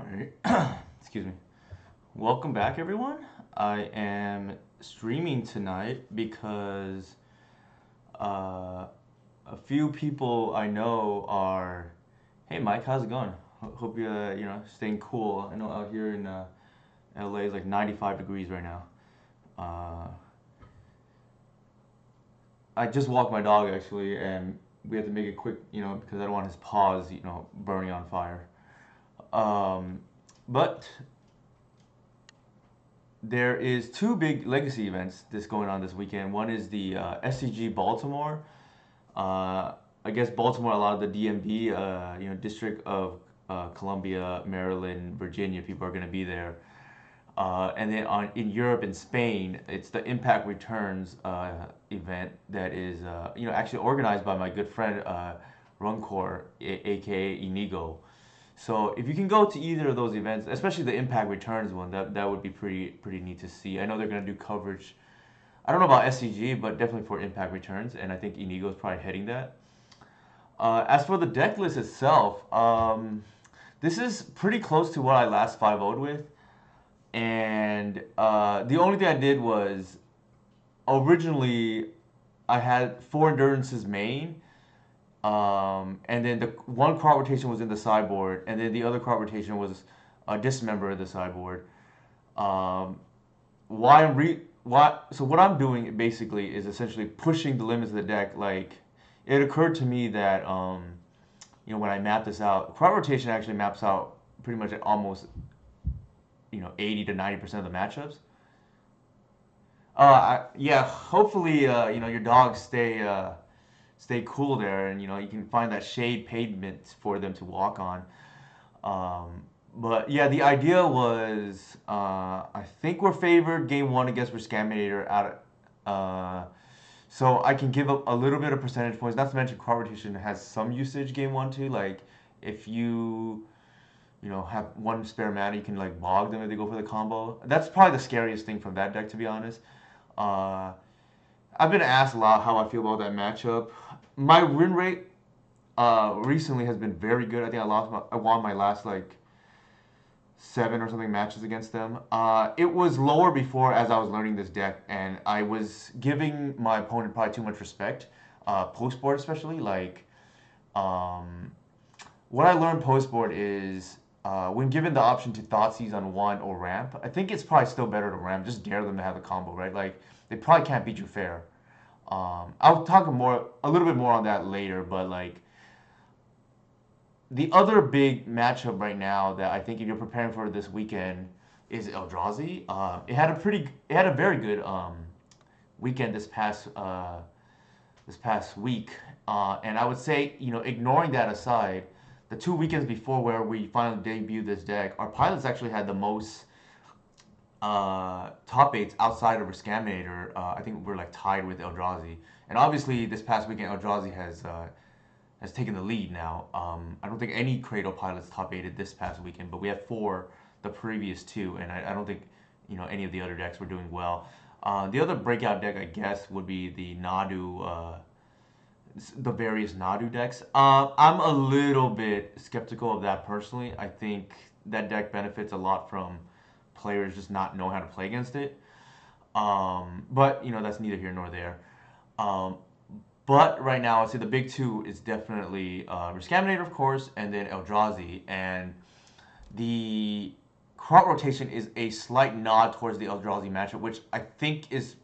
Alright, excuse me. Welcome back, everyone. I am streaming tonight because uh, a few people I know are. Hey, Mike, how's it going? Hope you staying cool. I know out here in LA is like 95 degrees right now. Uh, I just walked my dog actually, and we have to make it quick, because I don't want his paws, burning on fire. Um, but there is two big legacy events this going on this weekend. One is the SCG Baltimore. Uh, I guess Baltimore, a lot of the DMV, District of Columbia, Maryland, Virginia, people are going to be there. And then in Europe and Spain, it's the Impact Returns event that is, actually organized by my good friend Runcor, aka Inigo. So if you can go to either of those events, especially the Impact Returns one, that would be pretty neat to see. I know they're gonna do coverage. I don't know about SCG, but definitely for Impact Returns, and I think Inigo is probably heading that. As for the deck list itself, this is pretty close to what I last 5-0'd with, and the only thing I did was originally I had 4 Endurances main, and then the one crop rotation was in the sideboard, and then the other crop rotation was a dismember of the sideboard. Um, so what I'm doing basically is essentially pushing the limits of the deck. Like it occurred to me that when I map this out, crop rotation actually maps out pretty much almost 80 to 90% of the matchups. Yeah, hopefully your dogs stay cool there, and you can find that shade pavement for them to walk on. But yeah, the idea was I think we're favored game one against Rescaminator so I can give up a little bit of percentage points. Not to mention crop rotation has some usage game one too. Like if you have one spare mana, you can like bog them if they go for the combo. That's probably the scariest thing from that deck, to be honest. Uh, I've been asked a lot how I feel about that matchup. My win rate recently has been very good. I think I won my last like 7 or something matches against them. It was lower before as I was learning this deck, and I was giving my opponent probably too much respect. Post board especially, like um, what I learned post board is when given the option to Thoughtseize on one or ramp, I think it's probably still better to ramp. Just dare them to have the combo, right? Like they probably can't beat you fair. I'll talk a little bit more on that later, but like the other big matchup right now that I think if you're preparing for this weekend is Eldrazi. It had a very good weekend this past week, and I would say ignoring that aside, the 2 weekends before where we finally debuted this deck, our pilots actually had the most top eights outside of Rescaminator. I think we're like tied with Eldrazi, and obviously this past weekend Eldrazi has taken the lead now. I don't think any Cradle pilots top eighted this past weekend, but we have 4 the previous 2, and I don't think any of the other decks were doing well. The other breakout deck, I guess, would be the various Nadu decks. I'm a little bit skeptical of that personally. I think that deck benefits a lot from players just not knowing how to play against it. But that's neither here nor there. Um, but right now, I'd say the big two is definitely Rescaminator, of course, and then Eldrazi. And the crop rotation is a slight nod towards the Eldrazi matchup, which I think is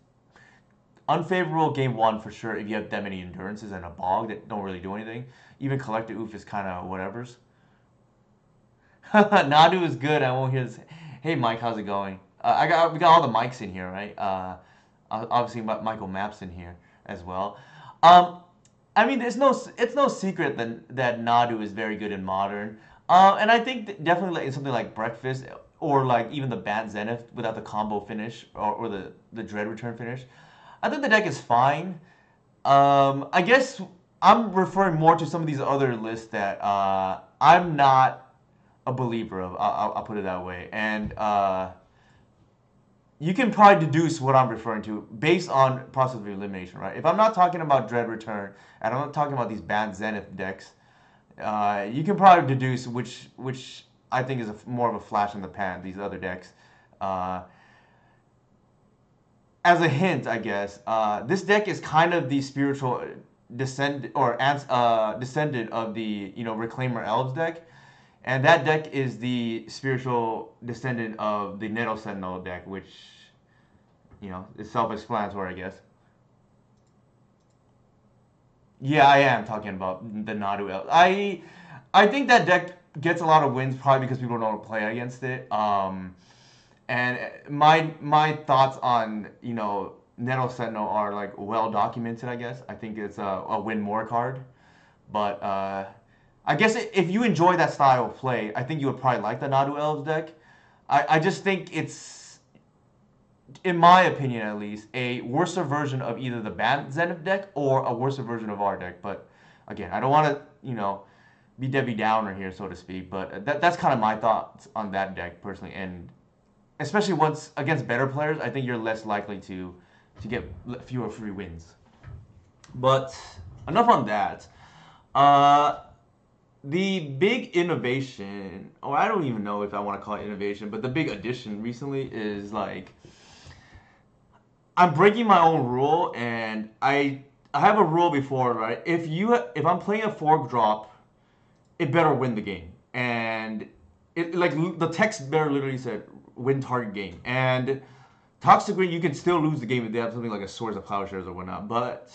unfavorable game one for sure if you have that many endurances and a bog that don't really do anything. Even Collected Oof is kind of whatever's. Nadu is good. I won't hear this. Hey Mike, how's it going? We got all the mics in here, right? Obviously Michael Maps in here as well. Um, I mean, it's no secret that Nadu is very good in Modern, and I think definitely like, something like Breakfast or like even the Bat Zenith without the combo finish or the Dread Return finish. I think the deck is fine. I guess I'm referring more to some of these other lists that I'm not a believer of. I'll put it that way, and you can probably deduce what I'm referring to based on process of elimination, right? If I'm not talking about Dread Return and I'm not talking about these bad Zenith decks, you can probably deduce which I think is more of a flash in the pan. These other decks. Uh, as a hint, I guess, this deck is kind of the spiritual descendant of the Reclaimer Elves deck, and that deck is the spiritual descendant of the Nettle Sentinel deck, which is self-explanatory, I guess. Yeah, I am talking about the Nadu Elves. I think that deck gets a lot of wins probably because people don't play against it. And my thoughts on Nettle Sentinel are like well documented. I guess I think it's a win more card, but I guess if you enjoy that style of play, I think you would probably like the Nadu Elves deck. I just think it's, in my opinion at least, a worse version of either the Bant Zenith deck or a worse version of our deck. But again, I don't want to be Debbie Downer here, so to speak. But that's kind of my thoughts on that deck personally, and especially once against better players, I think you're less likely to get fewer free wins. But enough on that. The big innovation, or I don't even know if I want to call it innovation, but the big addition recently is like I'm breaking my own rule, and I have a rule before, right? If I'm playing a 4 drop, it better win the game, and it like the text better literally said win target game. And Toxic Green, you can still lose the game if they have something like a Swords of Plowshares or whatnot. But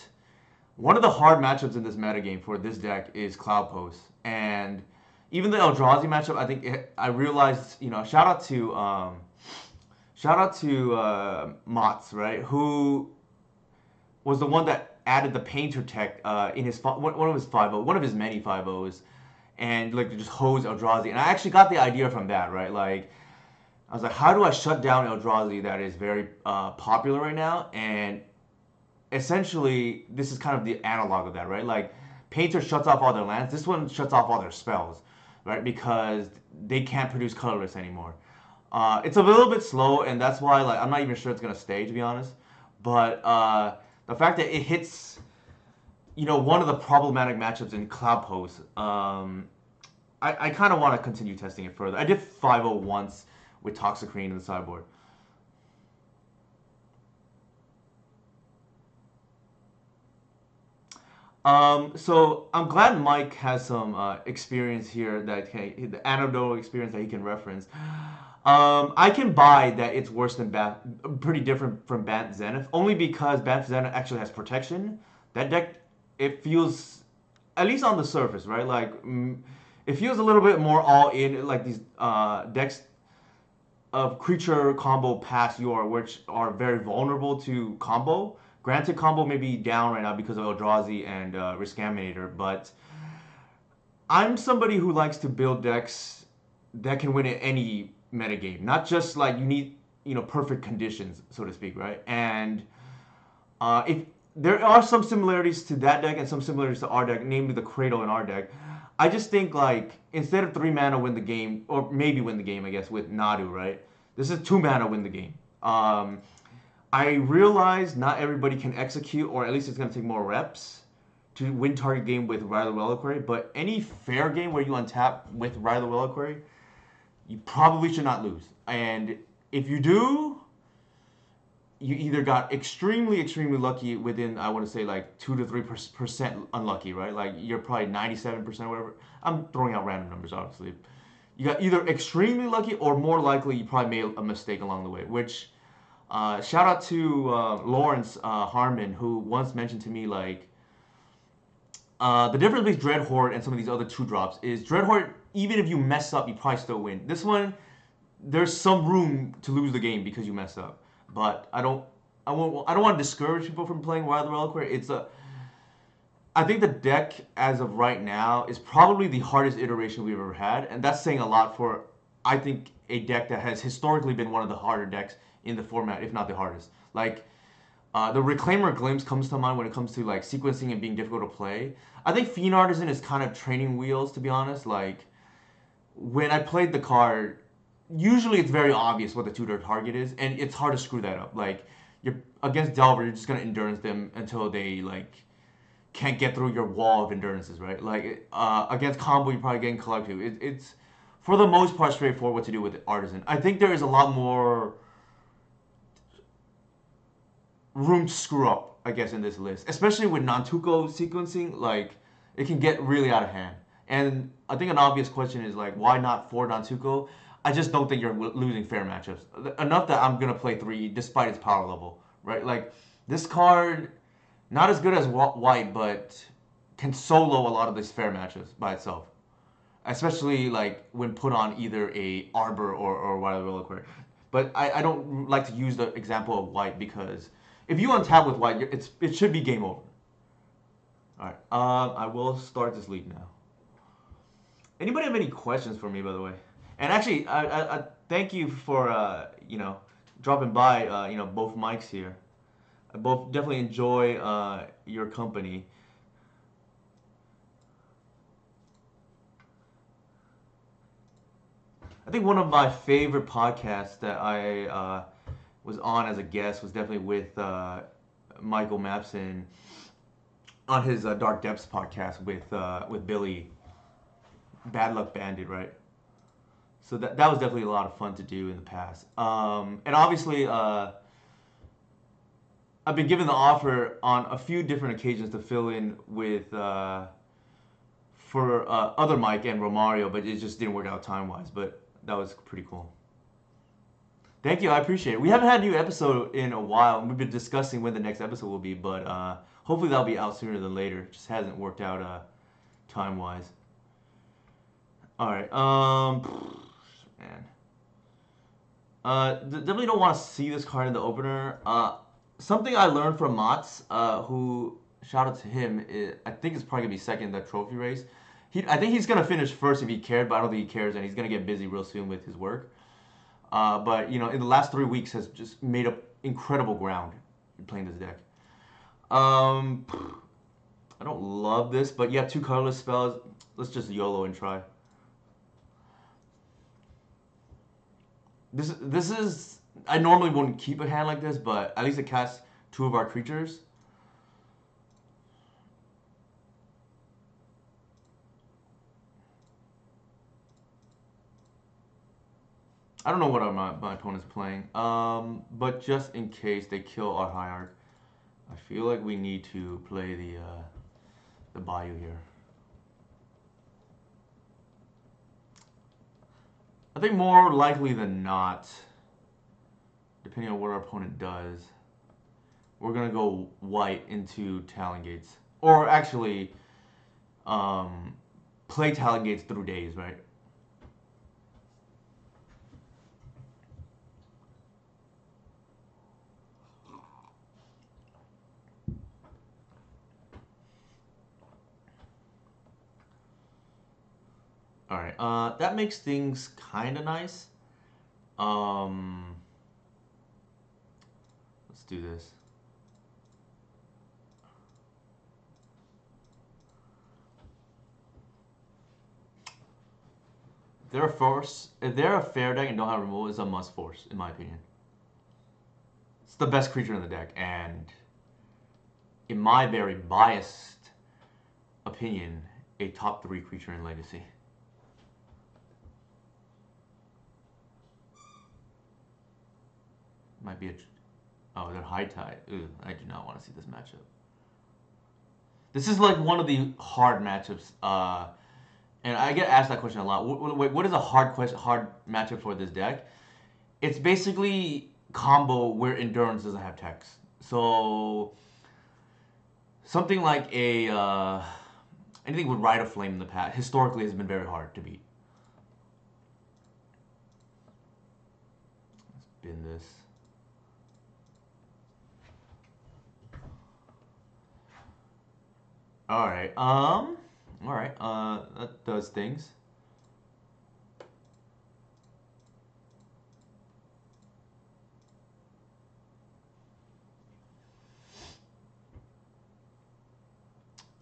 one of the hard matchups in this metagame for this deck is Cloud Post. And even the Eldrazi matchup, I think I realized, shout out to Mott's, right? Who was the one that added the Painter tech in his one of his 5-0, one of his many 5-0s, and like just hose Eldrazi. And I actually got the idea from that, right? Like, I was like, how do I shut down Eldrazi that is very popular right now? And essentially, this is kind of the analog of that, right? Like, Painter shuts off all their lands. This one shuts off all their spells, right? Because they can't produce colorless anymore. It's a little bit slow, and that's why like I'm not even sure it's gonna stay, to be honest. But the fact that it hits, one of the problematic matchups in Cloud Post, I kind of want to continue testing it further. I did 5-0 once with Toxic Green in the sideboard. So I'm glad Mike has some experience here, the anecdotal experience that he can reference. I can buy that it's worse than pretty different from Bant Zenith, only because Bant Zenith actually has protection. That deck, it feels, at least on the surface, right? Like, it feels a little bit more all in, like these decks of creature combo past Yor, which are very vulnerable to combo. Granted, combo may be down right now because of Eldrazi and Riskaminator, but I'm somebody who likes to build decks that can win at any metagame. Not just like you need, perfect conditions, so to speak, right? And if there are some similarities to that deck and some similarities to our deck, namely the Cradle in our deck, I just think like instead of 3 mana win the game, or maybe win the game, I guess, with Nadu, right? This is 2 mana win the game. I realize not everybody can execute, or at least it's going to take more reps to win target game with Rider Reliquary, but any fair game where you untap with Rider Reliquary, you probably should not lose. And if you do, you either got extremely, extremely lucky within, I want to say, like 2 to 3% unlucky, right? Like you're probably 97% or whatever. I'm throwing out random numbers, obviously. You got either extremely lucky or more likely you probably made a mistake along the way, which shout out to Lawrence Harmon, who once mentioned to me, like, the difference between Dread Horde and some of these other 2-drops is Dread Horde, even if you mess up, you probably still win. This one, there's some room to lose the game because you mess up. But I don't want to discourage people from playing Wild Reliquary. I think the deck, as of right now, is probably the hardest iteration we've ever had. And that's saying a lot for, I think, a deck that has historically been one of the harder decks in the format, if not the hardest. Like, the Reclaimer Glimpse comes to mind when it comes to like sequencing and being difficult to play. I think Fiend Artisan is kind of training wheels, to be honest. Like, when I played the card, usually it's very obvious what the tutor target is, and it's hard to screw that up. Like, you're against Delver, you're just gonna endurance them until they like can't get through your wall of endurances, right? Like, against combo, you're probably getting collective. It's for the most part, straightforward what to do with the Artisan. I think there is a lot more room to screw up, I guess, in this list, especially with Nantuko sequencing. Like, it can get really out of hand. And I think an obvious question is like, why not 4 Nantuko? I just don't think you're losing fair matchups enough that I'm gonna play 3 despite its power level, right? Like, this card, not as good as white, but can solo a lot of these fair matchups by itself, especially like when put on either a Arbor or Wild Reliquary. But I don't like to use the example of white because if you untap with white, it should be game over. All right, I will start this league now. Anybody have any questions for me, by the way? And actually, I thank you for dropping by. Both mics here. I both definitely enjoy your company. I think one of my favorite podcasts that I was on as a guest was definitely with Michael Mapson on his Dark Depths podcast with Billy, Bad Luck Bandit, right? So that was definitely a lot of fun to do in the past. And obviously, I've been given the offer on a few different occasions to fill in with for other Mike and Romario, but it just didn't work out time-wise. But that was pretty cool. Thank you, I appreciate it. We haven't had a new episode in a while, and we've been discussing when the next episode will be, but hopefully that'll be out sooner than later. It just hasn't worked out time-wise. All right, man. Definitely don't want to see this card in the opener. Something I learned from Mats, who, shout out to him, I think it's probably going to be second in that trophy race. I think he's going to finish first if he cared, but I don't think he cares, and he's going to get busy real soon with his work. But, in the last 3 weeks has just made up incredible ground in playing this deck. I don't love this, but you have 2 colorless spells. Let's just YOLO and try. This is... I normally wouldn't keep a hand like this, but at least it casts 2 of our creatures. I don't know what my opponent's playing, but just in case they kill our Hierarch, I feel like we need to play the Bayou here. I think more likely than not, depending on what our opponent does, we're gonna go white into Talon Gates, or actually play Talon Gates through days, right? All right, that makes things kind of nice. Let's do this. If they're a fair deck and don't have removal, it's a must force, in my opinion. It's the best creature in the deck, and in my very biased opinion, a top 3 creature in Legacy. Might be oh, they're High Tide. Ooh, I do not want to see this matchup. This is like one of the hard matchups. And I get asked that question a lot. What is a hard matchup for this deck? It's basically combo where Endurance doesn't have text. So something like a anything with Rite of Flame in the past historically has been very hard to beat. Let's bin this. All right, that does things.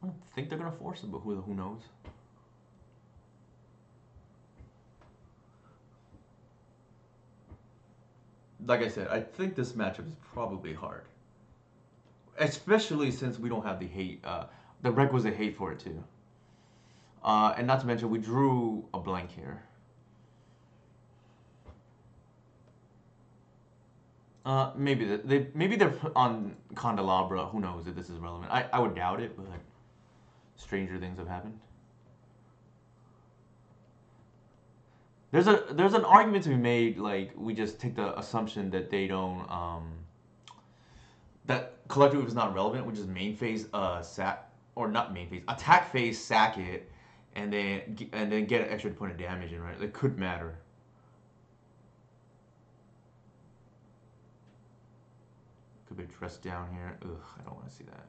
I don't think they're gonna force it, but who knows? Like I said, I think this matchup is probably hard, especially since we don't have the hate, the requisite hate for it too. And not to mention, we drew a blank here. maybe they're on Candelabra. Who knows if this is relevant? I would doubt it, but stranger things have happened. There's an argument to be made, like we just take the assumption that they don't that collective is not relevant, which is main phase sack, or not main phase, attack phase sack it, and then get an extra point of damage in, right? It could matter. Could be dressed down here. Ugh, I don't want to see that.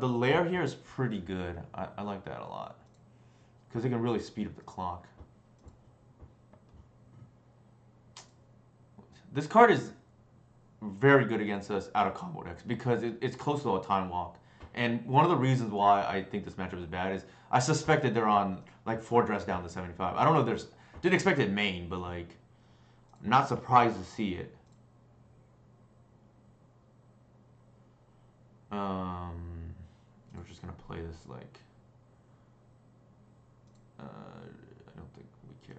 The lair here is pretty good. I like that a lot. Because it can really speed up the clock. This card is very good against us out of combo decks because it's close to a time walk. And one of the reasons why I think this matchup is bad is I suspected they're on like 4 dress down to 75. I don't know if there's... Didn't expect it main, but like... I'm not surprised to see it. We're just gonna play this like... I don't think we care.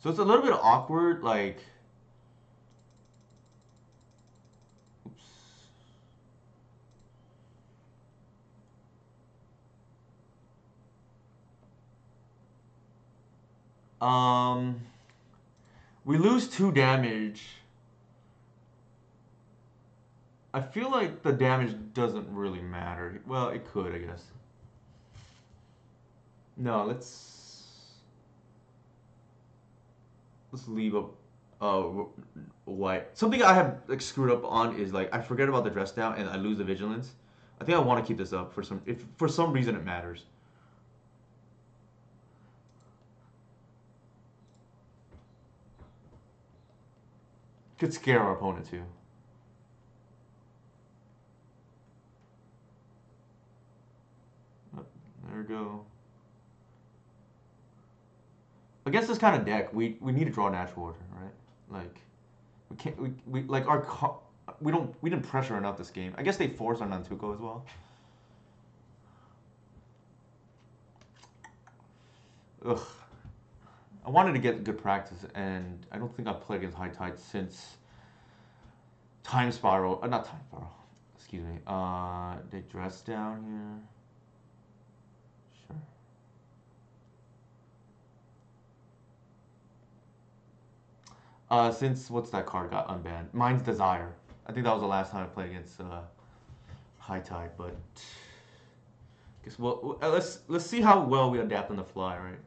So it's a little bit awkward, like... Oops. We lose 2 damage. I feel like the damage doesn't really matter. Well, it could, I guess. No, let's leave up white. Something I have like screwed up on is like I forget about the dress down and I lose the vigilance. I think I want to keep this up for some if for some reason it matters. Could scare our opponent too. Oh, there we go. Against this kind of deck, we need to draw natural order, right? Like we can't we like our we didn't pressure enough this game. I guess they forced on Nantuko as well. Ugh. I wanted to get good practice, and I don't think I've played against High Tide since Time Spiral. Not Time Spiral. Excuse me. They dress down here. Sure. Since what's that card got unbanned? Mind's Desire. I think that was the last time I played against High Tide, but guess let's see how well we adapt on the fly, right?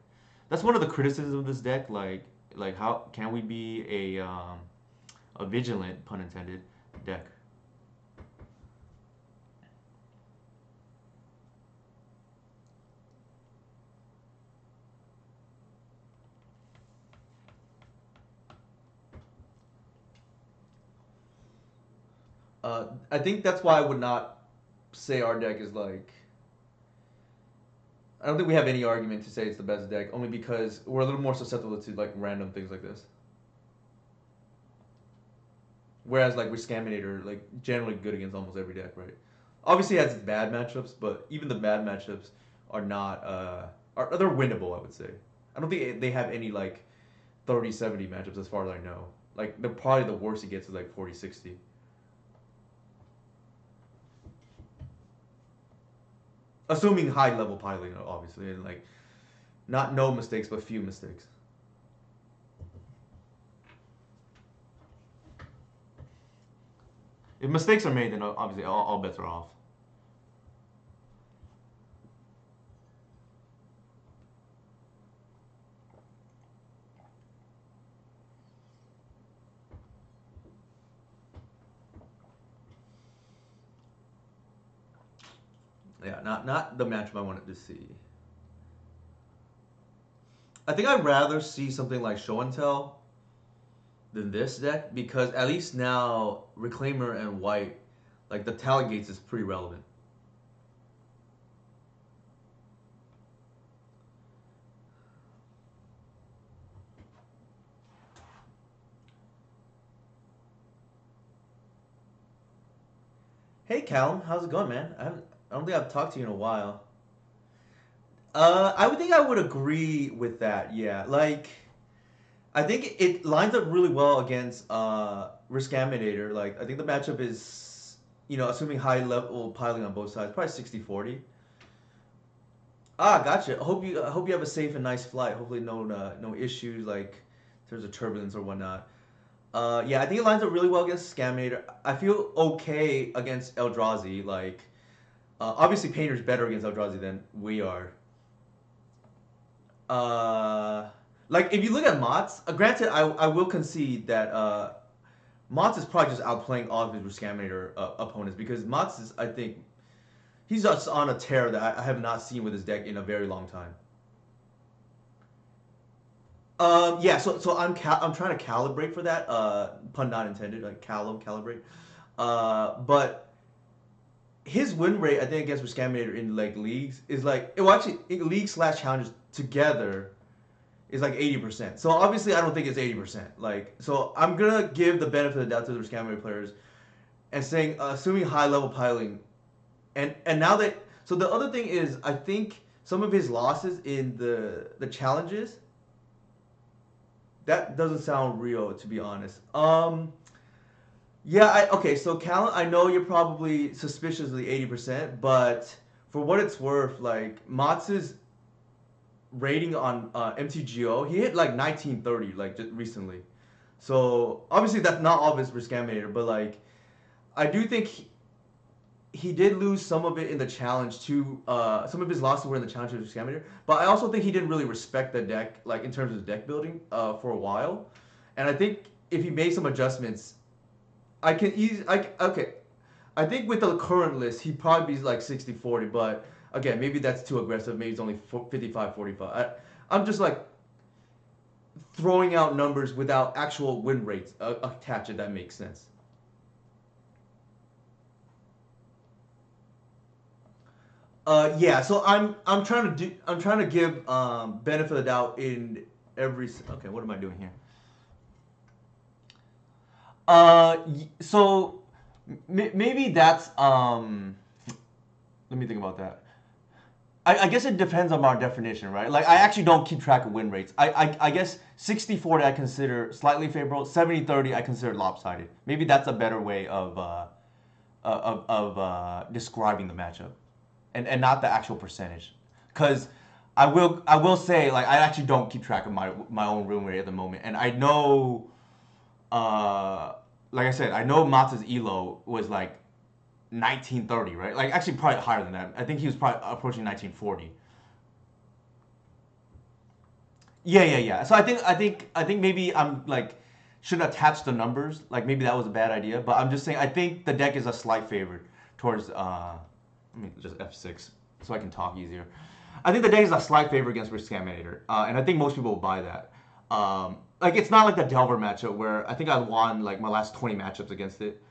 That's one of the criticisms of this deck. Like how can we be a vigilant, pun intended, deck? I think that's why I would not say our deck is like. I don't think we have any argument to say it's the best deck, only because we're a little more susceptible to like random things like this. Whereas like with Scaminator, like generally good against almost every deck, right? Obviously it has its bad matchups, but even the bad matchups are not they're winnable, I would say. I don't think they have any like 30-70 matchups as far as I know. Like probably the worst it gets is like 40-60. Assuming high level piloting, obviously, and like not no mistakes, but few mistakes. If mistakes are made, then obviously all bets are off. Yeah, not the matchup I wanted to see. I think I'd rather see something like Show and Tell than this deck because at least now Reclaimer and White, like the Talent Gates is pretty relevant. Hey Callum, how's it going, man? I don't think I've talked to you in a while. I would think I would agree with that. Yeah, like I think it lines up really well against Riskaminator. Like I think the matchup is, assuming high level piling on both sides, probably 60-40. Ah, gotcha. I hope you have a safe and nice flight. Hopefully no issues like in terms of turbulence or whatnot. Yeah, I think it lines up really well against Scaminator. I feel okay against Eldrazi. Like obviously, Painter's better against Eldrazi than we are. Uh, like if you look at Mott's, granted, I will concede that Mott's is probably just outplaying all of his Scaminator opponents because Mott's is, I think, he's just on a tear that I have not seen with his deck in a very long time. Yeah, so I'm trying to calibrate for that. Pun not intended. Like calibrate. But his win rate, I think, against Scaminator in like leagues is like, well, actually, in league slash challenges together is like 80%. So obviously, I don't think it's 80%. Like, so I'm gonna give the benefit of the doubt to the Scaminator players and saying, assuming high level piling, and now that, so the other thing is, I think some of his losses in the challenges, that doesn't sound real, to be honest. Yeah, okay, so Cal, I know you're probably suspicious of the 80%, but for what it's worth, like Motz's rating on MTGO, he hit like 1930 like just recently. So obviously that's not all of his Scaminator, but like I do think he did lose some of it in the challenge to some of his losses were in the challenge to Scamander, but I also think he didn't really respect the deck like in terms of deck building for a while, and I think if he made some adjustments, I can easily okay. I think with the current list, he'd probably be like 60-40, but again, maybe that's too aggressive. Maybe it's only 55-45. I'm just like throwing out numbers without actual win rates attached, if that makes sense. Yeah, so I'm trying to give benefit of the doubt in every. Okay, what am I doing here? So maybe that's Let me think about that. I guess it depends on our definition, right? Like I actually don't keep track of win rates. I guess 60-40 I consider slightly favorable. 70-30 I consider lopsided. Maybe that's a better way of describing the matchup, and not the actual percentage. Because I will say like I actually don't keep track of my own room rate at the moment, and I know, uh, like I said, I know Mata's elo was like 1930, right? Like actually probably higher than that. I think he was probably approaching 1940. Yeah. So I think maybe I'm like shouldn't attach the numbers. Like maybe that was a bad idea. But I'm just saying I think the deck is a slight favorite towards let me just F6 so I can talk easier. I think the deck is a slight favorite against Rich Scaminator. And I think most people will buy that. Like it's not like the Delver matchup where I think I won like my last 20 matchups against it.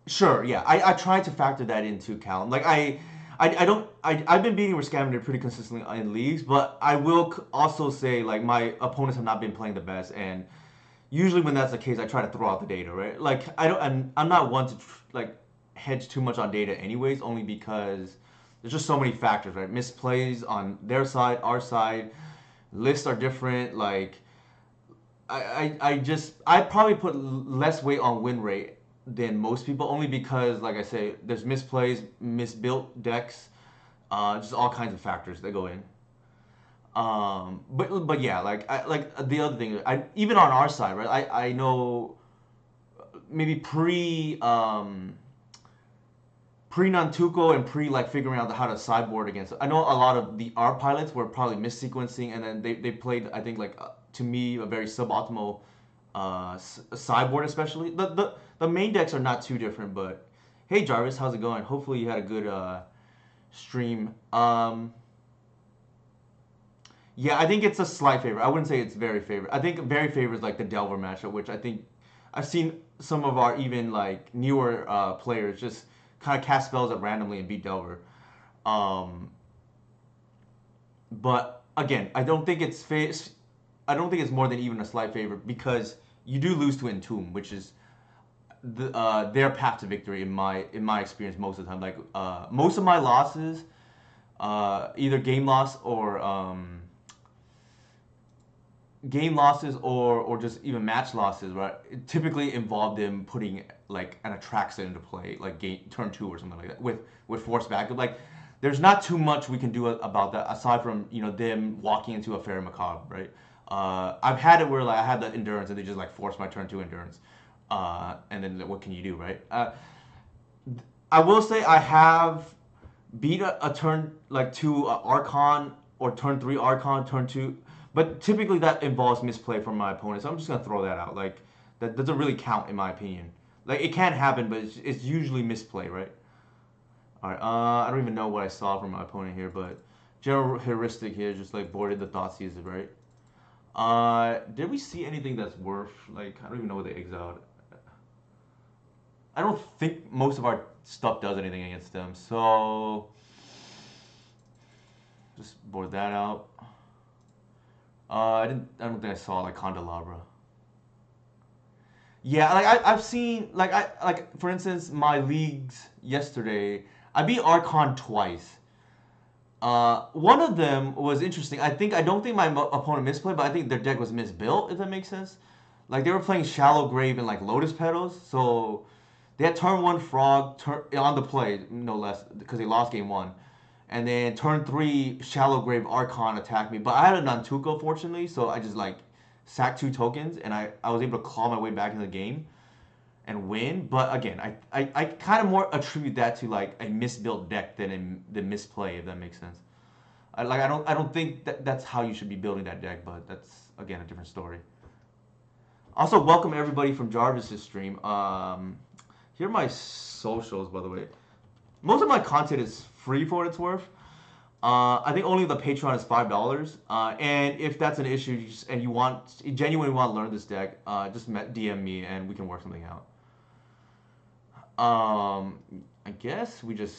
Sure, yeah. I tried to factor that into Callum. Like I don't I've been beating Riscamander pretty consistently in leagues, but I will also say like my opponents have not been playing the best, and usually when that's the case, I try to throw out the data, right? Like I'm not one to like hedge too much on data, anyways, only because there's just so many factors, right? Misplays on their side, our side, lists are different. Like I probably put less weight on win rate than most people, only because, like I say, there's misplays, misbuilt decks, just all kinds of factors that go in. But yeah, like the other thing, I even on our side, right? I know maybe pre Nantuko and pre like figuring out how to sideboard against it. I know a lot of the R pilots were probably missequencing, and then they played, I think, like to me a very suboptimal sideboard, especially the main decks are not too different. But hey Jarvis, how's it going? Hopefully you had a good stream. Yeah, I think it's a slight favorite. I wouldn't say it's very favorite. I think very favorite is like the Delver matchup, which I think I've seen some of our even like newer players just kind of cast spells at randomly and beat Delver. Um, but again, I don't think it's more than even a slight favorite because you do lose to Entomb, which is their path to victory in my experience most of the time. Like most of my losses, either game losses or just even match losses, right? It typically involved them putting like an Atraxa into play, like turn 2 or something like that, with force backup. Like, there's not too much we can do about that aside from them walking into a Fairy Macabre, right? I've had it where like I had the endurance and they just like force my turn 2 endurance, and then what can you do, right? I will say I have beat a turn like 2 Archon or turn 3 Archon, turn 2, but typically that involves misplay from my opponent. So I'm just gonna throw that out. Like, that doesn't really count in my opinion. Like, it can happen, but it's usually misplay, right? All right. I don't even know what I saw from my opponent here, but general heuristic here, just like boarded the Thoughtseize, right? Did we see anything that's worth, like, I don't even know what they exiled. I don't think most of our stuff does anything against them, so just board that out. I don't think I saw like Candelabra. Yeah, like I've seen like for instance my leagues yesterday, I beat Archon twice. One of them was interesting. I don't think my opponent misplayed, but I think their deck was misbuilt. If that makes sense. Like, they were playing Shallow Grave and like Lotus Petals, so they had turn 1 Frog on the play, no less, because they lost game 1, and then turn 3 Shallow Grave Archon attacked me. But I had a Nantuko fortunately, so I just like sacked 2 tokens and I was able to claw my way back in the game and win. But again, I kind of more attribute that to like a misbuilt deck than the misplay, if that makes sense. I don't think that's how you should be building that deck, but that's again a different story. Also, welcome everybody from Jarvis's stream. Here are my socials, by the way. Most of my content is free for what it's worth. I think only the Patreon is $5. And if that's an issue and you genuinely want to learn this deck, just DM me and we can work something out. I guess we just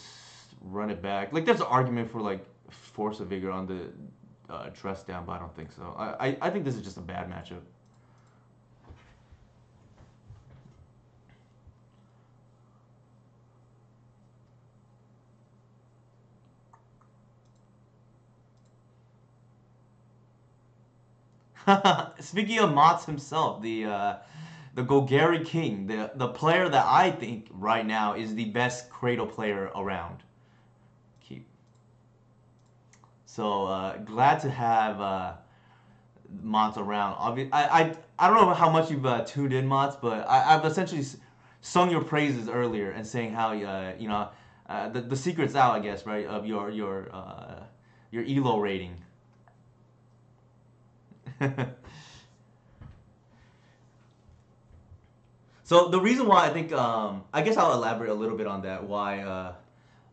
run it back. Like, there's an argument for like Force of Vigor on the dress down, but I don't think so. I think this is just a bad matchup. Speaking of Mott's himself, the Golgari King, the player that I think right now is the best Cradle player around. Keep. So glad to have Mott's around. I don't know how much you've tuned in, Mott's, but I've essentially sung your praises earlier and saying how the secret's out, I guess, right, of your ELO rating. So the reason why I think, I guess I'll elaborate a little bit on that. Why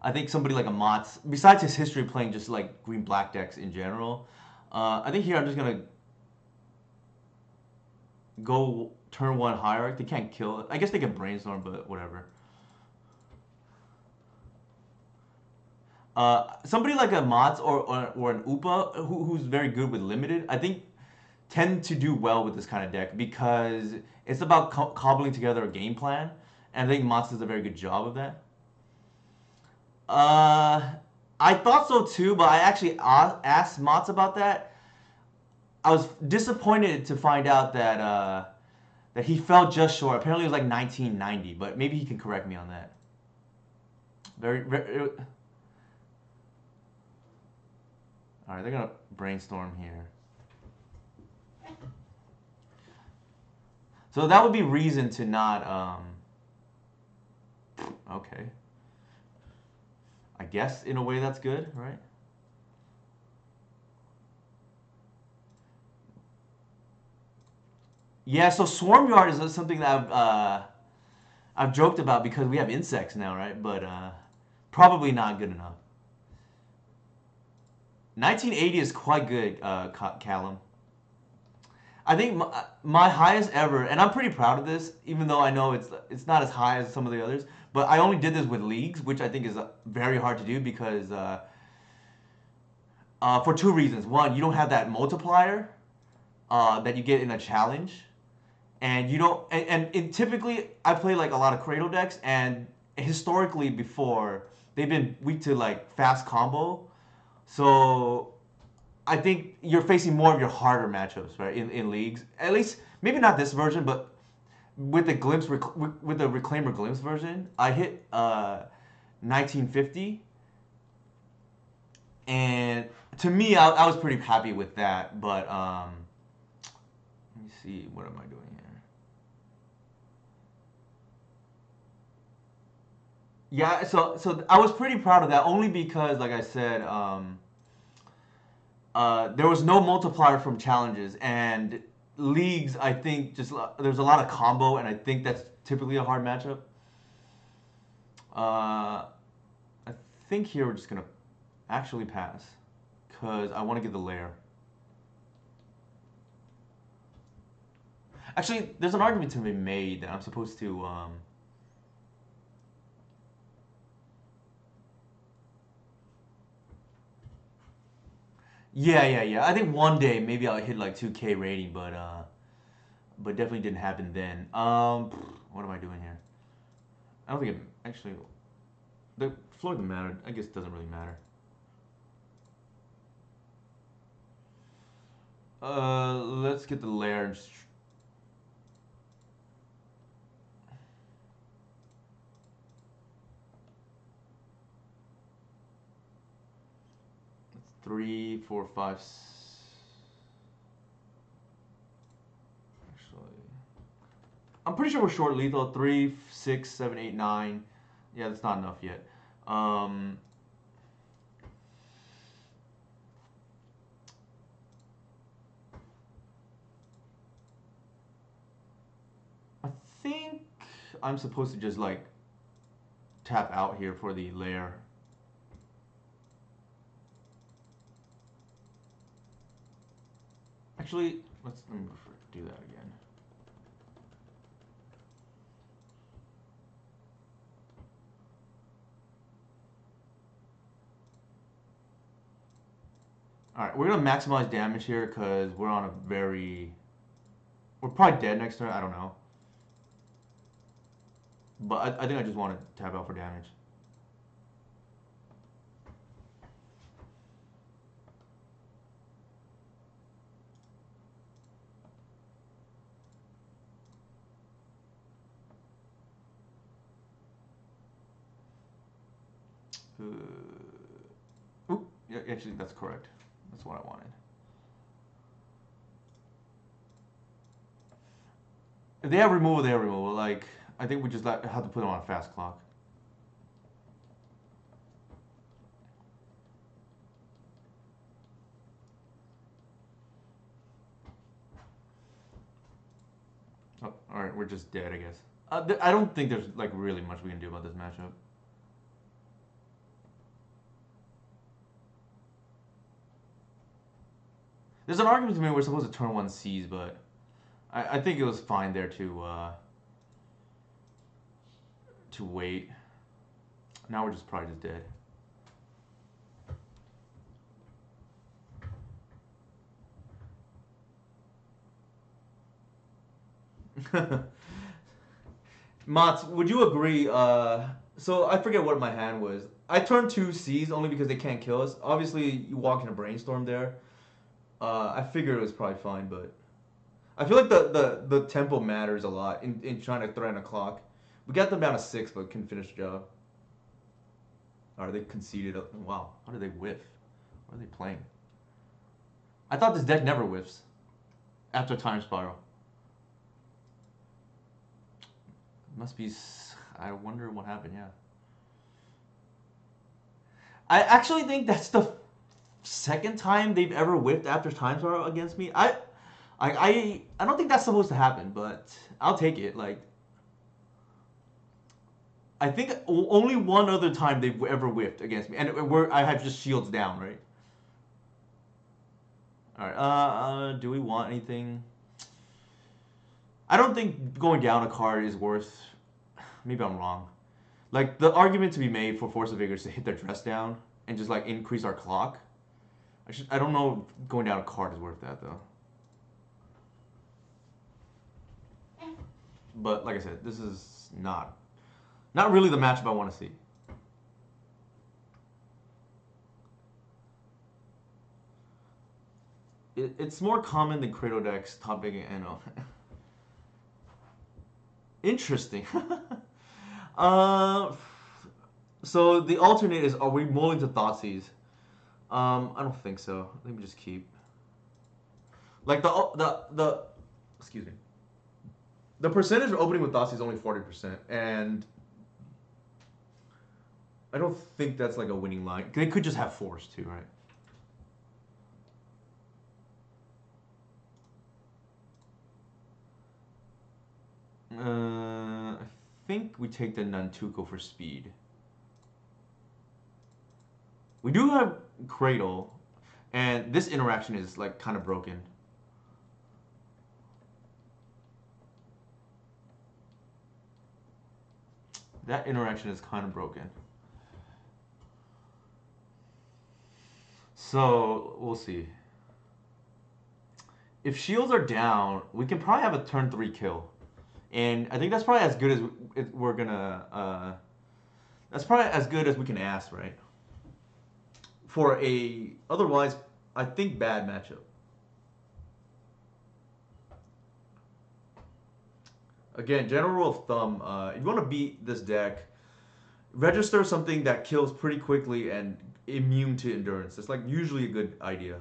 I think somebody like a Mott's, besides his history playing just like green-black decks in general, I think here I'm just gonna go turn 1 Hierarch. They can't kill it. I guess they can brainstorm, but whatever. Somebody like a Mott's or an Upa who's very good with limited, I think tend to do well with this kind of deck because it's about cobbling together a game plan, and I think Mott's does a very good job of that. I thought so too, but I actually asked Mott's about that. I was disappointed to find out that he fell just short. Apparently it was like 1990, but maybe he can correct me on that. Very. All right, they're gonna brainstorm here. So that would be reason to not. Okay. I guess in a way that's good, right? Yeah. So Swarm Yard is something that I've joked about because we have insects now, right? But probably not good enough. 1980 is quite good, Callum. I think my highest ever, and I'm pretty proud of this, even though I know it's not as high as some of the others. But I only did this with leagues, which I think is very hard to do because for 2 reasons. One, you don't have that multiplier that you get in a challenge, And you don't, typically I play like a lot of Cradle decks, and historically before they've been weak to like fast combo. So I think you're facing more of your harder matchups, right? In leagues, at least maybe not this version, but with the with the Reclaimer Glimpse version, I hit 1950, and to me, I was pretty happy with that. But let me see, what am I doing here? Yeah, so I was pretty proud of that only because, like I said, there was no multiplier from challenges and leagues. I think just there's a lot of combo, and I think that's typically a hard matchup. I think here we're just gonna actually pass because I want to get the layer. Actually, there's an argument to be made that I'm supposed to. Yeah. I think one day maybe I'll hit like 2K rating, but definitely didn't happen then. What am I doing here? I don't think it actually. The floor doesn't matter. I guess it doesn't really matter. Let's get the layer. And 3, 4, 5. Actually, I'm pretty sure we're short lethal. 3, 6, 7, 8, 9. Yeah, that's not enough yet. I think I'm supposed to just like tap out here for the layer. Actually, let me do that again. All right, we're gonna maximize damage here because we're on a very. We're probably dead next turn. I don't know, but I think I just want to tap out for damage. Oop, yeah, actually, that's correct. That's what I wanted. If they have removal, they have removal. Like, I think we just have to put them on a fast clock. Oh, all right, we're just dead, I guess. I don't think there's like really much we can do about this matchup. There's an argument to me we're supposed to turn one C's, but I think it was fine there to wait. Now we're just probably just dead. Mats, would you agree? So I forget what my hand was. I turned 2 C's only because they can't kill us. Obviously, you walk in a brainstorm there. I figured it was probably fine, but I feel like the tempo matters a lot in trying to threaten a clock. We got them down to 6, but couldn't finish the job. Or they conceded. Wow, how did they whiff? What are they playing? I thought this deck never whiffs after Time Spiral. Must be. I wonder what happened. Yeah. I actually think that's the second time they've ever whiffed after Time Spiral against me. I don't think that's supposed to happen, but I'll take it. Like, I think only one other time they've ever whiffed against me, and I have just shields down, right? All right. Do we want anything? I don't think going down a card is worth. Maybe I'm wrong. Like, the argument to be made for Force of Vigor is to hit their dress down and just like increase our clock. I don't know if going down a card is worth that though. But like I said, this is not really the matchup I want to see. It's more common than Cradle decks top big and NO. Interesting. uh, so the alternate is, are we mulling to Thoughtseize? I don't think so. Let me just keep. Like the excuse me. The percentage of opening with Thoughtseize is only 40%, and I don't think that's like a winning line. They could just have force too, right? I think we take the Nantuko for speed. We do have Cradle, and this interaction is like kind of broken. That interaction is kind of broken. So we'll see. If shields are down, we can probably have a turn 3 kill. And I think that's probably as good as we're gonna. That's probably as good as we can ask, right? For a otherwise, I think bad matchup. Again, general rule of thumb: if you want to beat this deck, register something that kills pretty quickly and immune to endurance. It's like usually a good idea.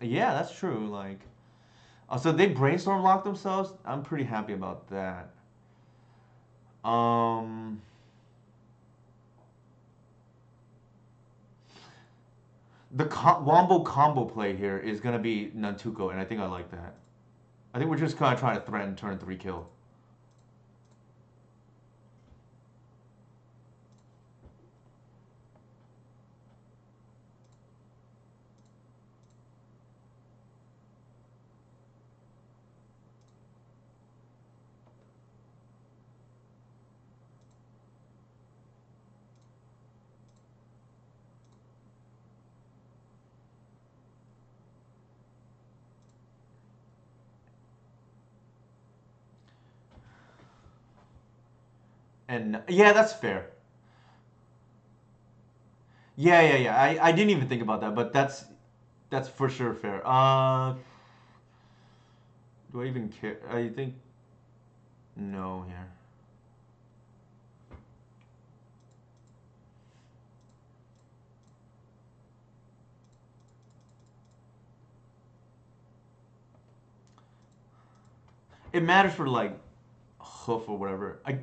Yeah, that's true. Like, so they brainstorm lock themselves. I'm pretty happy about that. Um, the wombo combo play here is gonna be Nantuko, and I think I like that. I think we're just kind of trying to threaten turn 3 kill. And yeah, that's fair. Yeah. I didn't even think about that, but that's for sure fair. Do I even care? I think no here. It matters for like hoof or whatever. I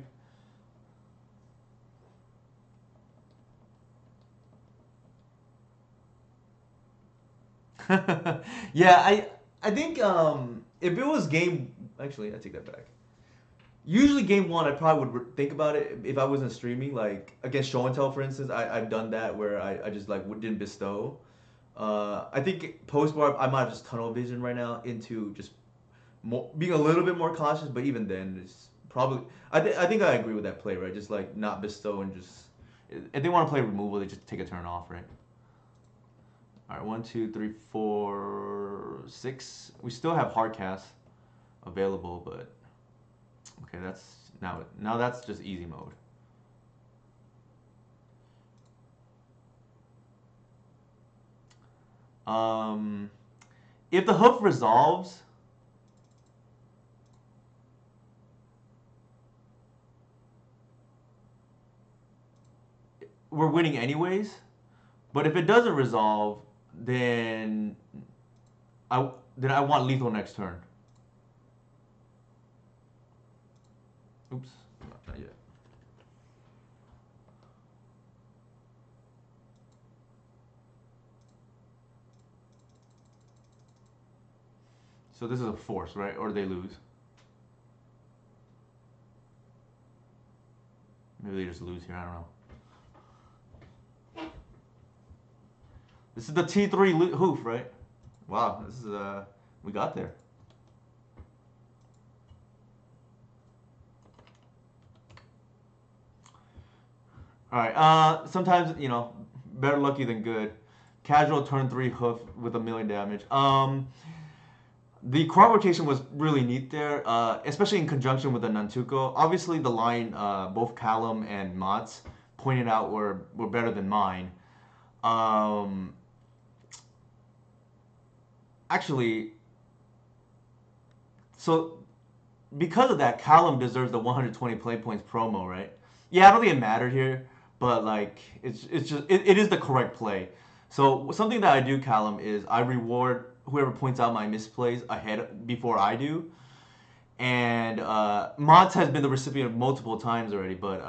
yeah, I think if it was game actually I take that back. Usually game one I probably would think about it if I wasn't streaming like against show and tell for instance. I've done that where I just like didn't bestow. I think post warp I might have just tunnel vision right now into just being a little bit more cautious, but even then it's probably I think I agree with that play, right? Just like not bestow and just if they want to play removal, they just take a turn off, right? All right, 1, 2, 3, 4, 6. We still have hardcast available, but okay, that's now that's just easy mode. Um, if the hoof resolves, we're winning anyways. But if it doesn't resolve, then I want lethal next turn. Oops, not yet. So this is a force, right? Or they lose. Maybe they just lose here. I don't know. This is the T3 hoof, right? Wow, this is we got there. All right. Sometimes better lucky than good. casual turn 3 hoof with a million damage. The crop rotation was really neat there, especially in conjunction with the Nantuko. Obviously, the line both Callum and Mats pointed out were better than mine. Um, actually, so because of that, Callum deserves the 120 play points promo, right? Yeah, I don't think it mattered here, but like it's just it is the correct play. So something that I do, Callum, is I reward whoever points out my misplays ahead before I do. And Mods has been the recipient multiple times already, but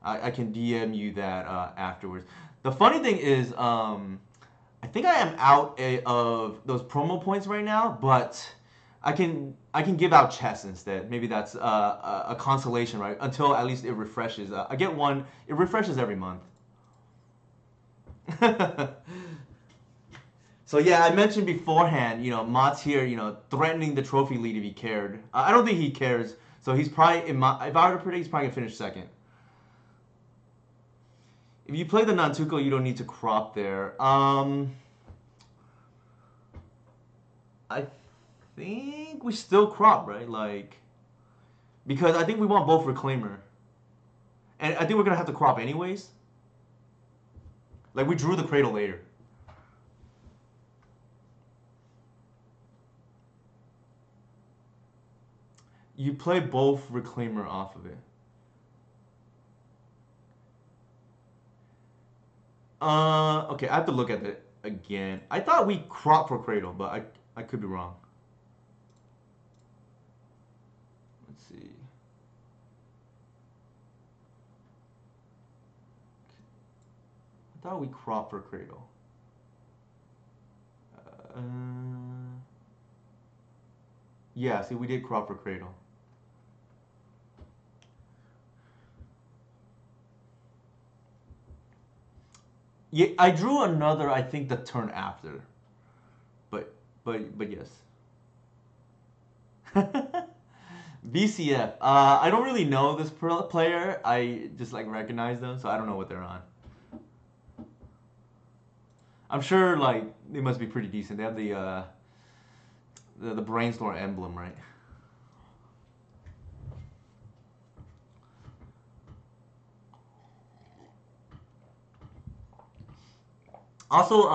I can DM you that afterwards. The funny thing is, I think I am out of those promo points right now, but I can give out chests instead. Maybe that's a consolation, right? Until at least it refreshes. I get one. It refreshes every month. So yeah, I mentioned beforehand, Mott's here, threatening the trophy lead if he cared. I don't think he cares. So he's probably, if I were to predict, he's probably gonna finish second. If you play the Nantuko, you don't need to crop there. I think we still crop, right? Like, because I think we want both Reclaimer. And I think we're gonna have to crop anyways. Like, we drew the Cradle later. You play both Reclaimer off of it. Okay, I have to look at it again. I thought we cropped for Cradle, but I could be wrong. Let's see. I thought we cropped for Cradle. Uh, yeah, see, we did crop for Cradle. Yeah, I drew another, I think, the turn after. But yes. VCF. I don't really know this player. I just like recognize them, so I don't know what they're on. I'm sure like they must be pretty decent. They have the brainstorm emblem, right? Also,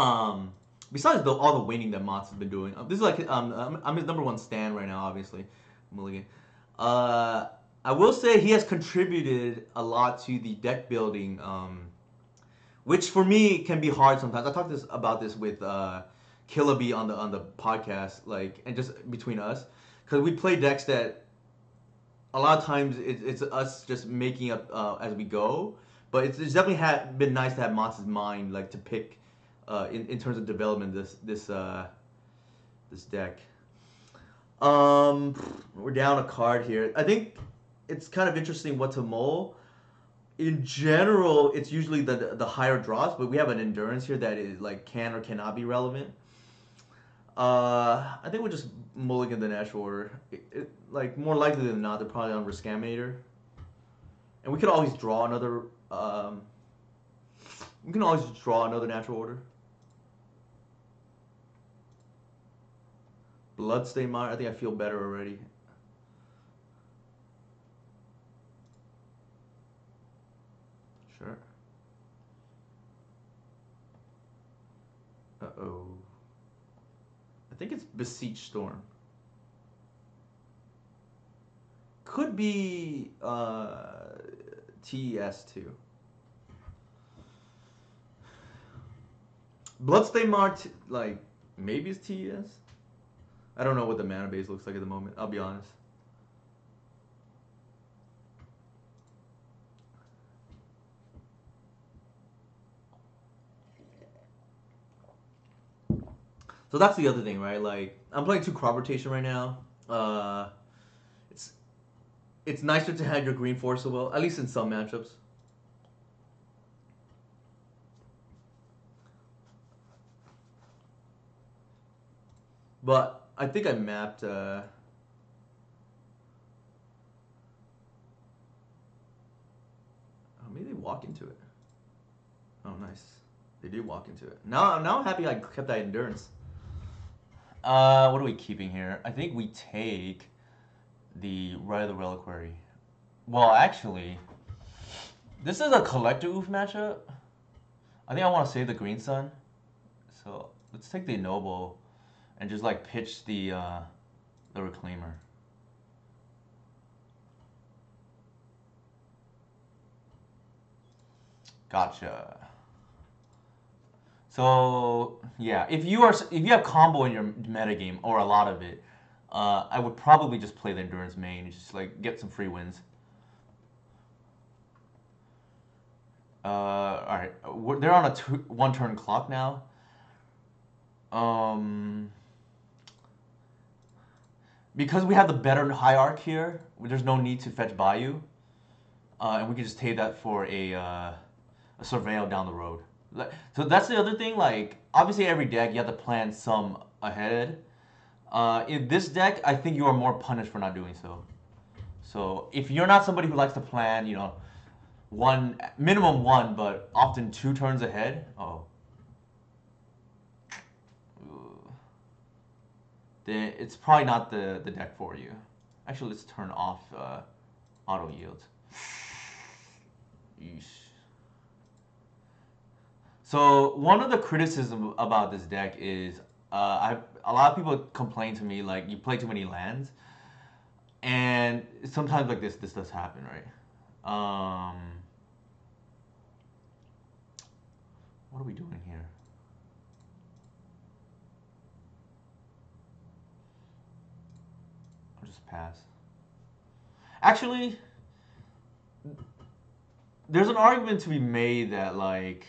besides all the winning that Mott's has been doing, this is like I'm his number one stan right now, obviously, Mulligan. I will say he has contributed a lot to the deck building, which for me can be hard sometimes. I talked about this with Killaby on the podcast, like, and just between us, because we play decks that a lot of times it's us just making up as we go. But it's definitely been nice to have Mott's mind, like, to pick in terms of development this deck. We're down a card here. I think it's kind of interesting what to mull. In general, it's usually the higher draws, but we have an endurance here that is like can or cannot be relevant. I think we'll just mulligan the natural order. Like, more likely than not, they're probably on Riscamator. And we could always draw another. We can always draw another natural order. Bloodstain Mire. I think I feel better already. Sure. Uh-oh. I think it's Beseech Storm. Could be TES2. Bloodstain Mire, like, maybe it's TES? I don't know what the mana base looks like at the moment, I'll be honest. So that's the other thing, right? Like, I'm playing 2 crop rotation right now. It's nicer to have your green force of will, at least in some matchups. But I think I mapped. Oh, maybe they walk into it. Oh, nice. They did walk into it. Now I'm happy I kept that endurance. What are we keeping here? I think we take the Rite of the Reliquary. Well, actually, this is a collector oof matchup. I think I want to save the Green Sun. So let's take the Noble and just like pitch the Reclaimer. Gotcha. So yeah, if you have combo in your metagame or a lot of it, I would probably just play the Endurance main and just like get some free wins. All right, they're on a one turn clock now. Um, because we have the better hierarch here, there's no need to fetch Bayou, and we can just take that for a surveil down the road. So that's the other thing. Like obviously, every deck you have to plan some ahead. In this deck, I think you are more punished for not doing so. So if you're not somebody who likes to plan, you know, minimum one, but often 2 turns ahead. Oh, then it's probably not the deck for you. Actually, let's turn off auto yield. Yeesh. So one of the criticism about this deck is a lot of people complain to me like you play too many lands, and sometimes like this does happen, right? What are we doing here? I'll just pass. Actually, there's an argument to be made that like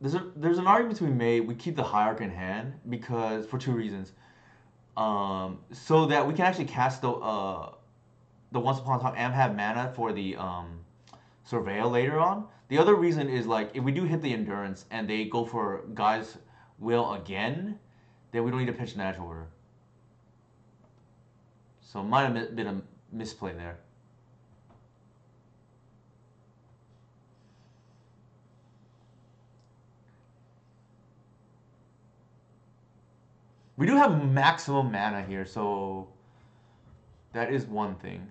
there's an argument to be made we keep the hierarch in hand because for 2 reasons. So that we can actually cast the Once Upon a Time and have mana for the Surveil later on. The other reason is like if we do hit the Endurance and they go for Guy's Will again, then we don't need to pitch Natural Order. So might have been a misplay there. We do have maximum mana here, so that is one thing.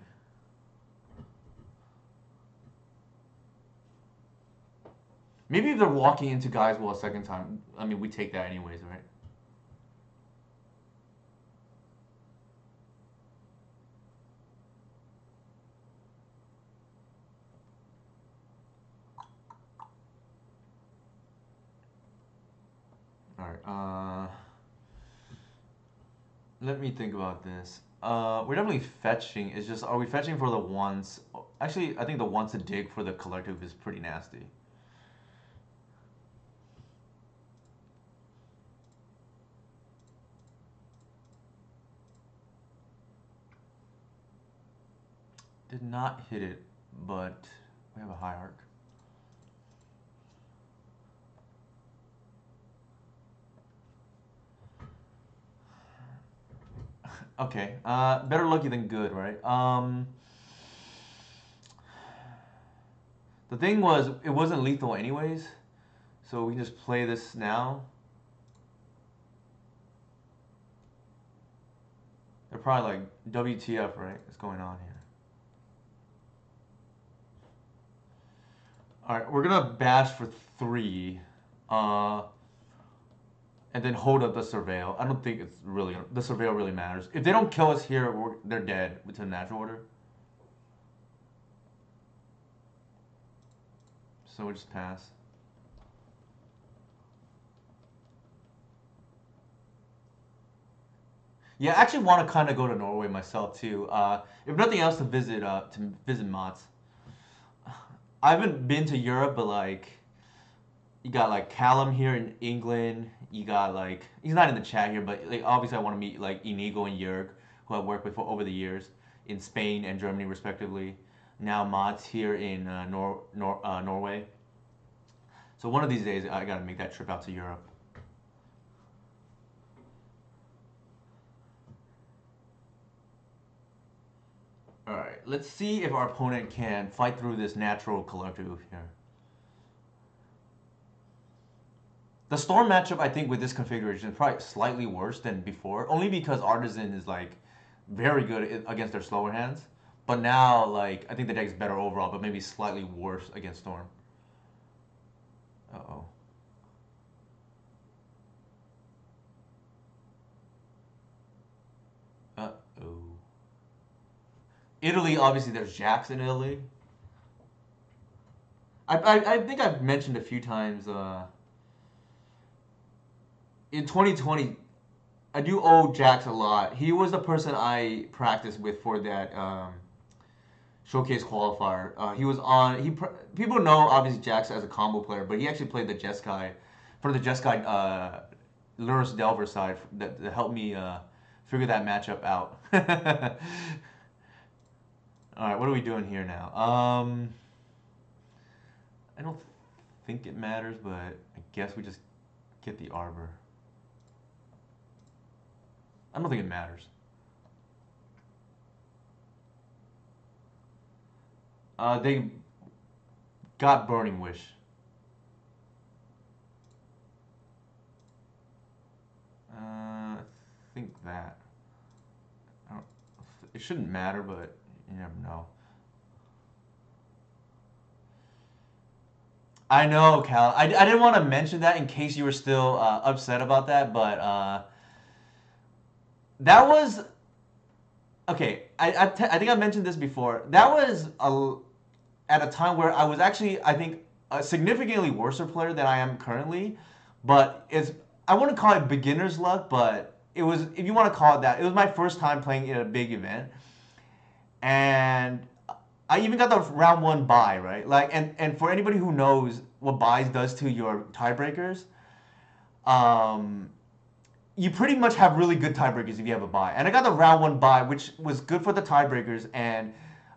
Maybe if they're walking into Guy's Will a second time, I mean, we take that anyways, right? All right. Let me think about this. We're definitely fetching. It's just, are we fetching for the ones? Actually, I think the ones to dig for the collective is pretty nasty. Did not hit it, but we have a hierarch. Okay, better lucky than good, right? The thing was, it wasn't lethal anyways, so we can just play this now. They're probably like, WTF, right? What's going on here? Alright, we're gonna bash for 3. And then hold up the Surveil. I don't think it's really, the Surveil really matters. If they don't kill us here, they're dead with the Natural Order. So we just pass. Yeah, I actually want to kind of go to Norway myself too. If nothing else, to visit Mott's. I haven't been to Europe, but like, you got like Callum here in England. You got like, he's not in the chat here, but like obviously I want to meet like Inigo and Jörg, who I've worked with over the years in Spain and Germany respectively. Now Mott's here in Norway. So one of these days I gotta make that trip out to Europe. Alright, let's see if our opponent can fight through this natural collective here. The Storm matchup, I think, with this configuration is probably slightly worse than before, only because Artisan is like very good against their slower hands. But now, like, I think the deck is better overall, but maybe slightly worse against Storm. Uh-oh. Uh-oh. Italy, obviously, there's Jacks in Italy. I think I've mentioned a few times in 2020, I do owe Jax a lot. He was the person I practiced with for that showcase qualifier. He was on. People know obviously Jax as a combo player, but he actually played the Jeskai for the Jeskai Luris Delver side that helped me figure that matchup out. All right, what are we doing here now? I don't think it matters, but I guess we just get the Arbor. I don't think it matters. They got Burning Wish. I think that. It shouldn't matter, but you never know. I know, Cal. I didn't want to mention that in case you were still upset about that, but that was okay. I think I mentioned this before. That was at a time where I was actually, I think, a significantly worse player than I am currently. But I wouldn't call it beginner's luck, but it was, if you want to call it that, it was my first time playing in a big event, and I even got the round one bye, right? Like, and for anybody who knows what buys does to your tiebreakers, you pretty much have really good tiebreakers if you have a bye. And I got the round one bye, which was good for the tiebreakers. And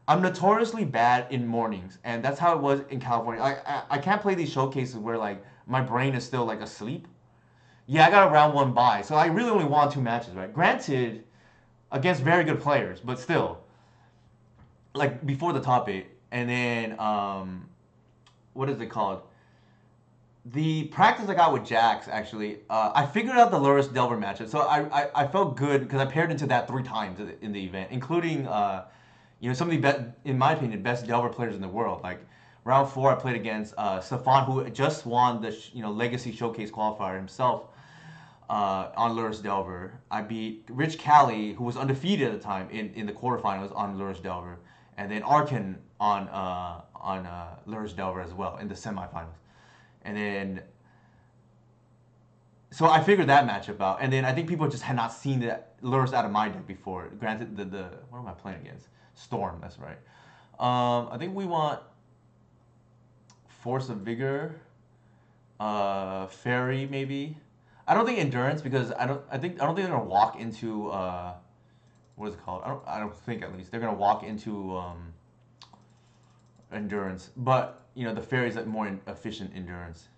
I'm notoriously bad in mornings, and that's how it was in California. I can't play these showcases where like my brain is still like asleep. Yeah, I got a round one bye, so I really only won 2 matches, right? Granted, against very good players, but still, like before the top 8, and then what is it called? The practice I got with Jax, actually, I figured out the Luris Delver matchup, so I felt good because I paired into that 3 times in the event, including some of the best, in my opinion, best Delver players in the world. Like round 4, I played against Stefan, who just won the Legacy Showcase qualifier himself on Luris Delver. I beat Rich Cali, who was undefeated at the time in the quarterfinals on Luris Delver, and then Arkin on Luris Delver as well in the semifinals. And then, so I figured that matchup out. And then I think people just had not seen that Luris out of my deck before. Granted, what am I playing against? Storm, that's right. I think we want Force of Vigor, Fairy maybe. I don't think Endurance because I don't think they're gonna walk into what is it called? I don't think, at least they're gonna walk into Endurance, but the Fairy's like more efficient Endurance.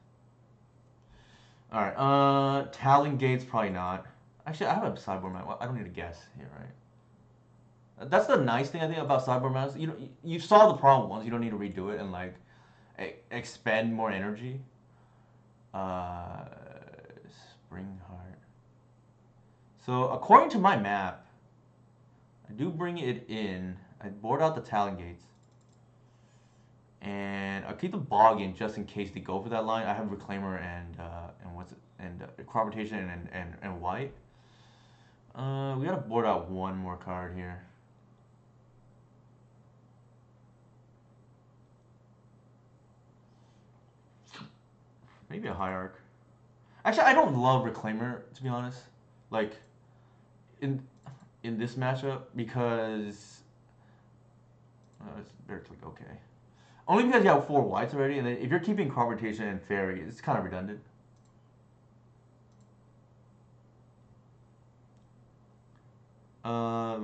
All right, Talon Gates probably not. Actually, I have a sideboard map. I don't need to guess here, right? That's the nice thing I think about sideboard maps. You solve the problem once. You don't need to redo it and like expend more energy. Springheart. So according to my map, I do bring it in. I board out the Talon Gates. And I'll keep the Bog in just in case they go for that line. I have Reclaimer and Crop Rotation and White. We gotta board out one more card here. Maybe a Hierarch. Actually, I don't love Reclaimer, to be honest. Like in this matchup, because it's better to click OK. Only because you have 4 whites already, and then if you're keeping Crop Rotation and Fairy, it's kind of redundant. I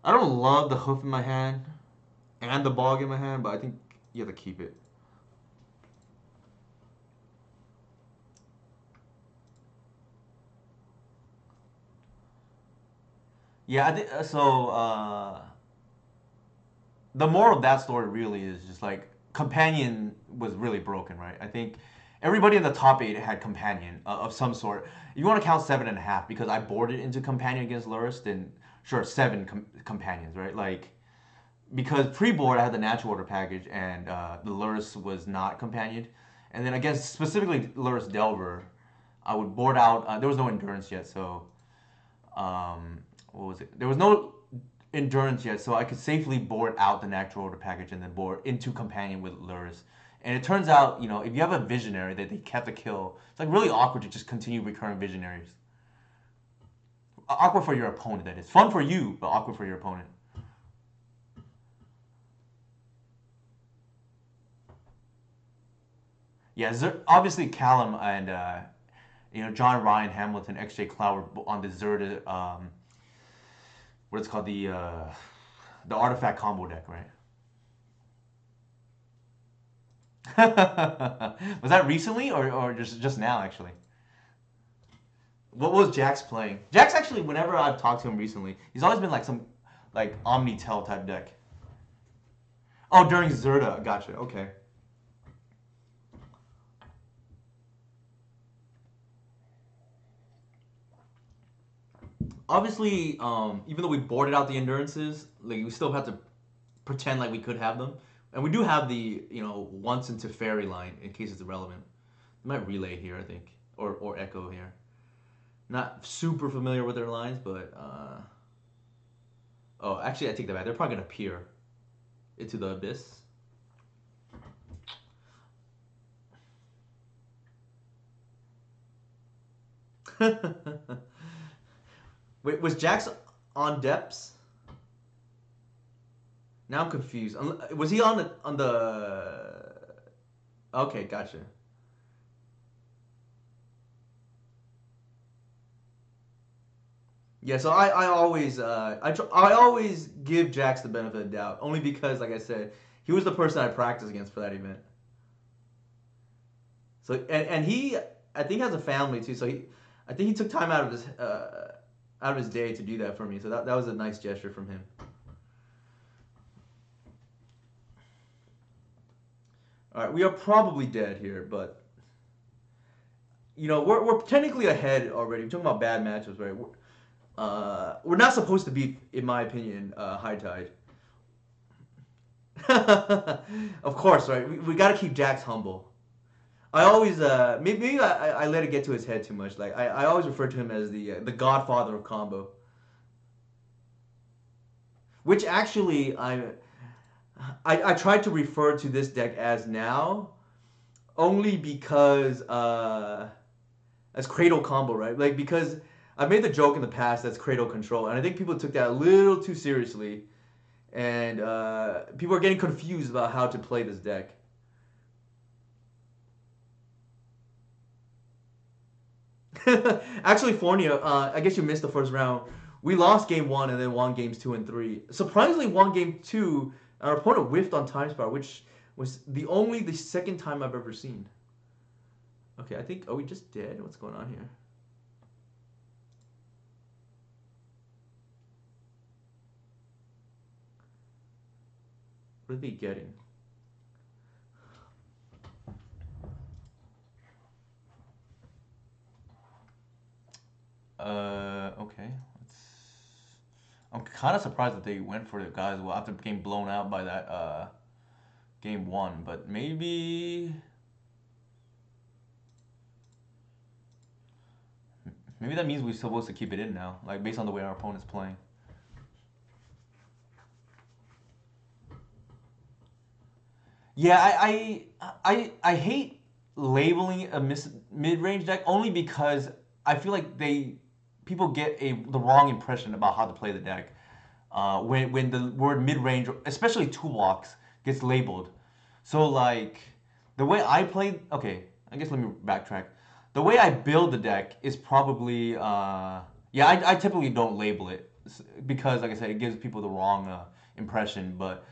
don't love the Hoof in my hand and the Bog in my hand, but I think you have to keep it. Yeah, I think so. The moral of that story really is just like Companion was really broken, right? I think Everybody in the top 8 had companion of some sort. If you want to count 7.5 because I boarded into companion against Lurrus, then sure, seven companions, right? Like because pre-board I had the natural order package and the Lurrus was not companioned, and then against specifically Lurrus Delver, I would board out. There was no endurance yet, so what was it? There was no endurance yet, so I could safely board out the natural order package and then board into companion with Lurrus. And it turns out, if you have a visionary that they kept a kill, it's like really awkward to just continue recurring visionaries. Awkward for your opponent, that is. Fun for you, but awkward for your opponent. Yeah, obviously Callum and John Ryan Hamilton, XJ Cloud were on the Zerda, what it's called, the artifact combo deck, right? Was that recently or just now actually? What was Jax playing? Jax actually, whenever I've talked to him recently, he's always been like some like Omnitel type deck. Oh, during Zerda, gotcha. Okay. Obviously, even though we boarded out the endurances, like we still have to pretend like we could have them, and we do have the once into fairy line in case it's irrelevant. They might relay here, I think, or echo here. Not super familiar with their lines, but oh, actually, I take that back. They're probably gonna peer into the abyss. Wait, was Jax on depths? Now I'm confused. Was he on the? Okay, gotcha. Yeah, so I always I always give Jax the benefit of the doubt, only because, like I said, he was the person I practiced against for that event. So and he I think has a family too, so I think he took time out of his day to do that for me. So that was a nice gesture from him. All right, we are probably dead here, but we're technically ahead already. We're talking about bad matchups, right? We're not supposed to be, in my opinion, high tide. Of course, right? We got to keep Jax humble. I always maybe I let it get to his head too much. Like I always refer to him as the Godfather of combo, which actually I tried to refer to this deck as now only because as Cradle combo, right? Like because I made the joke in the past that's Cradle control, and I think people took that a little too seriously, and people are getting confused about how to play this deck. Actually, Fornia, I guess you missed the first round. We lost game one and then won games two and three. Surprisingly, won game two. Our opponent whiffed on time spot, which was the second time I've ever seen. Okay, I think. Are we just dead? What's going on here? What are they getting? Okay. I'm kind of surprised that they went for it, guys. Well, after getting blown out by that game one, but maybe that means we're supposed to keep it in now, like based on the way our opponent's playing. Yeah, I hate labeling a mid range deck only because I feel like people get the wrong impression about how to play the deck. When the word mid range, especially toolbox, gets labeled. So like the way I play, okay, I guess let me backtrack. The way I build the deck is probably yeah, I typically don't label it because like I said, it gives people the wrong impression. But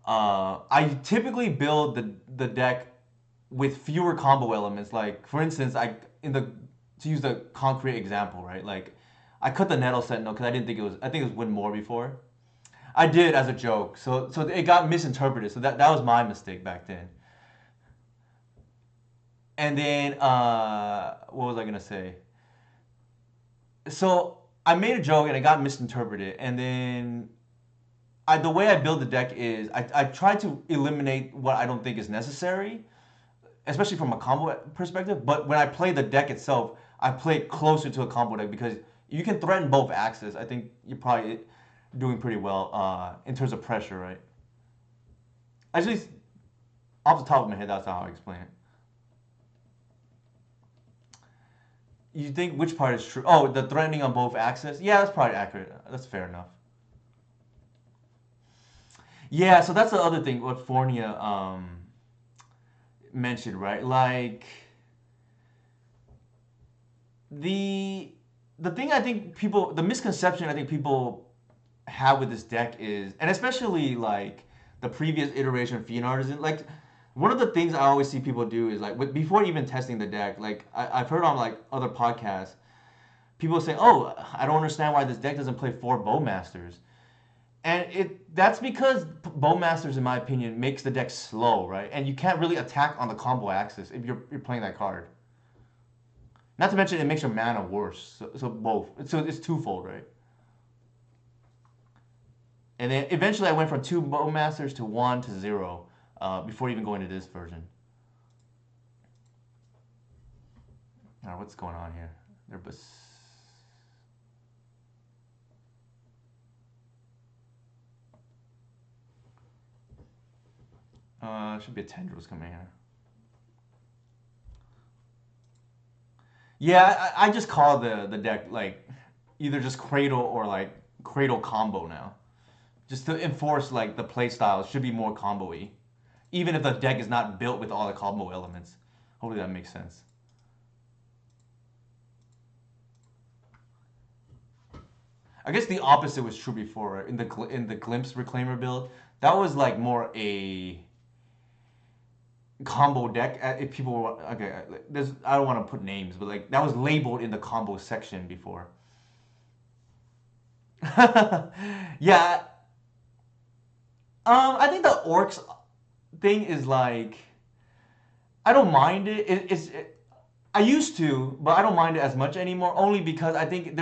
I typically build the deck with fewer combo elements. Like for instance, to use the concrete example, right? Like I cut the Nettle Sentinel because I didn't think it was. I think it was win more before. I did as a joke, so it got misinterpreted. So that was my mistake back then. And then what was I gonna say? So I made a joke and it got misinterpreted. And then the way I build the deck is I try to eliminate what I don't think is necessary, especially from a combo perspective. But when I play the deck itself, I play it closer to a combo deck because you can threaten both axes. I think you're probably doing pretty well in terms of pressure, right? Actually, off the top of my head, that's how I explain it. You think which part is true? Oh, the threatening on both axes? Yeah, that's probably accurate. That's fair enough. Yeah, so that's the other thing what Fornia mentioned, right? Like the the thing I think people the misconception I think people have with this deck is, and especially like the previous iteration of Fiend Artisan, like one of the things I always see people do is like before even testing the deck, like I've heard on like other podcasts, people say, "Oh, I don't understand why this deck doesn't play 4 Bowmasters," and that's because Bowmasters, in my opinion, makes the deck slow, right? And you can't really attack on the combo axis if you're playing that card. Not to mention it makes your mana worse. So both. So it's twofold, right? And then eventually I went from 2 Bowmasters to 1 to 0 before even going to this version. All right, what's going on here? Should be a Tendrils coming here. Yeah, I just call the deck like either just Cradle or like Cradle combo now. Just to enforce like the play style should be more combo-y. Even if the deck is not built with all the combo elements. Hopefully that makes sense. I guess the opposite was true before, right? In the Glimpse Reclaimer build. That was like more a combo deck. If people were okay, there's I don't want to put names, but like that was labeled in the combo section before. Yeah, I think the orcs thing is like I don't mind it. I used to, but I don't mind it as much anymore. Only because I think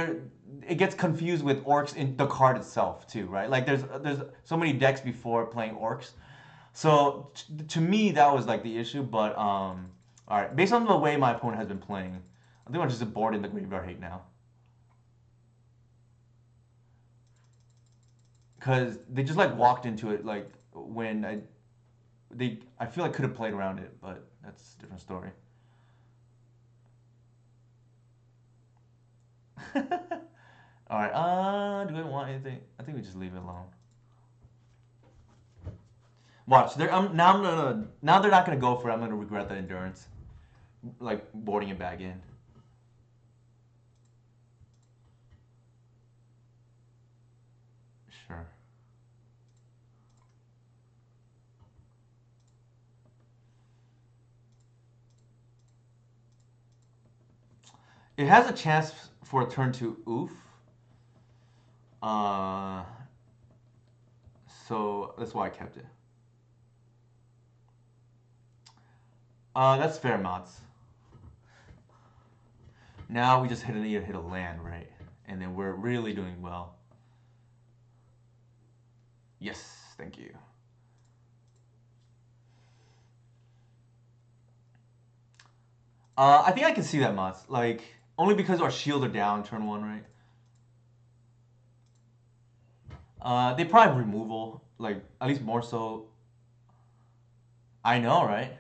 it gets confused with orcs in the card itself too, right? Like there's so many decks before playing orcs. So to me that was like the issue. But all right, based on the way my opponent has been playing, I think I'm just bored in the graveyard hate now. Because they just like walked into it like when I feel like could have played around it, but that's a different story. All right. Do I want anything? I think we just leave it alone. Watch. Now they're not gonna go for it. I'm gonna regret the endurance, like boarding it back in. Sure. It has a chance for a turn to oof. Uh, so that's why I kept it. That's fair, mods. Now we just need to hit a land, right? And then we're really doing well. Yes, thank you. I think I can see that, mods. Like, only because our shield are down turn 1, right? They probably have removal, like, at least more so. I know, right?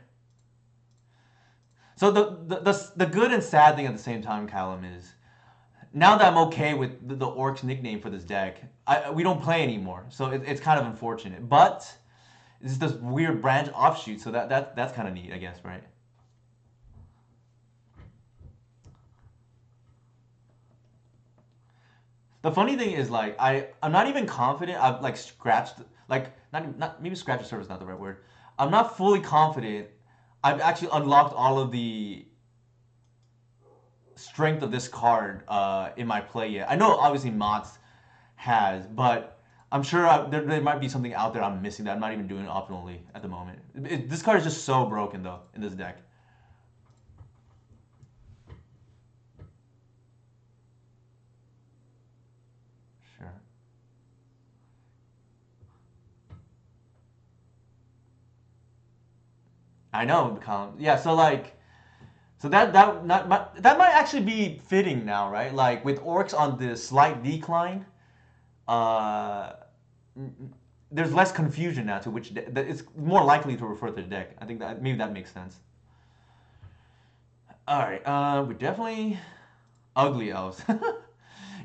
So the good and sad thing at the same time, Callum, is now that I'm okay with the Orcs nickname for this deck, we don't play anymore. So it's kind of unfortunate. But it's this weird branch offshoot, so that's kind of neat, I guess, right? The funny thing is, like, I'm not even confident. I've like scratched, like, not maybe scratch the surface is not the right word. I'm not fully confident. I've actually unlocked all of the strength of this card in my play yet. I know obviously Mott's has, but I'm sure there might be something out there I'm missing that I'm not even doing optimally at the moment. This card is just so broken though in this deck. I know, Colin. Yeah, so like, so that might actually be fitting now, right? Like with orcs on the slight decline, uh, there's less confusion now to which it's more likely to refer to the deck. I think that maybe that makes sense. All right, we definitely ugly elves.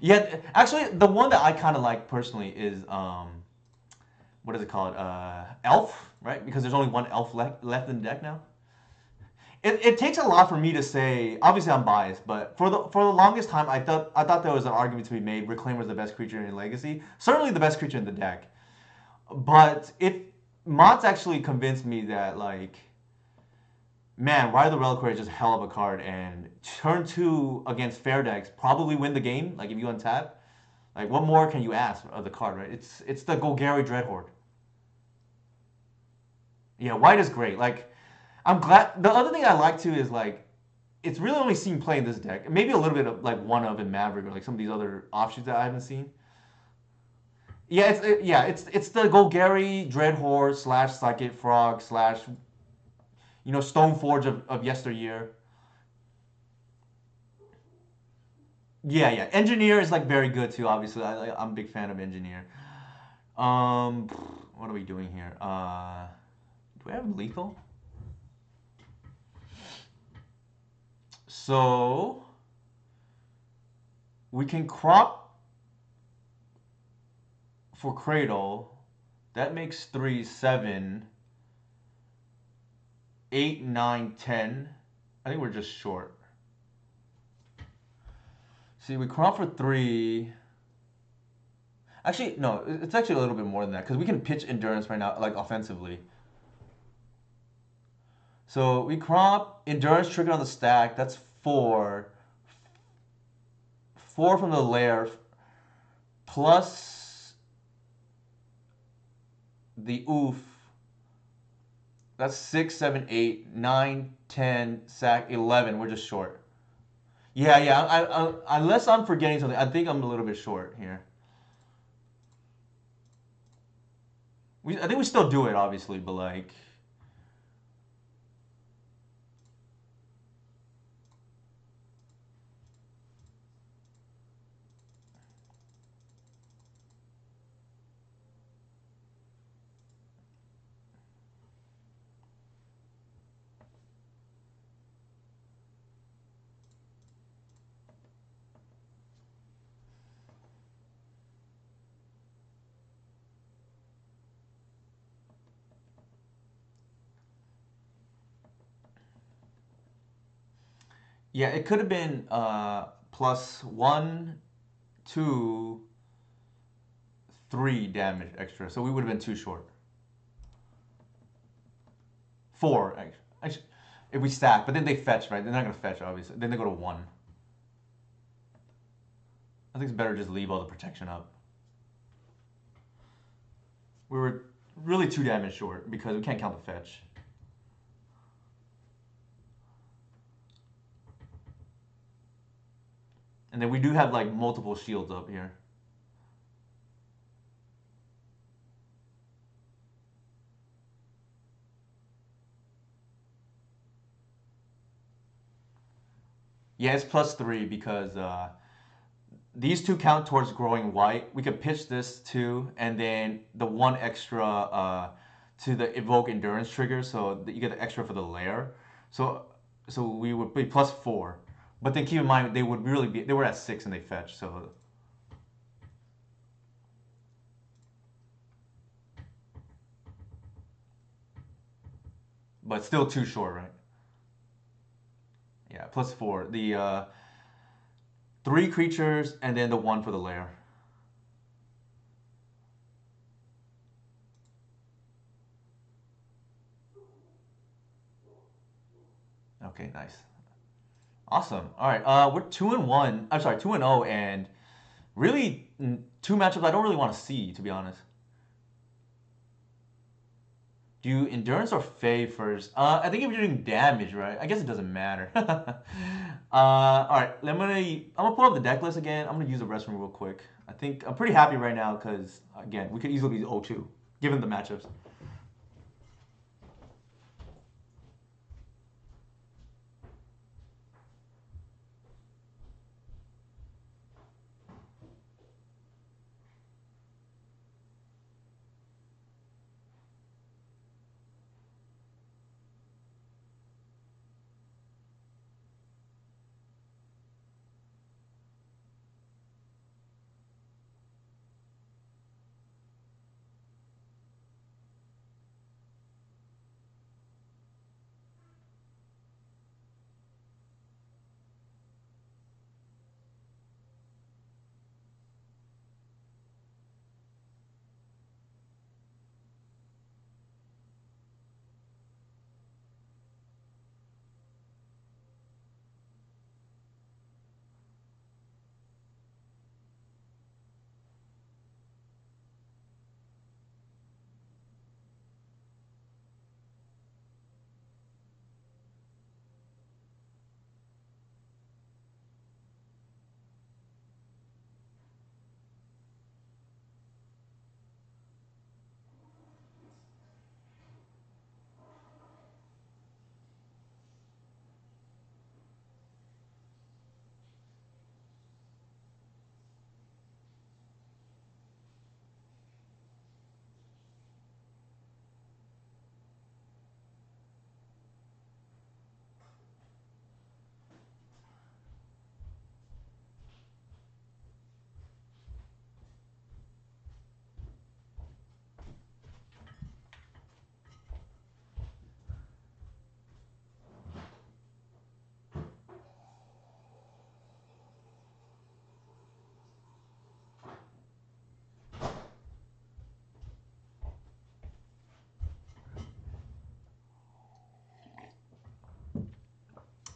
Yeah, actually, the one that I kind of like personally is what is it called? Elf, right? Because there's only one elf left in the deck now. It takes a lot for me to say. Obviously, I'm biased, but for the longest time, I thought there was an argument to be made. Reclaimer's the best creature in Legacy. Certainly the best creature in the deck. But mods actually convinced me that like, man, Ride the Reliquary is just a hell of a card, and turn two against fair decks probably win the game. Like if you untap, like what more can you ask of the card, right? It's the Golgari Dreadhorde. Yeah, white is great. Like I'm glad. The other thing I like too is like it's really only seen play in this deck. Maybe a little bit of like one of in Maverick or like some of these other offshoots that I haven't seen. Yeah, it's the Golgari Dreadhorde slash Psychic Frog slash Stoneforge of yesteryear. Yeah. Engineer is like very good too. Obviously, I'm a big fan of Engineer. Um, what are we doing here? Do we have lethal? So we can crop for Cradle. That makes 3, 7, 8, 9, 10. I think we're just short. See, we crop for 3. Actually, no, it's actually a little bit more than that because we can pitch endurance right now, like offensively. So we crop endurance trigger on the stack. That's 4. 4 from the lair plus the oof. That's 6, 7, 8, 9, 10, sack 11. We're just short. Yeah. Unless I'm forgetting something, I think I'm a little bit short here. I think we still do it, obviously, but like, yeah, it could have been plus 1, 2, 3 damage extra, so we would have been too short. 4, actually, if we stack, but then they fetch, right? They're not gonna fetch, obviously. Then they go to 1. I think it's better to just leave all the protection up. We were really 2 damage short because we can't count the fetch. And then we do have like multiple shields up here. Yeah, it's plus 3 because these two count towards growing white. We could pitch this too, and then the 1 extra to the evoke endurance trigger, so that you get the extra for the lair. So we would be plus 4. But then keep in mind they were at 6 and they fetched, so but still too short, right? Yeah, plus 4. The 3 creatures and then the 1 for the lair. Okay, nice. Awesome. All right, we're 2-1. I'm sorry, 2-0, and really 2 matchups I don't really want to see, to be honest. Do endurance or Fey first? I think if you're doing damage, right? I guess it doesn't matter. All right, I'm gonna pull up the deck list again. I'm gonna use the restroom real quick. I think I'm pretty happy right now because again, we could easily be 0-2 given the matchups.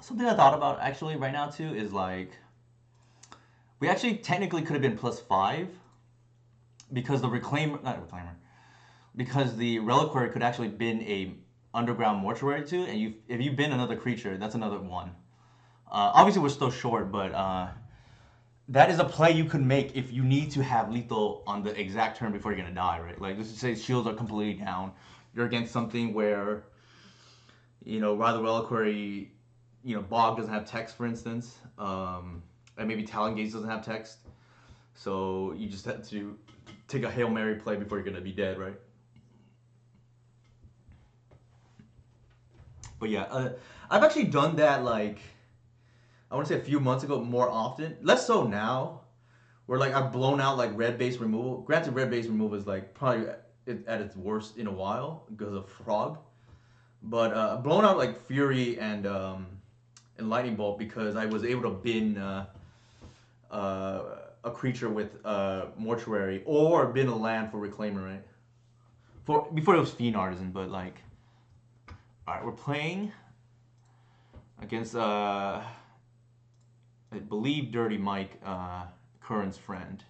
Something I thought about actually right now too is like we actually technically could have been +5 because the reclaimer, not reclaimer, because the reliquary could actually been a underground mortuary too, and you if you bin another creature, that's another one. Obviously, we're still short, but that is a play you could make if you need to have lethal on the exact turn before you're gonna die, right? Like let's just say shields are completely down, you're against something where rather reliquary, bog doesn't have text, for instance, and maybe Talon Gaze doesn't have text, so you just have to take a Hail Mary play before you're gonna be dead, right? But yeah, I've actually done that like I want to say a few months ago more often. Less so now, where like I've blown out like red base removal. Granted, red base removal is like probably at its worst in a while because of frog. But blown out like fury and lightning bolt because I was able to bin a creature with mortuary or bin a land for reclaimer, right? For before it was fiend artisan, but like, all right, we're playing against I believe Dirty Mike, Curran's friend.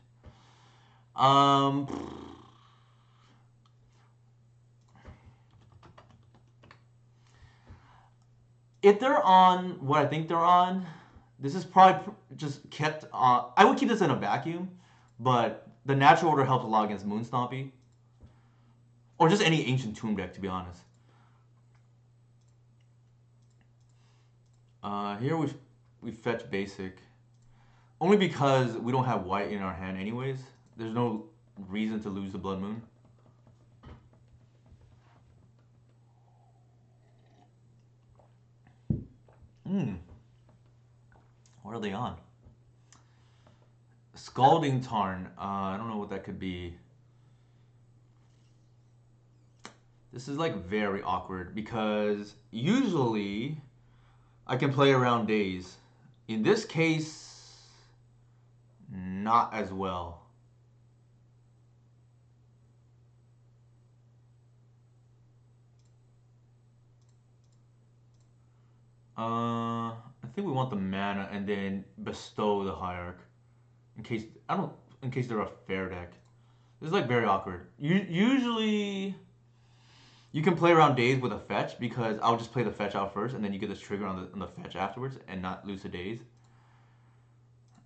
Um, if they're on what I think they're on, this is probably just kept. I would keep this in a vacuum, but the natural order helps a lot against Moonstompy, or just any ancient tomb deck, to be honest. Here we fetch basic, only because we don't have white in our hand anyways. There's no reason to lose the Blood Moon. What are they on? Scalding Tarn. I don't know what that could be. This is like very awkward because usually I can play around days. In this case, not as well. I think we want the mana and then bestow the hierarch in case in case they're a fair deck. This is like very awkward. Usually you can play around days with a fetch because I'll just play the fetch out first and then you get this trigger on the fetch afterwards and not lose a days.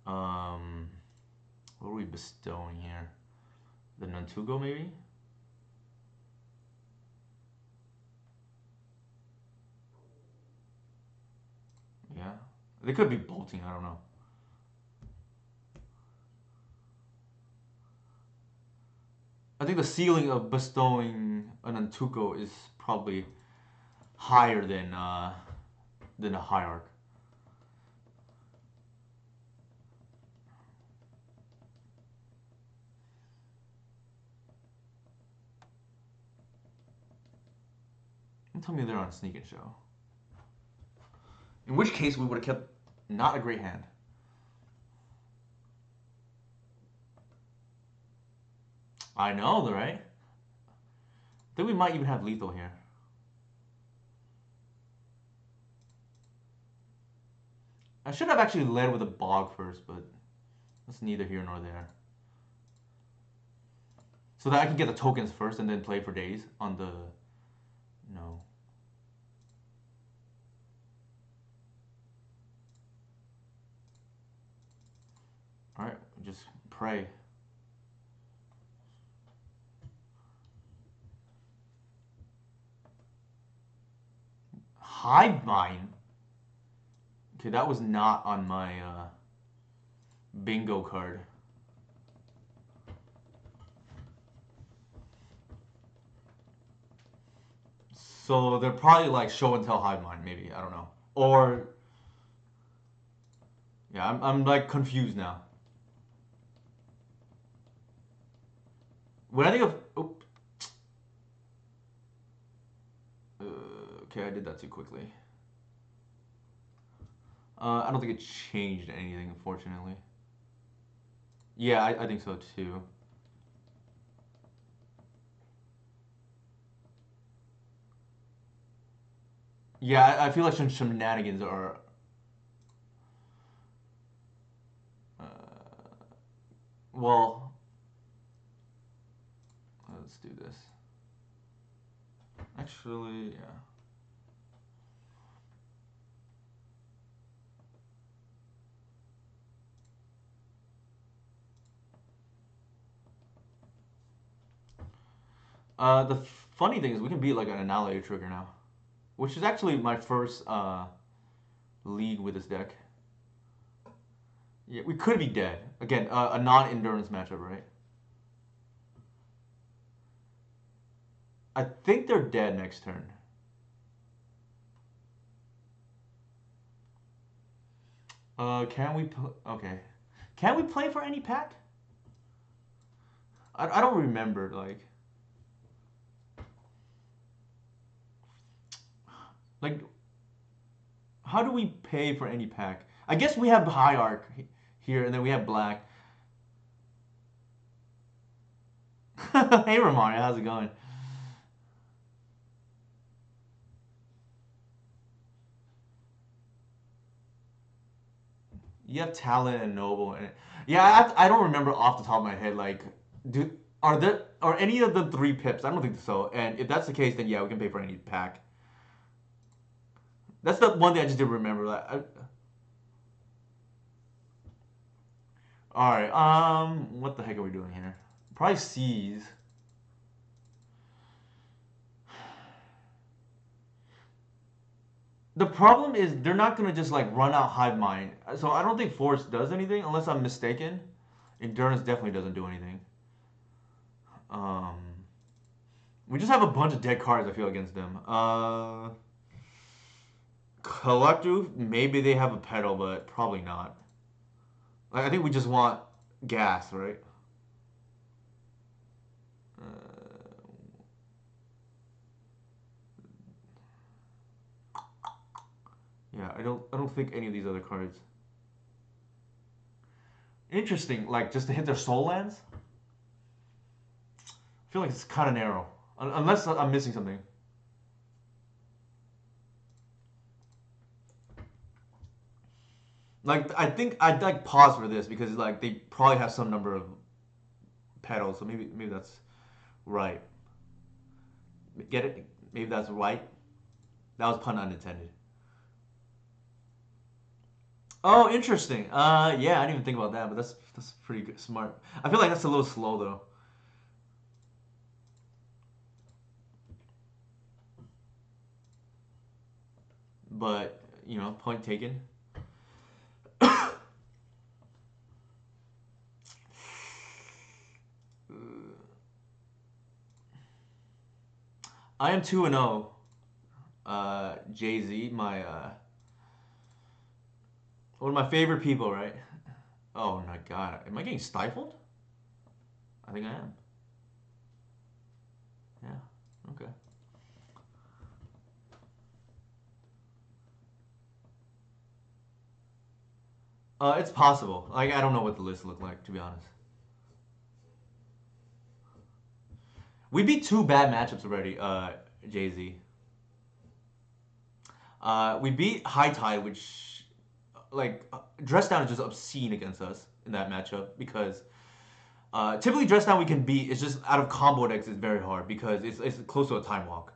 What are we bestowing here? The Nantugo maybe? Yeah. They could be bolting, I don't know. I think the ceiling of bestowing an Nantuko is probably higher than a hierarch. Don't tell me they're on a sneak and show. In which case we would have kept not a great hand. I know, right? I think we might even have lethal here. I should have actually led with a bog first, but that's neither here nor there. So that I can get the tokens first and then play for days on the... No. Alright, just pray. Hive Mind? Okay, that was not on my bingo card. So they're probably like show and tell Hive Mind, maybe. I don't know. Or... Yeah, I'm like confused now. When I think of... Oh. Okay, I did that too quickly. I don't think it changed anything, unfortunately. Yeah, I think so too. Yeah, I feel like some shenanigans are well, let's do this. Actually, yeah. The funny thing is we can beat like an Annihilator trigger now, which is actually my first league with this deck. Yeah, we could be dead. Again, a non-endurance matchup, right? I think they're dead next turn. Can we? Okay. Can we play for any pack? I don't remember. Like, how do we pay for any pack? I guess we have Hierarch here, and then we have Black. Hey, Romario, how's it going? You have Talent and Noble, and yeah, I don't remember off the top of my head. Like, are any of the 3 pips? I don't think so. And if that's the case, then yeah, we can pay for any pack. That's the one thing I just didn't remember. All right. What the heck are we doing here? Probably C's. The problem is they're not gonna just like run out Hive Mind. So I don't think Force does anything unless I'm mistaken. Endurance definitely doesn't do anything. Um, we just have a bunch of dead cards. I feel against them. Collective, maybe they have a pedal, but probably not. I think we just want gas, right? Yeah, I don't think any of these other cards. Interesting, like just to hit their soul lands. I feel like it's kind of narrow, unless I'm missing something. Like I think I'd like pause for this because like they probably have some number of pedals, so maybe that's right. Get it? Maybe that's right. That was pun unintended. Oh, interesting. Yeah, I didn't even think about that, but that's pretty good, smart. I feel like that's a little slow though. But point taken. I am 2-0. Jay Z, my one of my favorite people, right? Oh my god, am I getting stifled? I think I am. Yeah. Okay. It's possible. Like I don't know what the list looked like, to be honest. We beat 2 bad matchups already, Jay Z. We beat High Tide, which like Dress Down is just obscene against us in that matchup because typically Dress Down we can beat. It's just out of combo decks it's very hard because it's close to a time walk.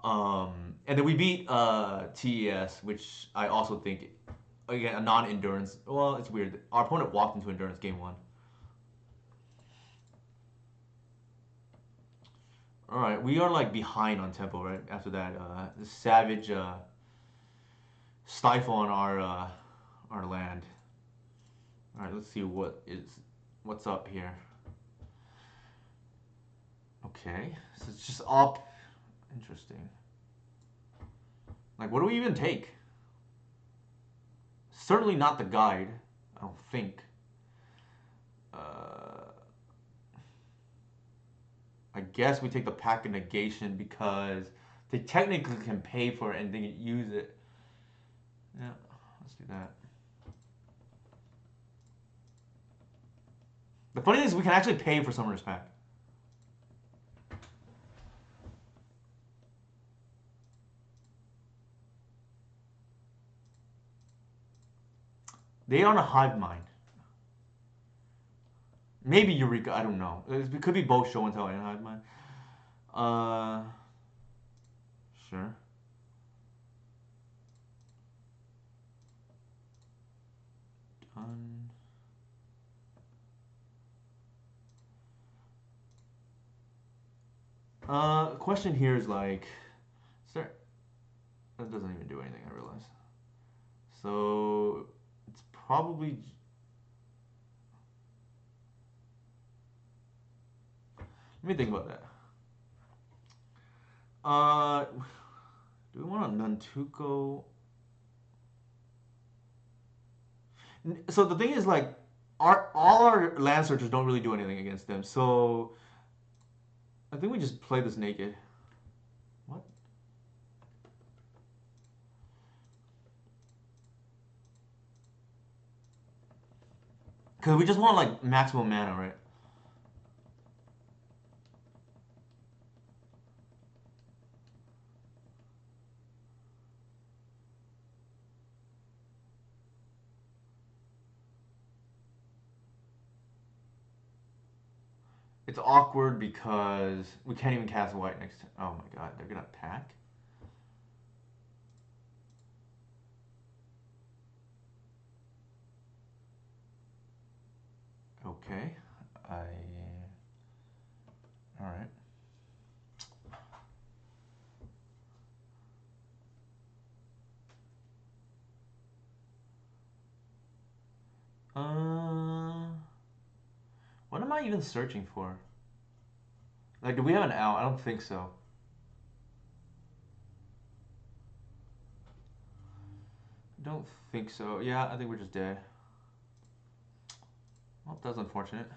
And then we beat TES, which I also think again a non-endurance. Well, it's weird. Our opponent walked into endurance game 1. All right, we are like behind on tempo right after that. The savage stifle on our land. All right, let's see what's up here. Okay, so it's just up. Interesting. Like, what do we even take? Certainly not the guide. I don't think. I guess we take the pack of negation because they technically can pay for it and they can use it. Yeah, let's do that. The funny thing is we can actually pay for Summoner's Pack. They are on a hive mind. Maybe Eureka. I don't know. It could be both show and tell and hide mine. Uh, sure. Done. Question here is like, is there? That doesn't even do anything. I realize. So it's probably. Let me think about that. Do we want a Nantuko? So the thing is, like, all our land searchers don't really do anything against them. So I think we just play this naked. What? Because we just want like maximum mana, right? It's awkward because we can't even cast white next. Oh my god, they're gonna attack. Okay, I. All right. What am I even searching for? Like, do we have an out? I don't think so. Don't think so. Yeah, I think we're just dead. Well, that's unfortunate.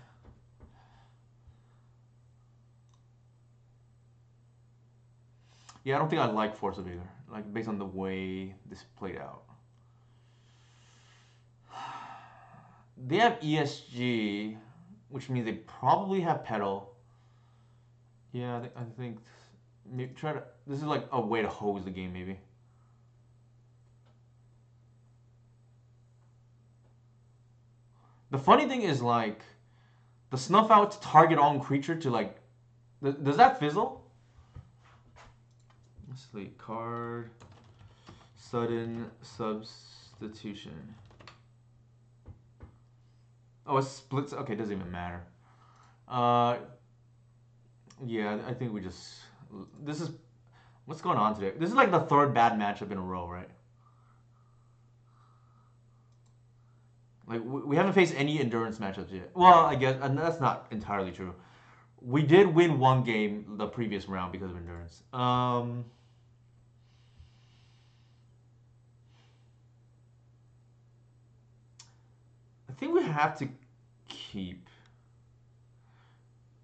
Yeah, I don't think I like Force of either. Like, based on the way this played out. They have ESG, which means they probably have Pedal. Yeah, I think maybe try to. This is like a way to hose the game, maybe. The funny thing is like the snuff out target on creature to like. Does that fizzle? Let's see. Card. Sudden substitution. Oh, it splits. Okay, it doesn't even matter. Yeah, I think we just. This is. What's going on today? This is like the third bad matchup in a row, right? Like we haven't faced any endurance matchups yet. Well, I guess and that's not entirely true. We did win one game the previous round because of endurance. I think we have to keep.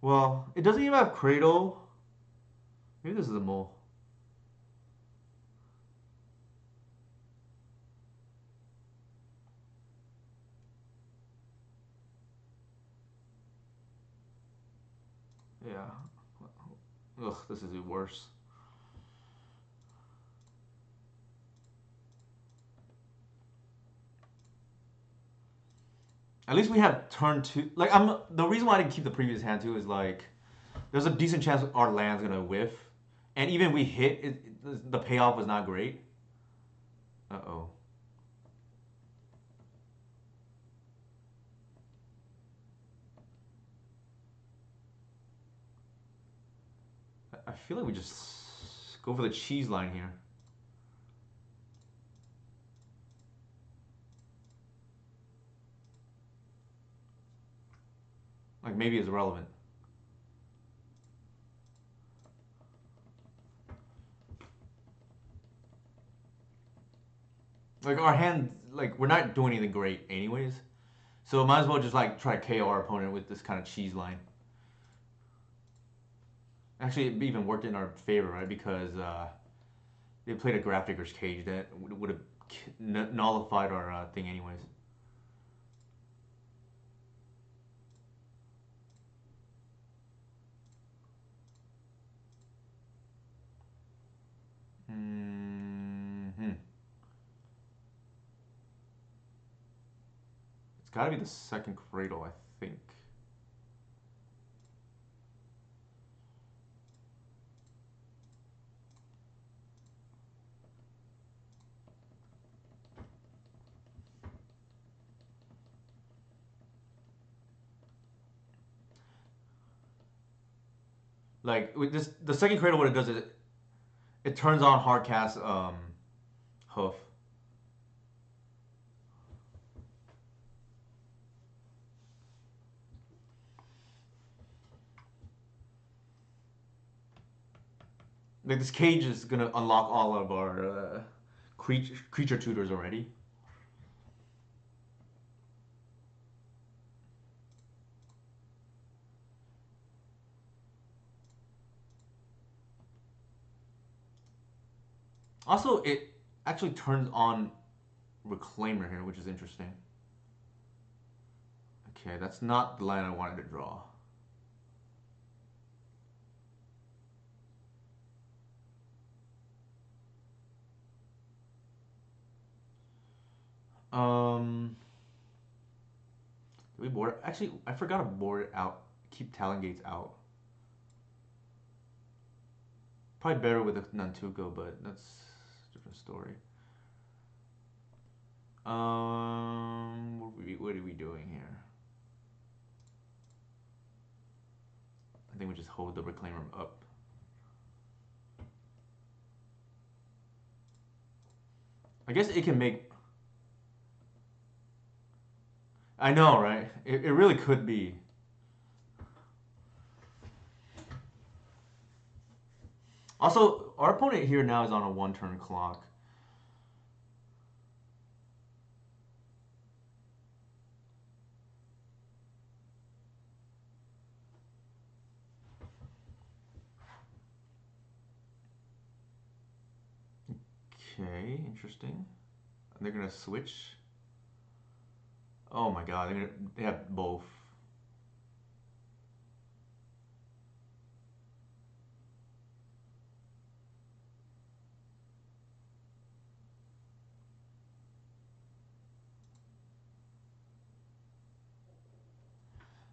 Well, it doesn't even have Cradle. Maybe this is a mole. Yeah. Ugh, this is worse. At least we have turn two. Like I'm the reason why I didn't keep the previous hand too is like there's a decent chance our land's gonna whiff, and even if we hit, the payoff was not great. Uh oh. I feel like we just go for the cheese line here. Like maybe it's relevant. Like our hand, like we're not doing anything great anyways. So might as well just like try to KO our opponent with this kind of cheese line. Actually, it even worked in our favor, right? Because they played a Graph-Digger's Cage that would have nullified our thing anyways. Mm-hmm. It's got to be the second Cradle, I think. Like with this, the second Cradle, what it does is it turns on hard cast hoof. Like this cage is gonna unlock all of our creature tutors already. Also, it actually turns on Reclaimer here, which is interesting. Okay, that's not the line I wanted to draw. Did we board it? Actually, I forgot to board it out. Keep Talon Gates out. Probably better with a Nantuko, but that's a different story. What are we doing here? I think we just hold the Reclaimer up. I guess it can make... I know, right? It really could be. Also, our opponent here now is on a 1-turn clock. Okay, interesting. They're gonna switch. Oh my god, they have both.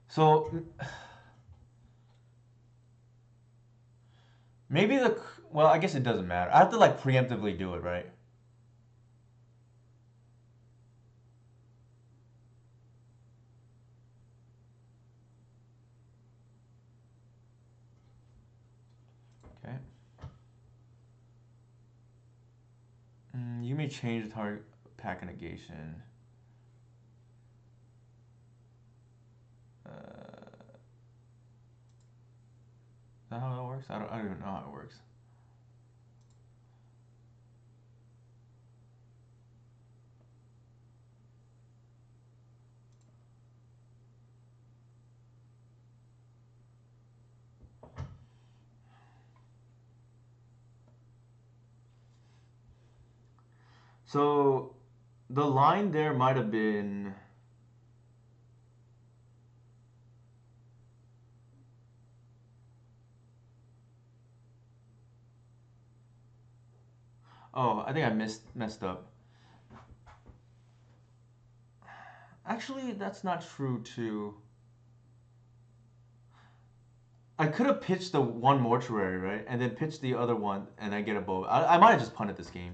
So maybe well, I guess it doesn't matter. I have to like preemptively do it, right? Okay. You may change the target pack negation. Is that how that works? I don't even know how it works. So the line there might have been... Oh, I think I messed up. Actually, that's not true too. I could have pitched the one mortuary, right? And then pitched the other one, and I get a bow. I might have just punted this game.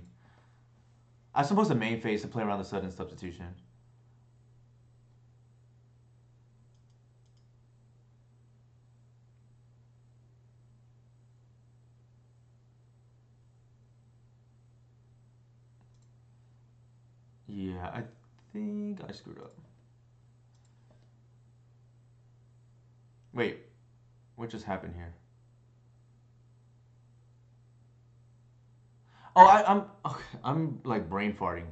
I'm supposed to main phase to play around the sudden substitution. Yeah, I think I screwed up. Wait, what just happened here? Oh, I'm like brain farting.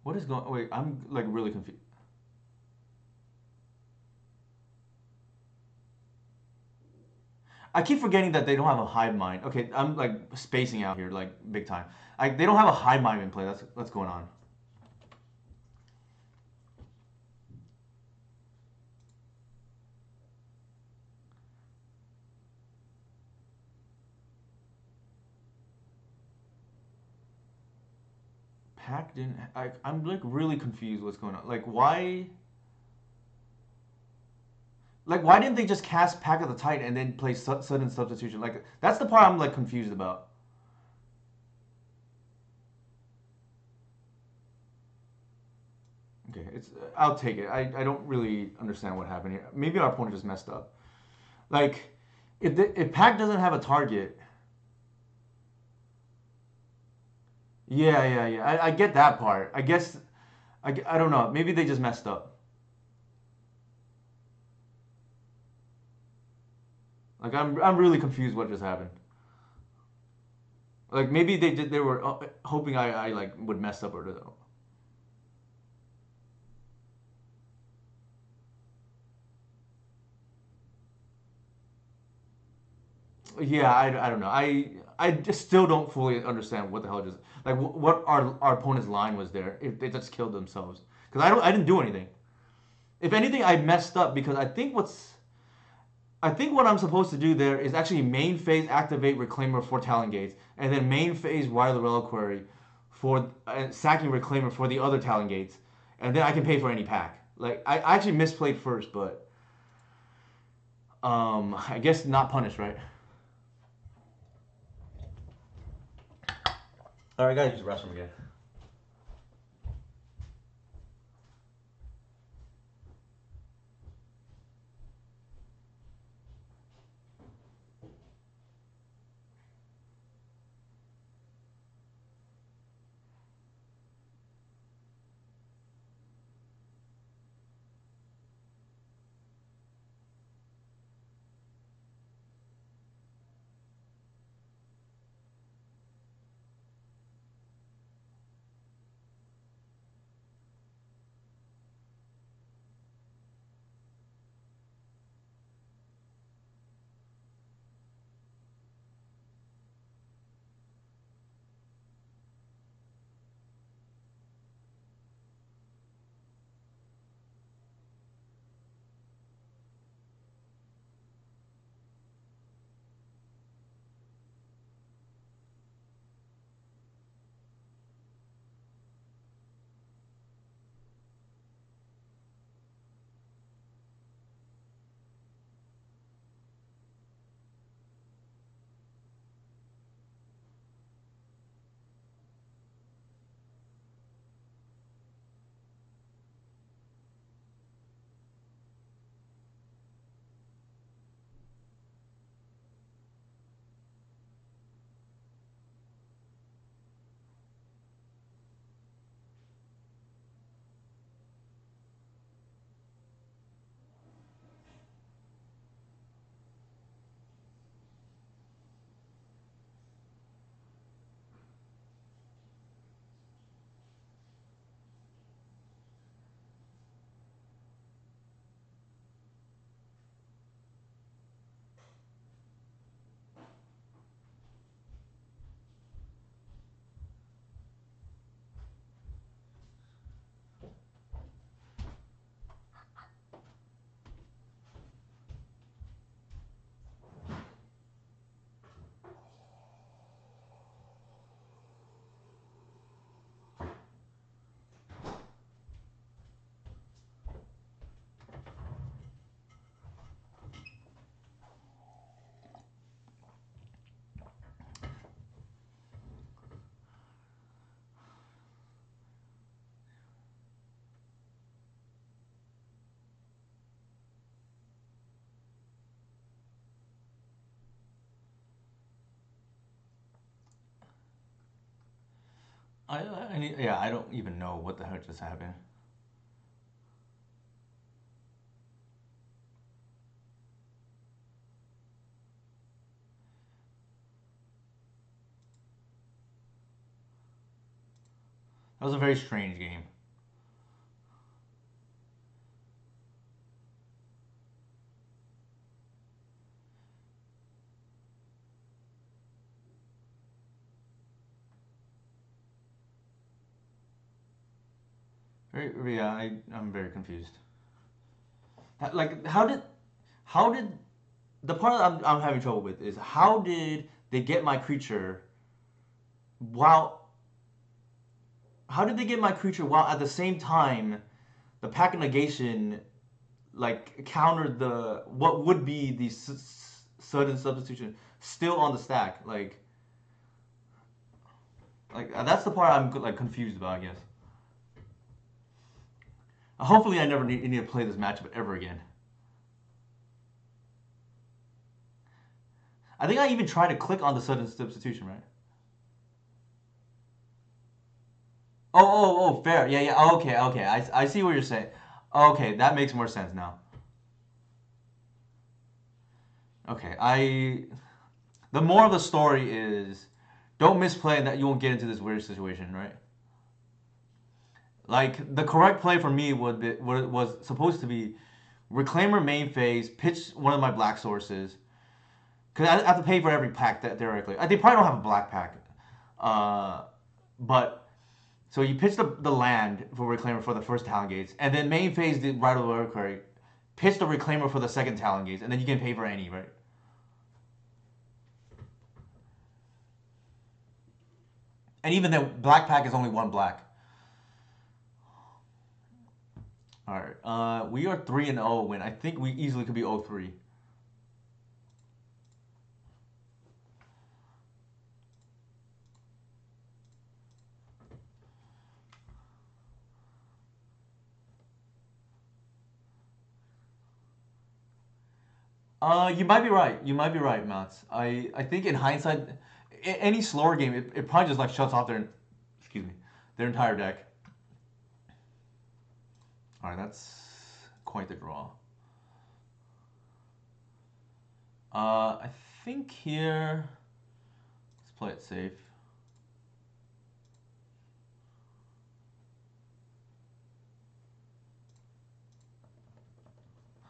What is going? Wait, I'm like really confused. I keep forgetting that they don't have a hive mind. Okay, I'm like spacing out here like big time. They don't have a hive mind in play. That's what's going on. Pack didn't. I'm like really confused. What's going on? Like why? Like why didn't they just cast Pack of the Titan and then play sudden substitution? Like that's the part I'm like confused about. Okay, it's I'll take it. I don't really understand what happened here. Maybe our opponent just messed up. Like, if Pac doesn't have a target, yeah. I get that part. I guess I don't know. Maybe they just messed up. Like I'm really confused what just happened. Like maybe they were hoping I like would mess up or yeah, I don't know. I just still don't fully understand what the hell just like what our opponent's line was there if they just killed themselves because I didn't do anything. If anything, I messed up because I think what I'm supposed to do there is actually main phase activate Reclaimer for Talon Gates and then main phase wire the Reliquary for sacking Reclaimer for the other Talon Gates and then I can pay for any pack. Like I actually misplayed first, but I guess not punished, right? All right, guys, use the restroom again. Yeah, I don't even know what the hell just happened. That was a very strange game. Yeah, I'm very confused. Like, how did the part that I'm having trouble with is how did they get my creature while how did they get my creature while at the same time the pack of negation like countered the what would be the sudden substitution still on the stack like that's the part I'm like confused about I guess. Hopefully, I never need to play this matchup ever again. I think I even tried to click on the sudden substitution, right? Oh, fair. Yeah, yeah. Oh, okay, okay. I see what you're saying. Okay, that makes more sense now. Okay, the moral of the story is don't misplay that you won't get into this weird situation, right? Like the correct play for me was supposed to be reclaimer main phase, pitch one of my black sources. Because I have to pay for every pack that theoretically. They probably don't have a black pack. Uh, but so you pitch the land for reclaimer for the first talent gates, and then main phase the right of the worker, pitch the reclaimer for the second talent gates, and then you can pay for any, right? And even then, black pack is only one black. All right, we are 3-0 win. I think we easily could be 0-3. You might be right. You might be right, Mats. I think in hindsight, any slower game, it probably just like shuts off excuse me, their entire deck. All right, that's quite the draw. I think here, let's play it safe.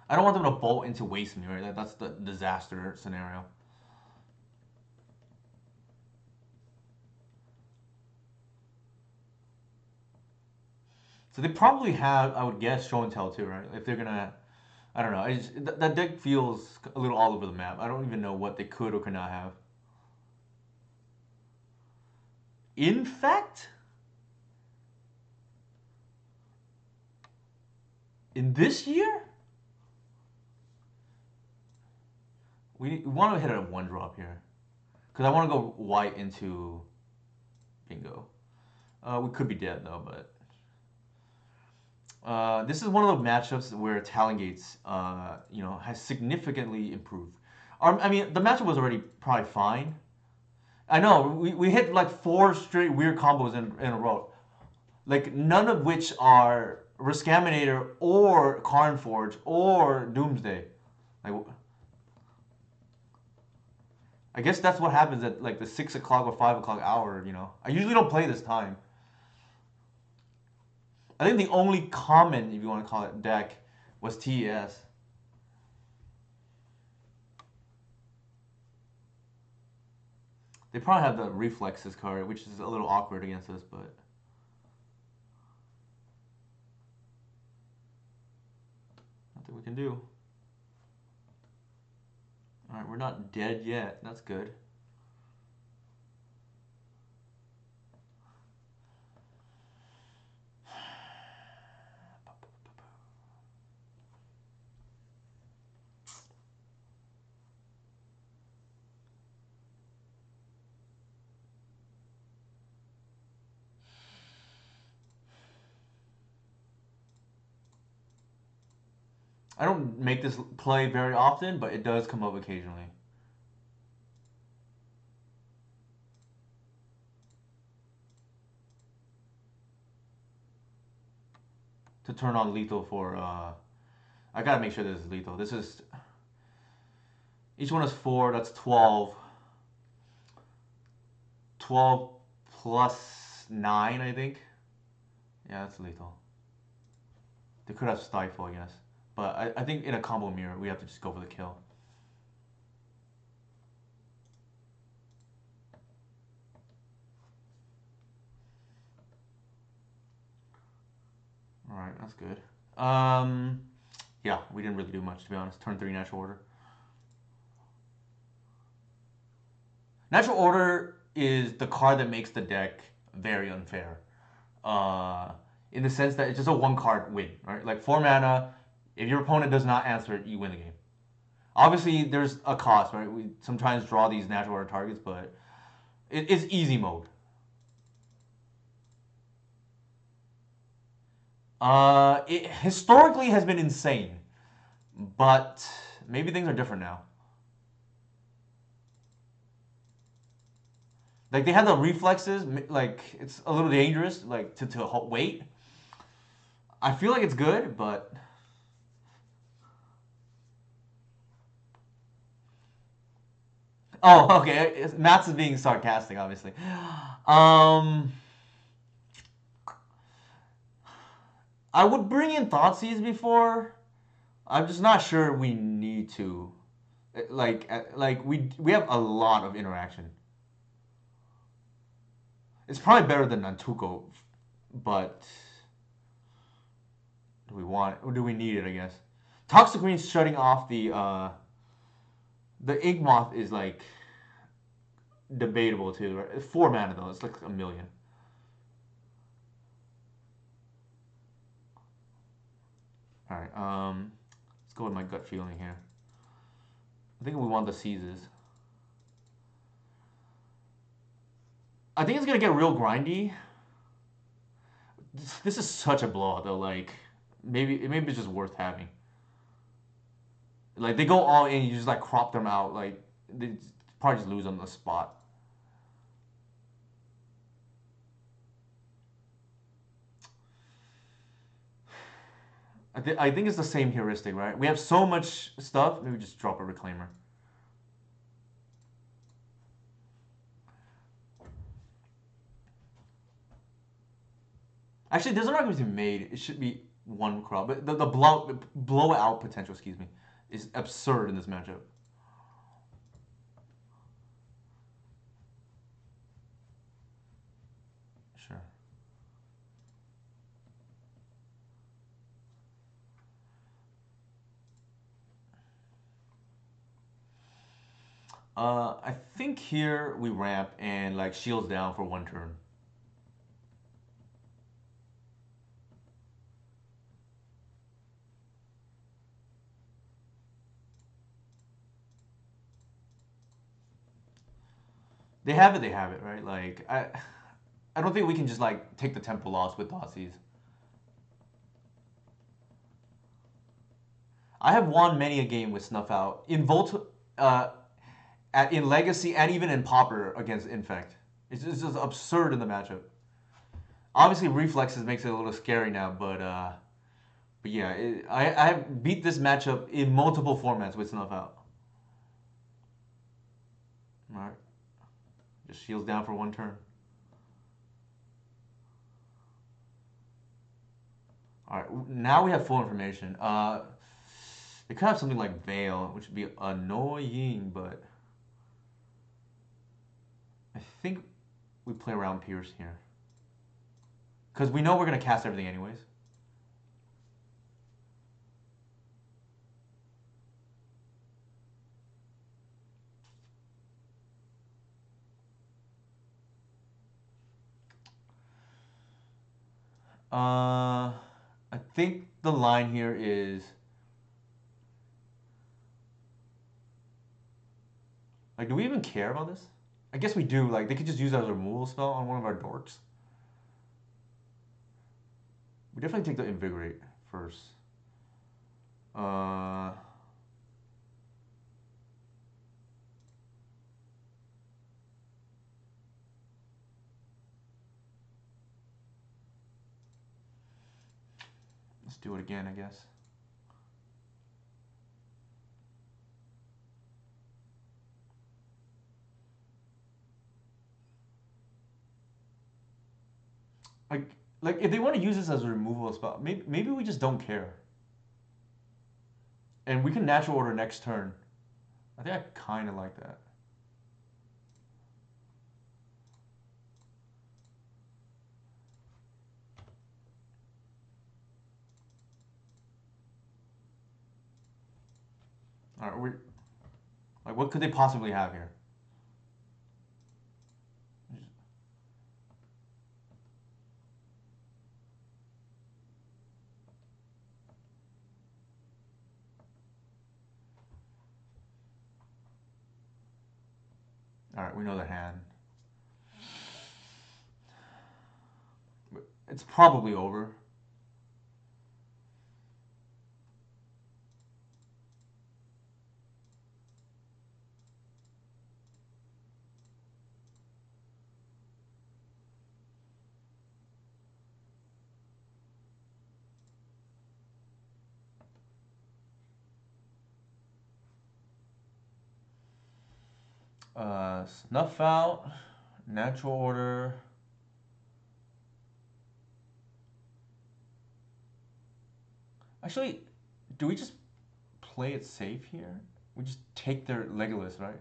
I don't want them to bolt into waste me, right? That's the disaster scenario. So they probably have, I would guess, show and tell too, right? If they're gonna, I don't know. That deck feels a little all over the map. I don't even know what they could or could not have. Infect? In this year? We want to hit a one drop here. Because I want to go white into bingo. We could be dead though, but this is one of the matchups where Talongates, has significantly improved. I mean, the matchup was already probably fine. I know we hit like 4 straight weird combos in a row, like none of which are Riscaminator or Karnforge or Doomsday. Like, I guess that's what happens at like the 6 o'clock or 5 o'clock hour. I usually don't play this time. I think the only common, if you want to call it, deck was TES. They probably have the Reflexes card, which is a little awkward against us, but nothing we can do. Alright, we're not dead yet. That's good. I don't make this play very often, but it does come up occasionally. To turn on lethal for, I gotta make sure this is lethal. This is, each one is 4, that's 12. 12 plus 9, I think. Yeah, that's lethal. They could have Stifle, I guess. But I think in a combo mirror, we have to just go for the kill. Alright, that's good. Yeah, we didn't really do much, to be honest. Turn 3 natural order. Natural order is the card that makes the deck very unfair. In the sense that it's just a 1 card win, right? Like 4 mana, if your opponent does not answer it, you win the game. Obviously, there's a cost, right? We sometimes draw these natural order targets, but it's easy mode. It historically has been insane, but maybe things are different now. Like they have the reflexes, like it's a little dangerous, like to wait. I feel like it's good, but oh, okay. Matt's is being sarcastic, obviously. Um, I would bring in Thoughtseize before. I'm just not sure we need to. Like we have a lot of interaction. It's probably better than Nantuko, but do we want? Or do we need it? I guess. Toxic Green's shutting off the Ink Moth is like debatable too. Right? 4 mana though. It's like a million. All right. Let's go with my gut feeling here. I think we want the seizes. I think it's gonna get real grindy. This is such a blowout though. Like maybe it's just worth having. Like they go all in, you just like crop them out. Like they probably just lose on the spot. I think it's the same heuristic, right? We have so much stuff, maybe just drop a reclaimer. Actually, there's an argument to be made. It should be one crop, but the blowout potential, excuse me, is absurd in this matchup. Sure. I think here we ramp and like shields down for 1 turn. They have it. They have it, right? Like I don't think we can just like take the tempo loss with Thoughtseize. I have won many a game with Snuff Out in uh, in Legacy and even in Pauper against Infect. It's just absurd in the matchup. Obviously, reflexes makes it a little scary now, but yeah, I have beat this matchup in multiple formats with Snuff Out. All right, just shields down for 1 turn. All right, now we have full information. They could have something like Veil, which would be annoying, but I think we play around Pierce here. Because we know we're going to cast everything anyways. I think the line here is like, do we even care about this? I guess we do. Like, they could just use that as a removal spell on one of our dorks. We definitely take the Invigorate first. Let's do it again, I guess. Like, like if they want to use this as a removal spell, maybe we just don't care. And we can natural order next turn. I think I kind of like that. All right, like, what could they possibly have here? All right, we know the hand. It's probably over. Snuff out, natural order. Actually, do we just play it safe here? We just take their Legolas, right?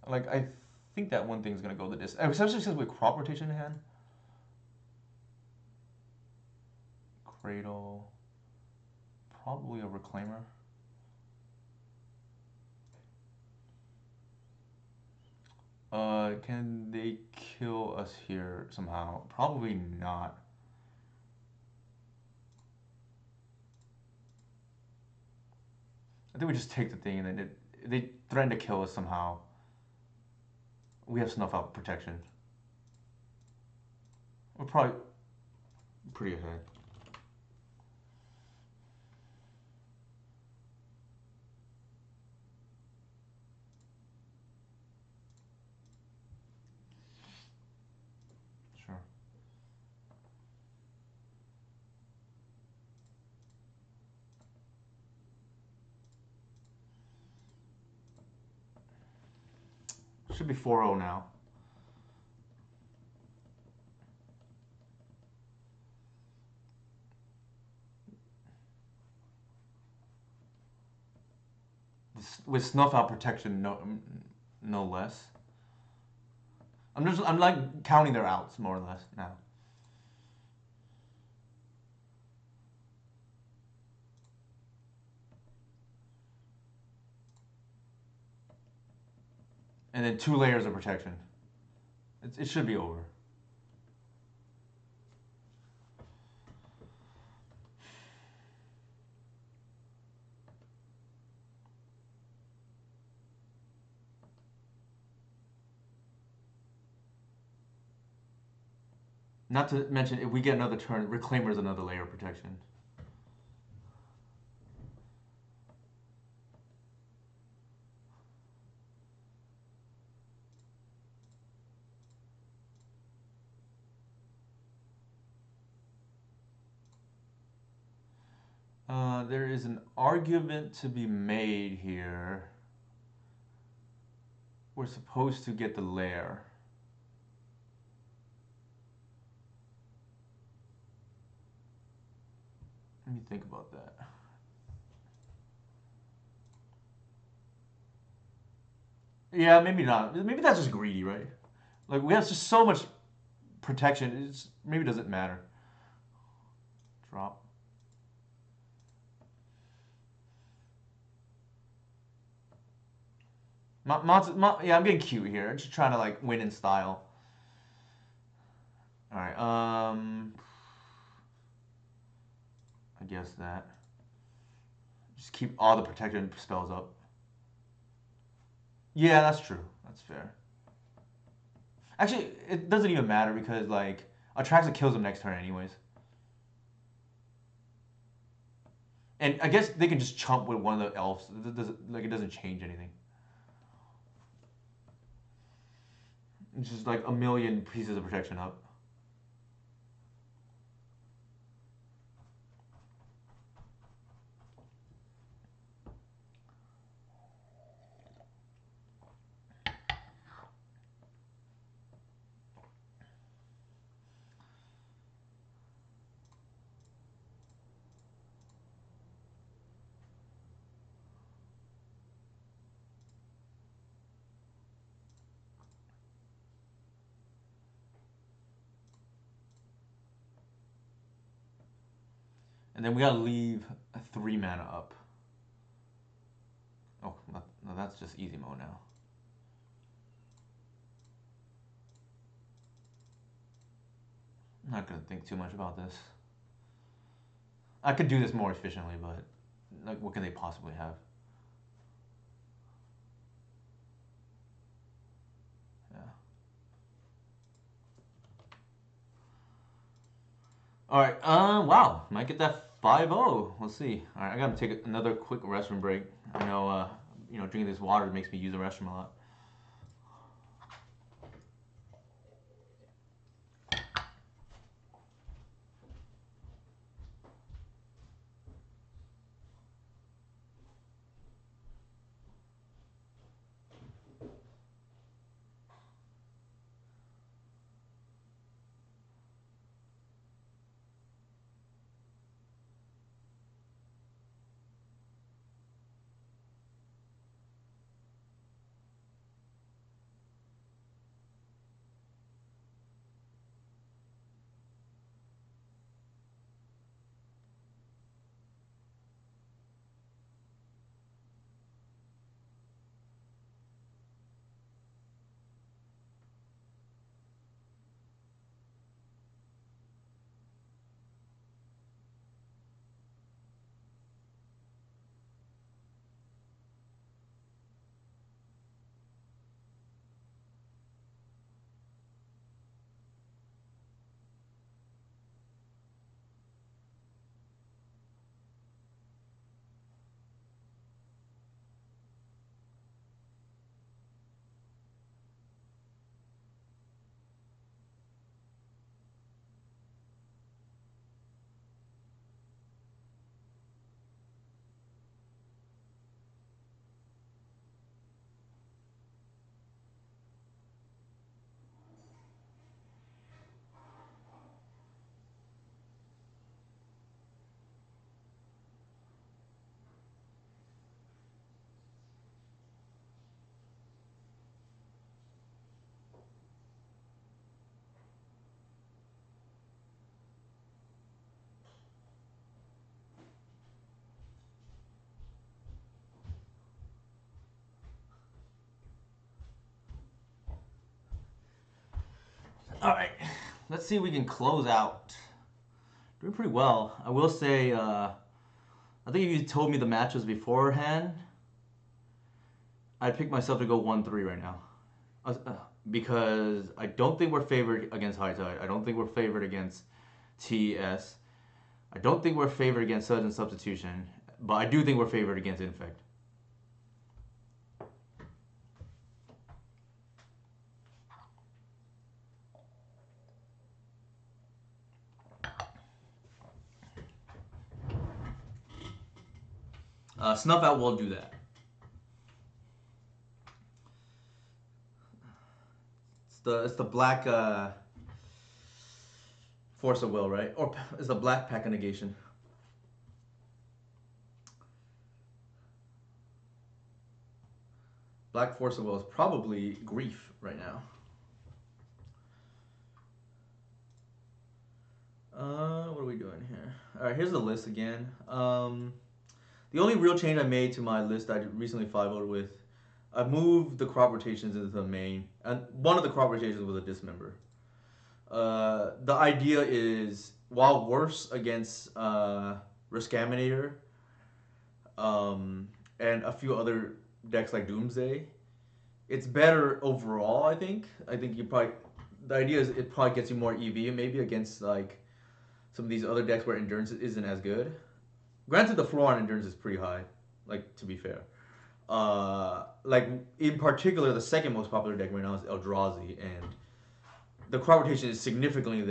Like, I think that one thing's gonna go the distance. Especially since with crop rotation in hand. Cradle. Probably a reclaimer. Can they kill us here somehow? Probably not. I think we just take the thing and then they threaten to kill us somehow. We have snuff out protection. We're probably pretty ahead. Sure. Should be 4-0 now. With snuff out protection, no less. I'm like counting their outs more or less now. And then 2 layers of protection. It should be over. Not to mention, if we get another turn, Reclaimer is another layer of protection. There is an argument to be made here. We're supposed to get the lair. Let me think about that. Yeah, maybe not. Maybe that's just greedy, right? Like, we have just so much protection. Maybe it doesn't matter. Drop. Yeah, I'm getting cute here. I'm just trying to like win in style. All right. I guess that. Just keep all the protection spells up. Yeah, that's true. That's fair. Actually, it doesn't even matter because like Atraxa kills him next turn anyways. And I guess they can just chump with one of the elves. It doesn't change anything. It's just like a million pieces of protection up. And then we gotta leave a 3 mana up. Oh, no, that's just easy mode now. I'm not gonna think too much about this. I could do this more efficiently, but like, what can they possibly have? Yeah. All right. Wow. Might get that 5-0. Let's see. All right. I gotta take another quick restroom break. I know. Drinking this water makes me use the restroom a lot. right, let's see if we can close out. Doing pretty well. I will say, I think if you told me the matches beforehand, I'd pick myself to go 1-3 right now. Because I don't think we're favored against High Tide. I don't think we're favored against TS. I don't think we're favored against Sudden Substitution. But I do think we're favored against Infect. Snuff Out will do that. It's the black Force of Will, right? Or it's the black pack of negation. Black Force of Will is probably Grief right now. What are we doing here? All right, here's the list again. The only real change I made to my list I recently 5-0'd with, I moved the crop rotations into the main, and one of the crop rotations was a dismember. The idea is, while worse against Riskaminator and a few other decks like Doomsday, it's better overall, I think. I think you probably, the idea is it probably gets you more EV maybe against like some of these other decks where endurance isn't as good. Granted, the floor on endurance is pretty high, like, to be fair. Like, in particular, the second most popular deck right now is Eldrazi, and the crop rotation is significantly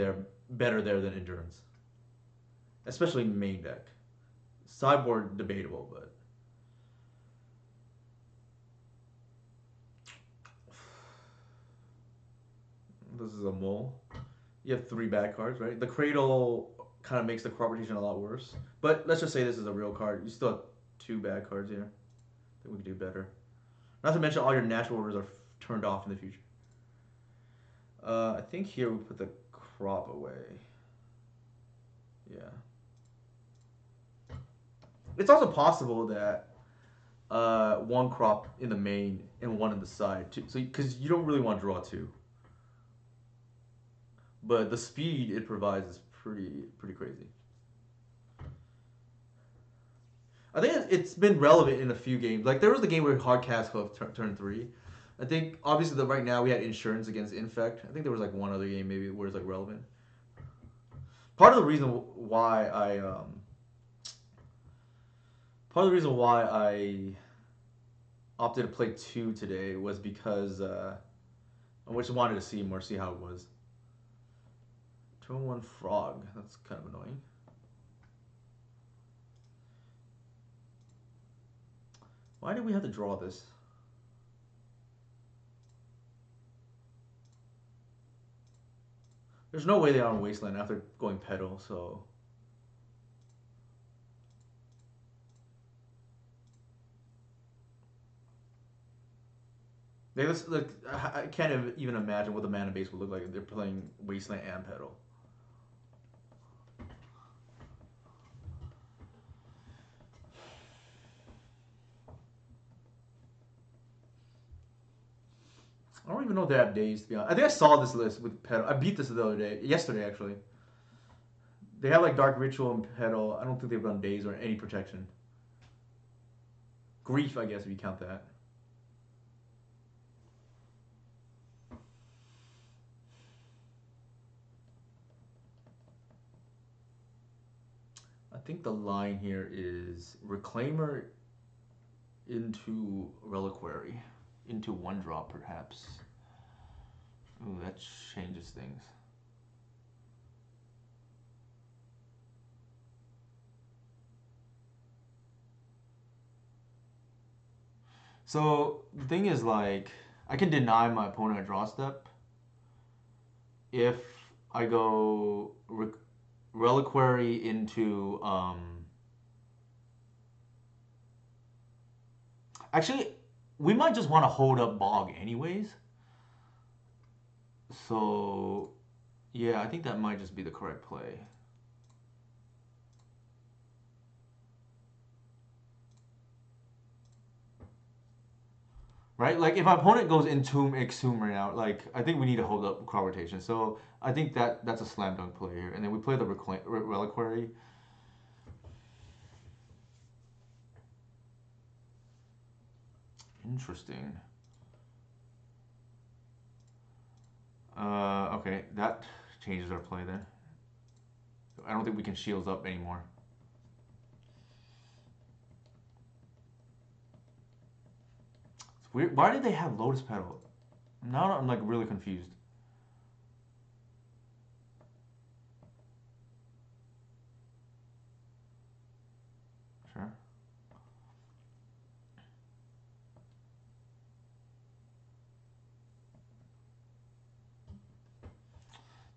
better there than endurance. Especially main deck. Sideboard, debatable, but... This is a mole. You have 3 bad cards, right? The Cradle kind of makes the crop rotation a lot worse. But let's just say this is a real card. You still have 2 bad cards here. I think we could do better. Not to mention all your natural orders are turned off in the future. I think here we put the crop away. Yeah. It's also possible that 1 crop in the main and 1 in the side, too. So, because you don't really want to draw 2. But the speed it provides is pretty crazy. I think it's been relevant in a few games. Like, there was the game where Hardcast Hoof turn 3. I think, obviously, right now we had Insurance against Infect. I think there was, like, one other game maybe where it's, like, relevant. Part of the reason why I opted to play 2 today was because I just wanted to see more, see how it was. 2-1 Frog. That's kind of annoying. Why did we have to draw this? There's no way they are on Wasteland after going Pedal, so... I can't even imagine what the mana base would look like if they're playing Wasteland and Pedal. I don't even know if they have days, to be honest. I think I saw this list with Pedal. I beat this the other day. Yesterday, actually. They have, like, Dark Ritual and Pedal. I don't think they've run days or any protection. Grief, I guess, if you count that. I think the line here is Reclaimer into Reliquary. Into 1-drop, perhaps. Ooh, that changes things. So, the thing is, like, I can deny my opponent a draw step if I go Reliquary into, Actually, we might just want to hold up Bog anyways. So, yeah, I think that might just be the correct play. right? Like if my opponent goes Entomb, Exhume right now, like I think we need to hold up crop rotation. So I think that's a slam dunk play here. And then we play the Reliquary. Interesting. Okay, that changes our play then. I don't think we can shields up anymore. It's weird. Why did they have Lotus Petal? Now I'm like really confused. Sure.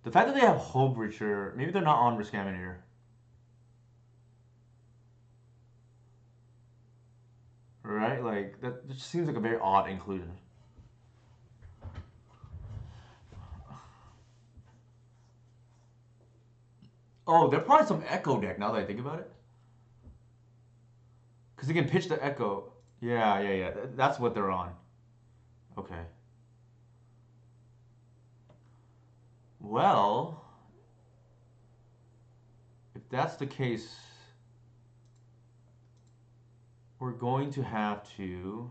The fact that they have Hull Breacher, maybe they're not on Riskaminator. Right? Like, that just seems like a very odd inclusion. Oh, they're probably some Echo deck now that I think about it. Because they can pitch the Echo. Yeah. That's what they're on. Okay. Well, if that's the case, we're going to have to...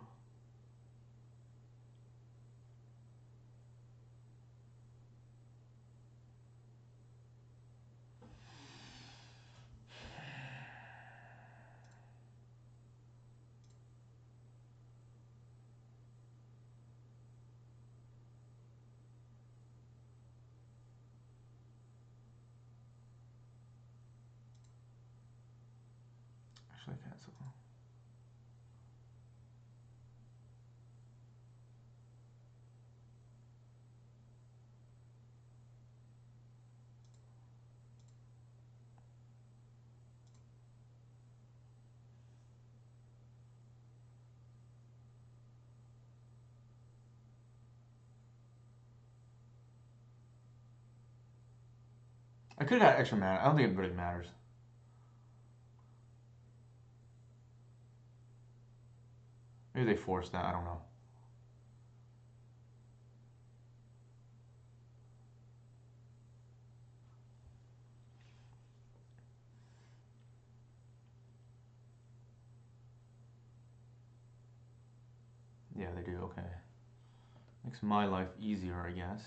Actually, I can't. I could have got extra mana. I don't think it really matters. Maybe they forced that. I don't know. Yeah, they do. Okay. Makes my life easier, I guess.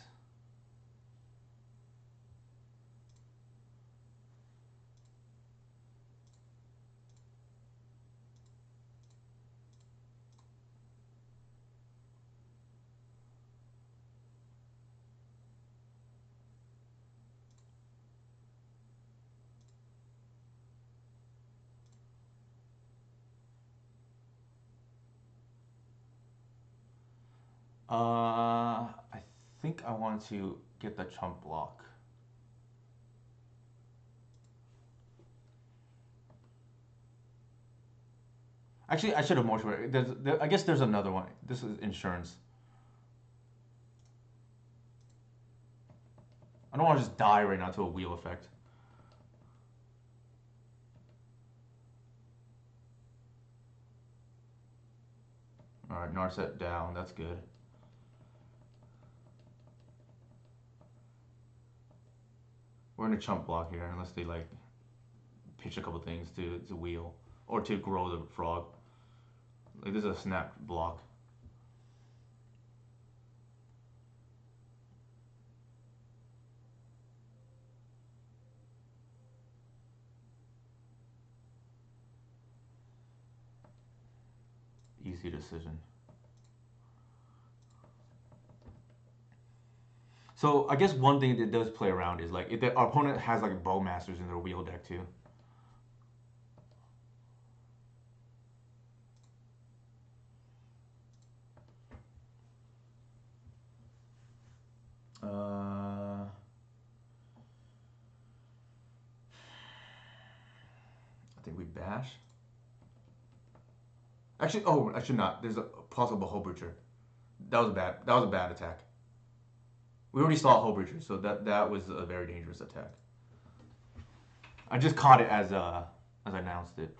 I think I want to get the chump block. Actually, I should have mortuary. I guess there's another one. This is insurance. I don't want to just die right now to a wheel effect. Alright, Narset down. That's good. We're in a chump block here, unless they like pitch a couple things to wheel or to grow the frog. Like this is a snap block. Easy decision. So I guess one thing that does play around is like if our opponent has like Bowmasters in their wheel deck too. I think we bash. Actually, oh, I should not. There's a possible Hull Breacher. That was bad. That was a bad attack. We already saw Hull Breacher, so that was a very dangerous attack. I just caught it as I announced it.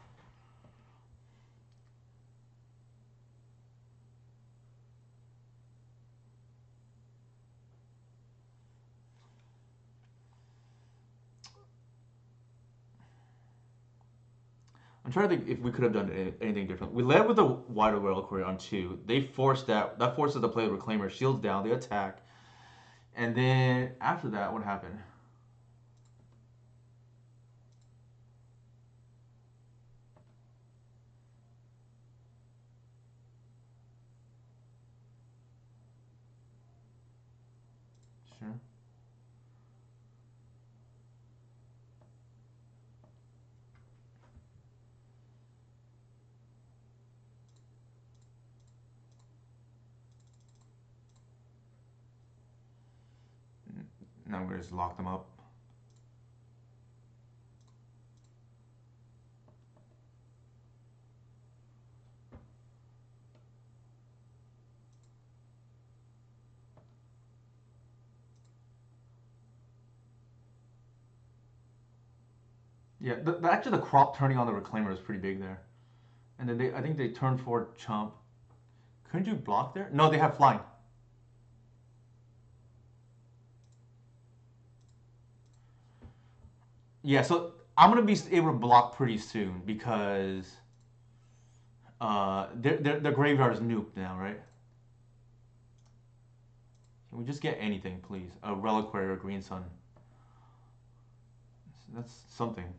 I'm trying to think if we could have done anything different. We led with a wider reliquary on 2. They forced that. That forces the play of Reclaimer. Shields down. They attack. And then after that, what happened? Sure. Now we're gonna just lock them up. Yeah, actually the crop turning on the Reclaimer is pretty big there. And then I think they turn for Chump. Couldn't you block there? No, they have flying. Yeah, so I'm gonna be able to block pretty soon because their graveyard is nuked now, right? Can we just get anything, please? A Reliquary or a Green Sun. That's something.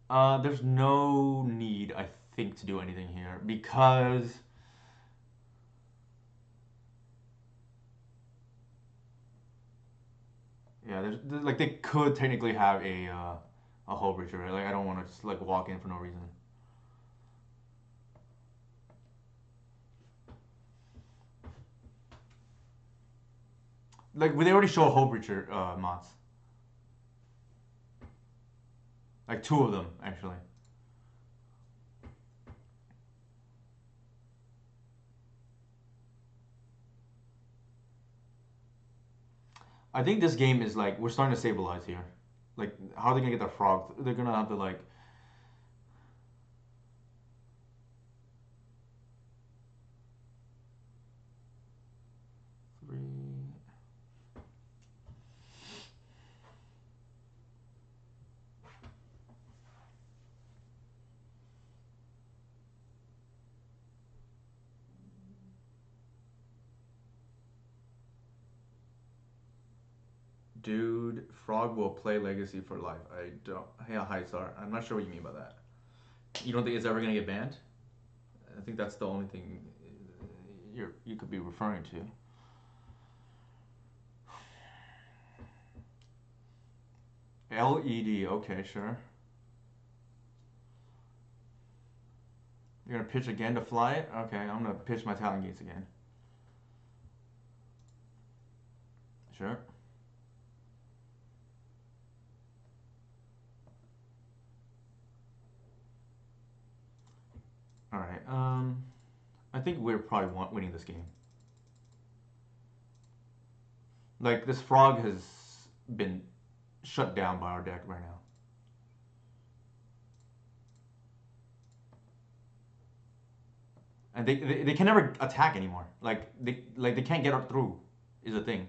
There's no need, I think, to do anything here because yeah, there's like they could technically have a Hull Breacher, right? Like I don't want to just like walk in for no reason. Like they already show a Hull Breacher mods. Like 2 of them actually. I think this game is like we're starting to stabilize here. Like how are they gonna get their frog? They're gonna have to like. Three. Dude, Frog will play Legacy for life. I don't. Yeah, hi, Star. I'm not sure what you mean by that. You don't think it's ever gonna get banned? I think that's the only thing you could be referring to. LED. Okay, sure. You're gonna pitch again to fly it? Okay, I'm gonna pitch my Talon Gates again. Sure. All right. I think we're probably winning this game. Like this frog has been shut down by our deck right now. And they can never attack anymore. Like they can't get up through is a thing.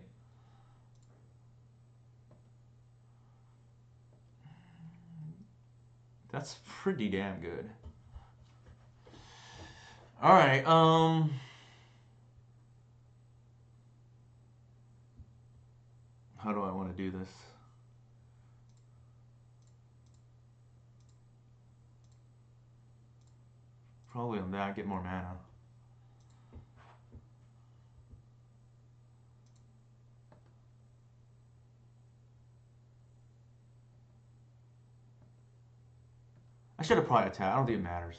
That's pretty damn good. All right. How do I want to do this? Probably on that, get more mana. I should have probably attacked. I don't think it matters.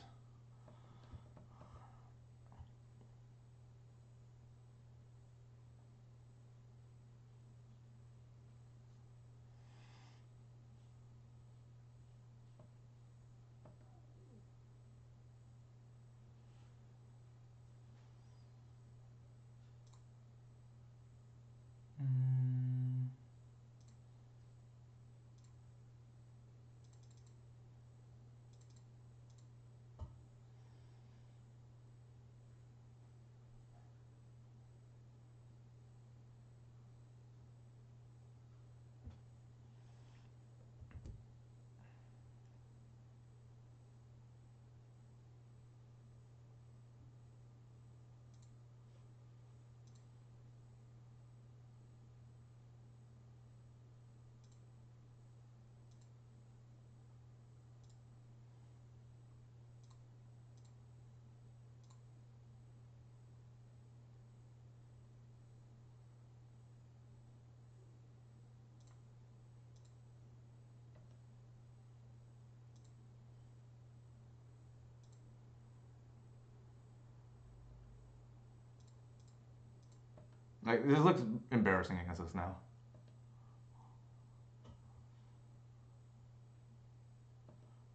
Like, this looks embarrassing against us now.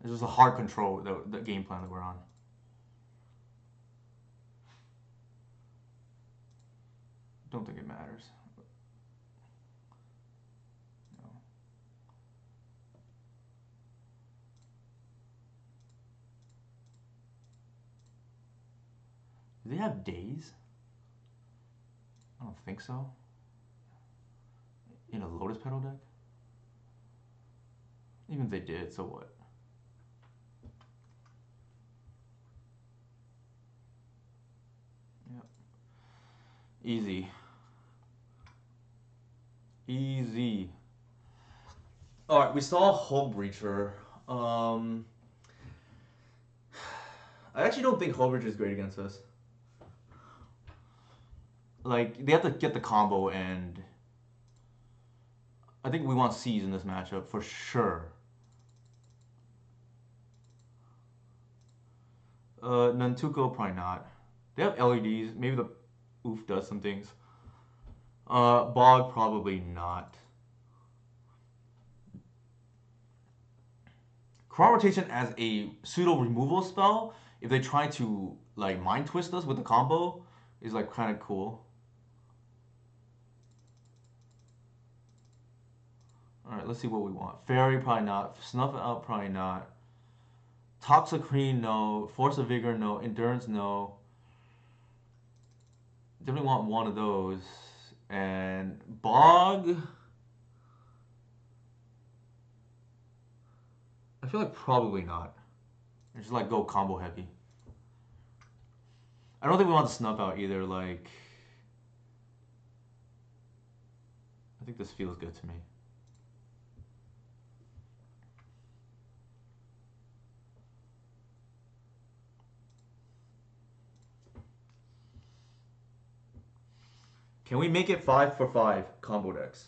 It's just a hard control, the game plan that we're on. Don't think it matters. No. Do they have days? I don't think so. In a Lotus Petal deck? Even if they did, so what? Yep. Easy. Easy. Alright, we saw Hull Breacher. I actually don't think Hull Breacher is great against us. Like, they have to get the combo, and I think we want C's in this matchup for sure. Nantuko, probably not. They have LEDs. Maybe the Oof does some things. Bog, probably not. Chron Rotation as a pseudo removal spell, if they try to like mind twist us with the combo, is like kind of cool. Alright, let's see what we want. Fairy, probably not. Snuff It Out, probably not. Toxicrene, no. Force of Vigor, no. Endurance, no. Definitely want one of those. And Bog, I feel like probably not. Just like go combo heavy. I don't think we want to snuff out either. Like, I think this feels good to me. Can we make it 5 for 5 combo decks?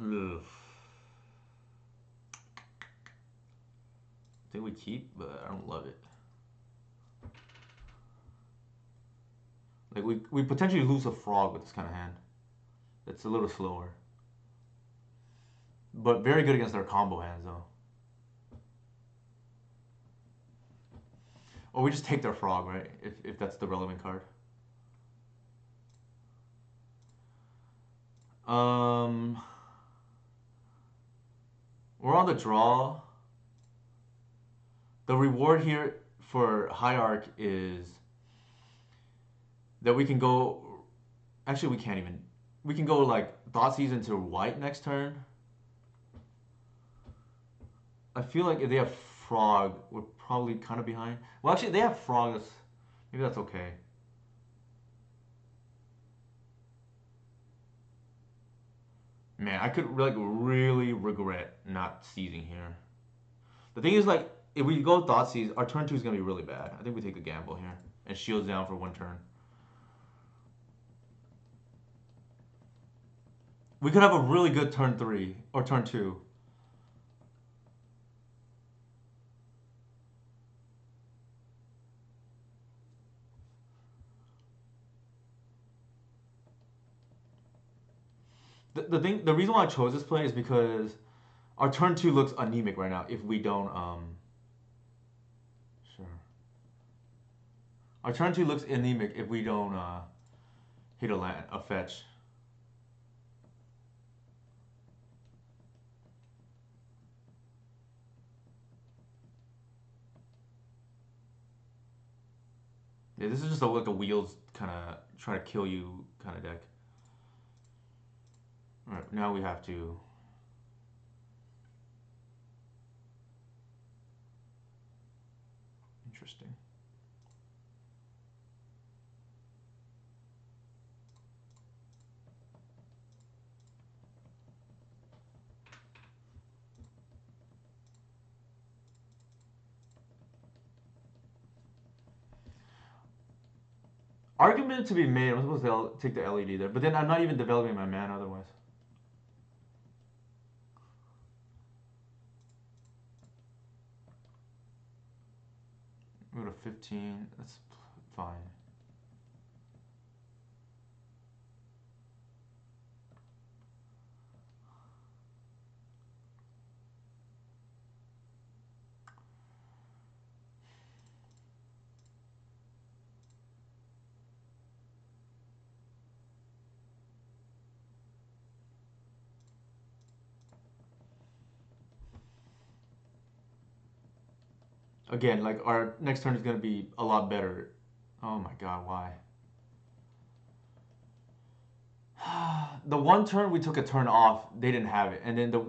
Ugh. I think we keep, but I don't love it. Like, we potentially lose a frog with this kind of hand. It's a little slower. But very good against their combo hands, though. Or we just take their frog, right? If that's the relevant card. We're on the draw. The reward here for Hierarch is that we can go... Actually, we can't even... We can go, like, Thoughtseize into white next turn. I feel like if they have Frog, we're probably kind of behind. Well, actually, they have Frog. Maybe that's okay. Man, I could like really regret not seizing here. The thing is, like, if we go Thoughtseize, our turn 2 is going to be really bad. I think we take the gamble here and shields down for one turn. We could have a really good turn 3 or turn 2. The reason why I chose this play is because our turn 2 looks anemic right now if we don't sure. Our turn 2 looks anemic if we don't hit a fetch. Yeah, this is just like a wheels kind of try to kill you kind of deck. Alright, now we have to... Interesting. Argument to be made. I'm supposed to take the LED there, but then I'm not even developing my mana otherwise. Go to 15. That's fine. Again, like our next turn is gonna be a lot better. Oh my god, why? The one turn we took a turn off, they didn't have it, and then the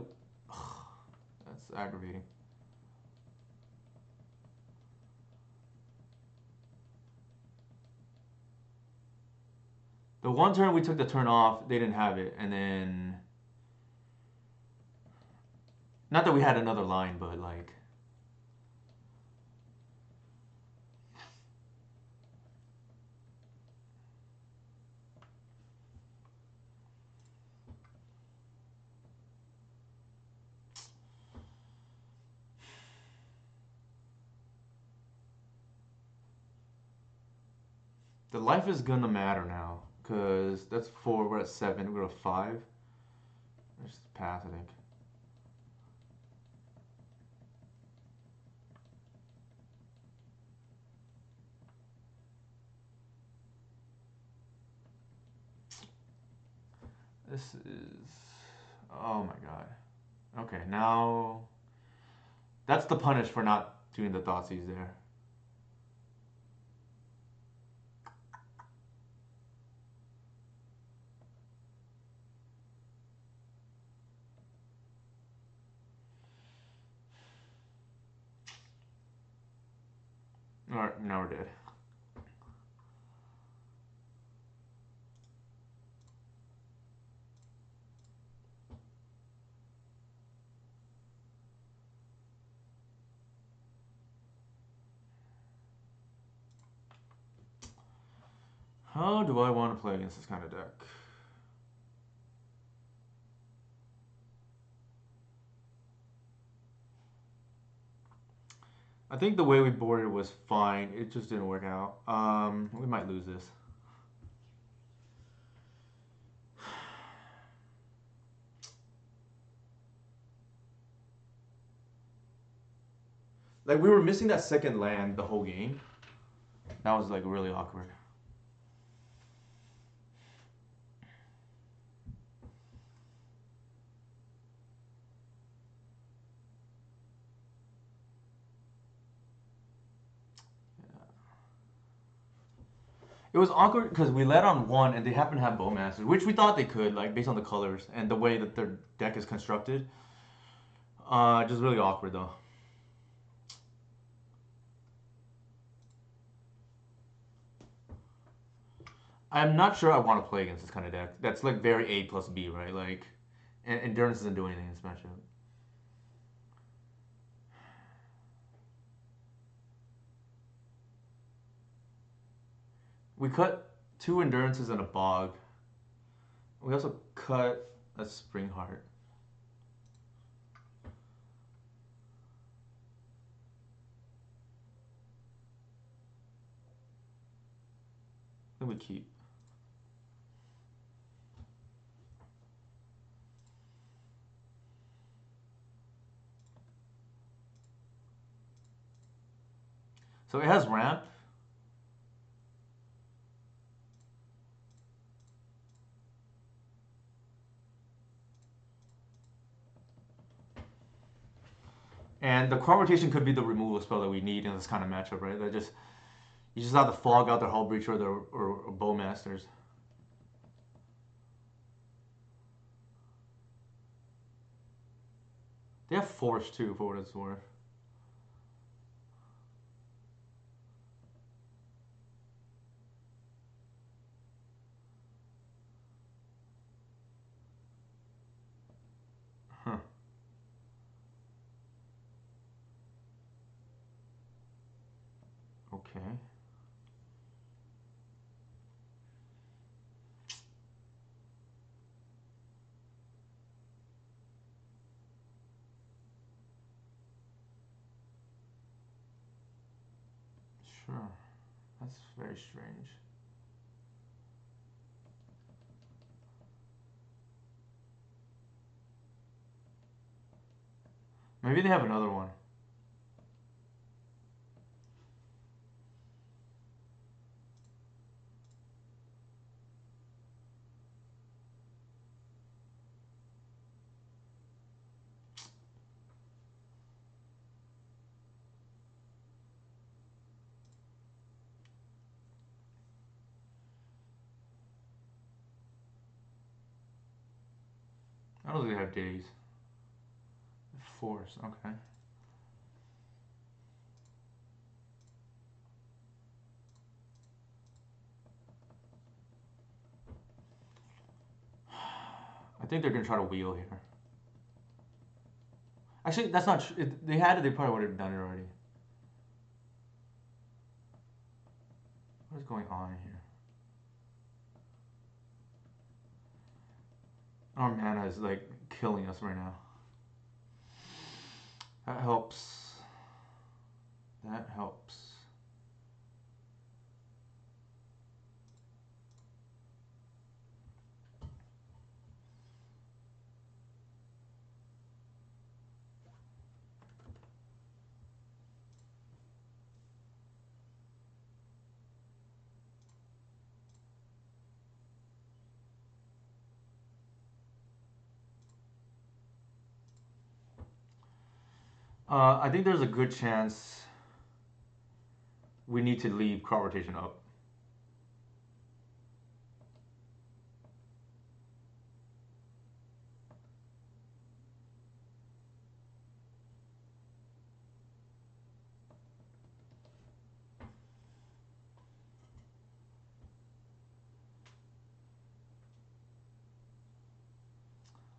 that's aggravating. The one turn we took the turn off, they didn't have it, and then not that we had another line, but like the life is gonna matter now, cause that's 4. We're at 7. We're at 5. Let's pass, I think. This is... Oh my god. Okay, now... That's the punish for not doing the Thoughtseize there. Alright, now we're dead. How do I want to play against this kind of deck? I think the way we boarded was fine. It just didn't work out. We might lose this. Like, we were missing that second land the whole game. That was, like, really awkward. It was awkward because we led on 1 and they happen to have Bowmasters, which we thought they could, like, based on the colors and the way that their deck is constructed. Just really awkward, though. I'm not sure I want to play against this kind of deck. That's, like, very A plus B, right? Like, Endurance doesn't do anything in this matchup. We cut 2 Endurances and a Bog. We also cut a Spring Heart. Then we keep. So it has ramp. And the Chrome Rotation could be the removal spell that we need in this kind of matchup, right? That just you just have to fog out their Hull Breacher or Bowmasters. They have Force too, for what it's worth. Okay. Sure. That's very strange. Maybe they have another one. I don't think they have days. Force. Okay. I think they're gonna try to wheel here. Actually, that's not true. If they had it, they probably would have done it already. What is going on here? Our mana is like killing us right now. That helps. That helps. I think there's a good chance we need to leave crop rotation up.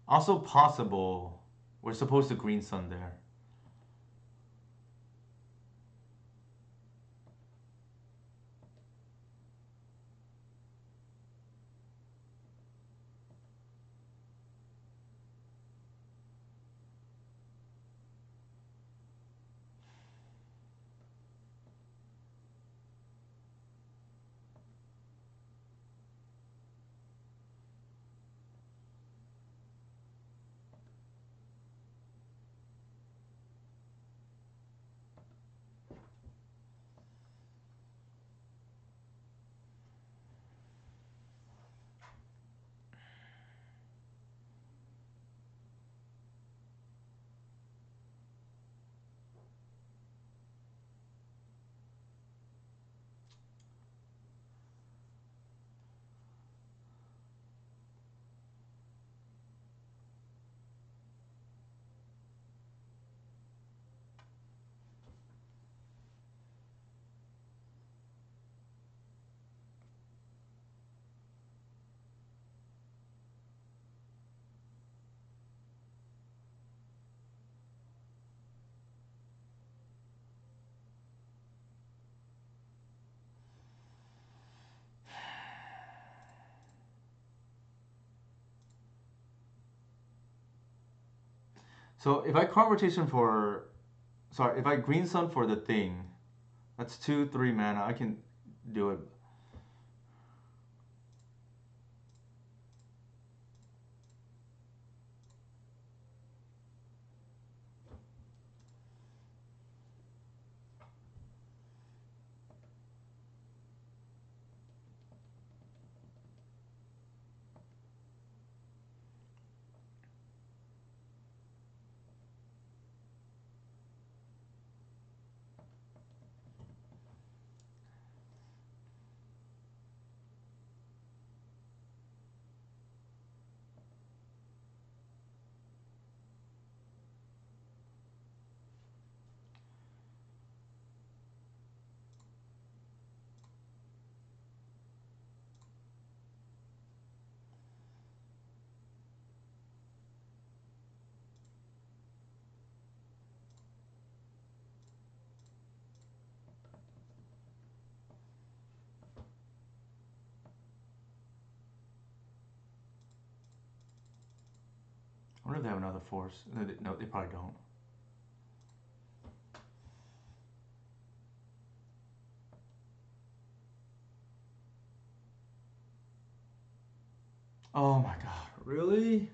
Also possible we're supposed to green sun there. So if I crop rotation for, sorry, if I green sun for the thing, that's 2, 3 mana. I can do it. if they have another force. No, they probably don't. Oh my god, really?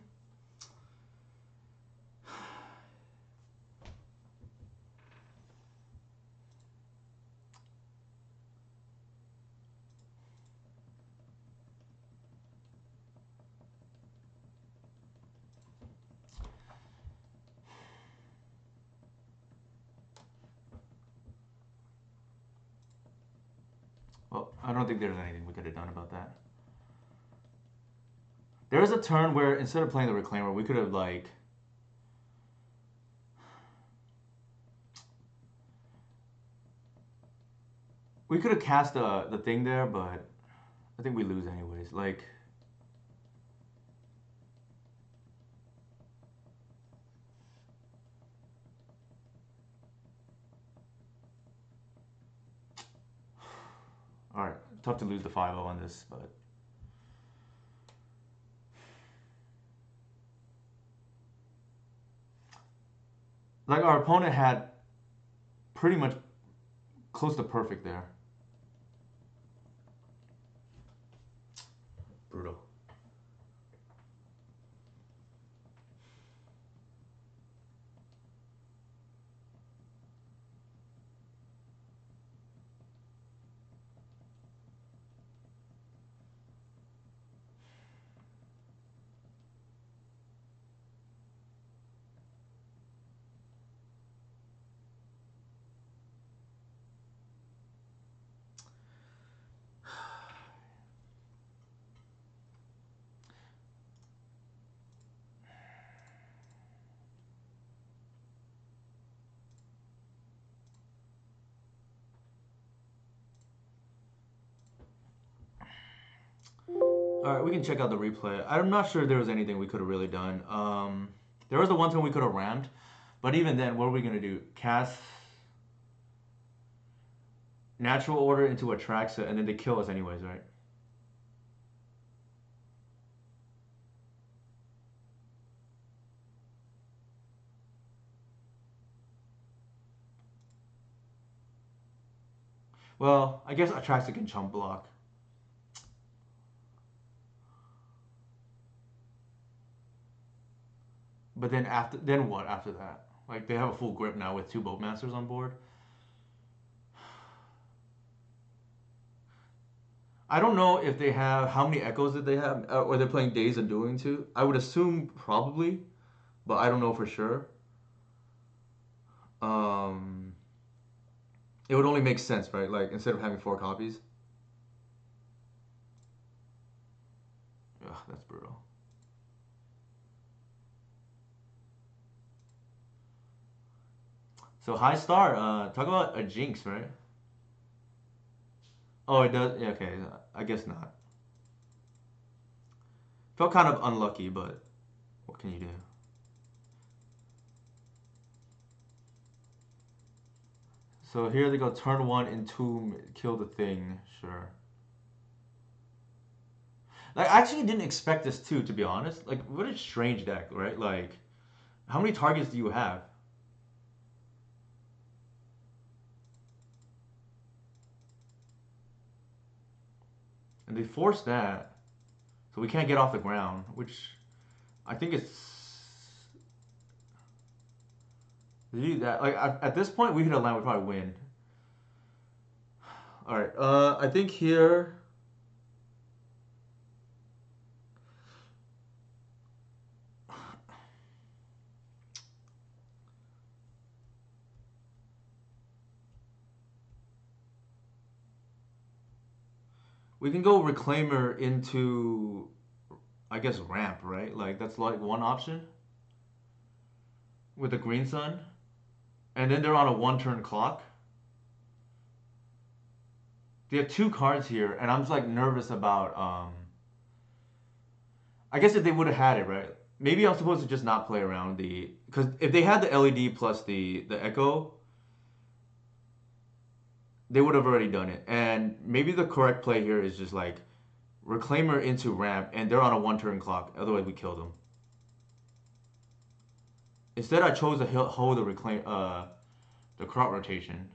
Well, I don't think there's anything we could have done about that. There is a turn where instead of playing the Reclaimer, we could have like... We could have cast the thing there, but I think we lose anyways. Like... Alright, tough to lose the 5-0 on this, but... Like, our opponent had pretty much close to perfect there. Brutal. Alright, we can check out the replay. I'm not sure there was anything we could have really done. There was the one time we could have rammed, but even then, what are we going to do? Cast Natural Order into Atraxa, and then they kill us anyways, right? Well, I guess Atraxa can chump block. But then what after that? Like, they have a full grip now with 2 Boatmasters on board. I don't know if they have, how many echoes did they have, or they're playing Days of Doing too. I would assume probably, but I don't know for sure. It would only make sense, right? Like, instead of having 4 copies. Ugh, that's brutal. So high star, talk about a jinx, right? Oh, it does? Yeah, okay, I guess not. Felt kind of unlucky, but what can you do? So here they go, turn 1, entomb, kill the thing, sure. Like, I actually didn't expect this too, to be honest. Like, what a strange deck, right? Like, how many targets do you have? And they forced that, so we can't get off the ground, which I think it's... They do that. Like, at this point, we hit a land, we probably win. Alright, I think here... We can go Reclaimer into, I guess, ramp, right? Like, that's like one option. With the Green Sun. And then they're on a 1-turn clock. They have 2 cards here, and I'm just like nervous about, I guess if they would have had it, right? Maybe I'm supposed to just not play around the, because if they had the LED plus the Echo, they would have already done it. And maybe the correct play here is just like Reclaimer into ramp, and they're on a 1-turn clock. Otherwise, we kill them. Instead, I chose to hold the crop rotation.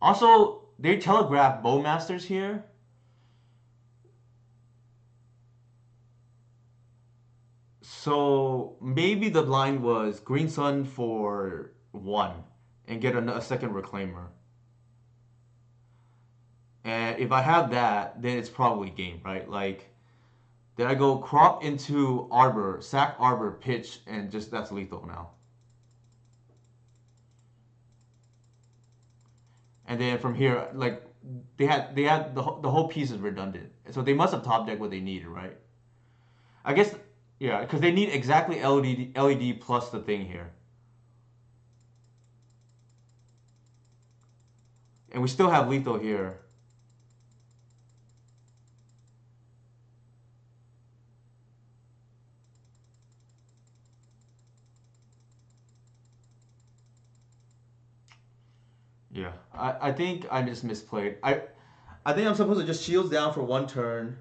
Also, they telegraph Bowmasters here. So maybe the blind was Green Sun for 1 and get a second Reclaimer. And if I have that, then it's probably game, right? Like, then I go crop into Arbor, sack Arbor, pitch, and just that's lethal now. And then from here, like they had the whole piece is redundant, so they must have top decked what they needed, right? I guess yeah, because they need exactly LED plus the thing here, and we still have lethal here. Yeah, I think I just misplayed. I think I'm supposed to just shields down for 1 turn.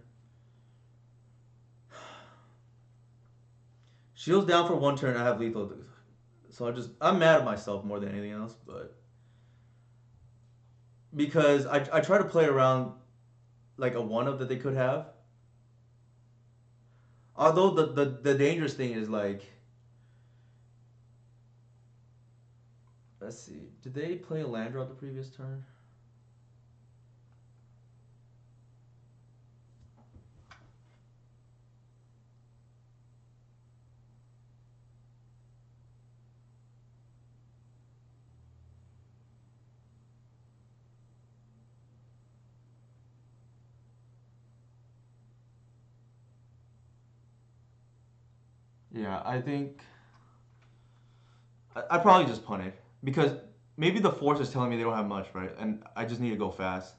Shields down for 1 turn. I have lethal. So I'm mad at myself more than anything else, but because I try to play around like a 1-up that they could have. Although the dangerous thing is like, let's see, did they play a land drop the previous turn? Yeah, I think I probably just punt it because maybe the force is telling me they don't have much, right? And I just need to go fast.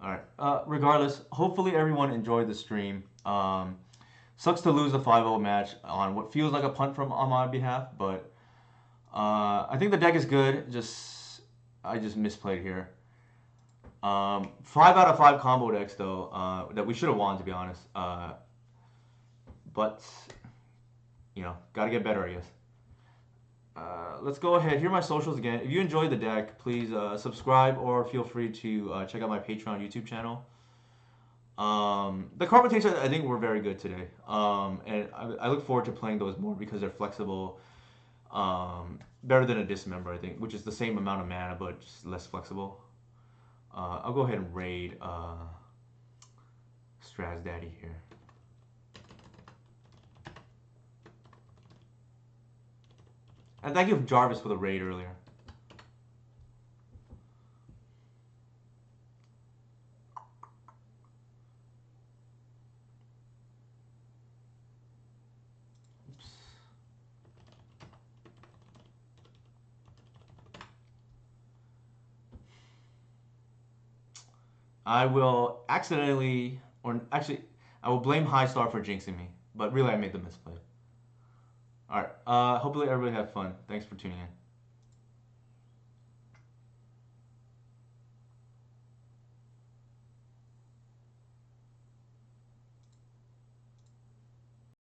All right. Regardless, hopefully everyone enjoyed the stream. Sucks to lose the 5-0 match on what feels like a punt from on my behalf, but I think the deck is good. I just misplayed here. 5 out of 5 combo decks though that we should have won to be honest. But gotta get better, I guess. Let's go ahead. Here are my socials again. If you enjoyed the deck, please subscribe or feel free to check out my Patreon YouTube channel. The card rotations I think were very good today, and I look forward to playing those more because they're flexible. Better than a Dismember, I think, which is the same amount of mana but just less flexible. I'll go ahead and raid Straz Daddy here. And thank you, Jarvis, for the raid earlier. Oops. I will accidentally, or actually, I will blame High Star for jinxing me, but really I made the misplay. All right. Hopefully everybody had fun. Thanks for tuning in.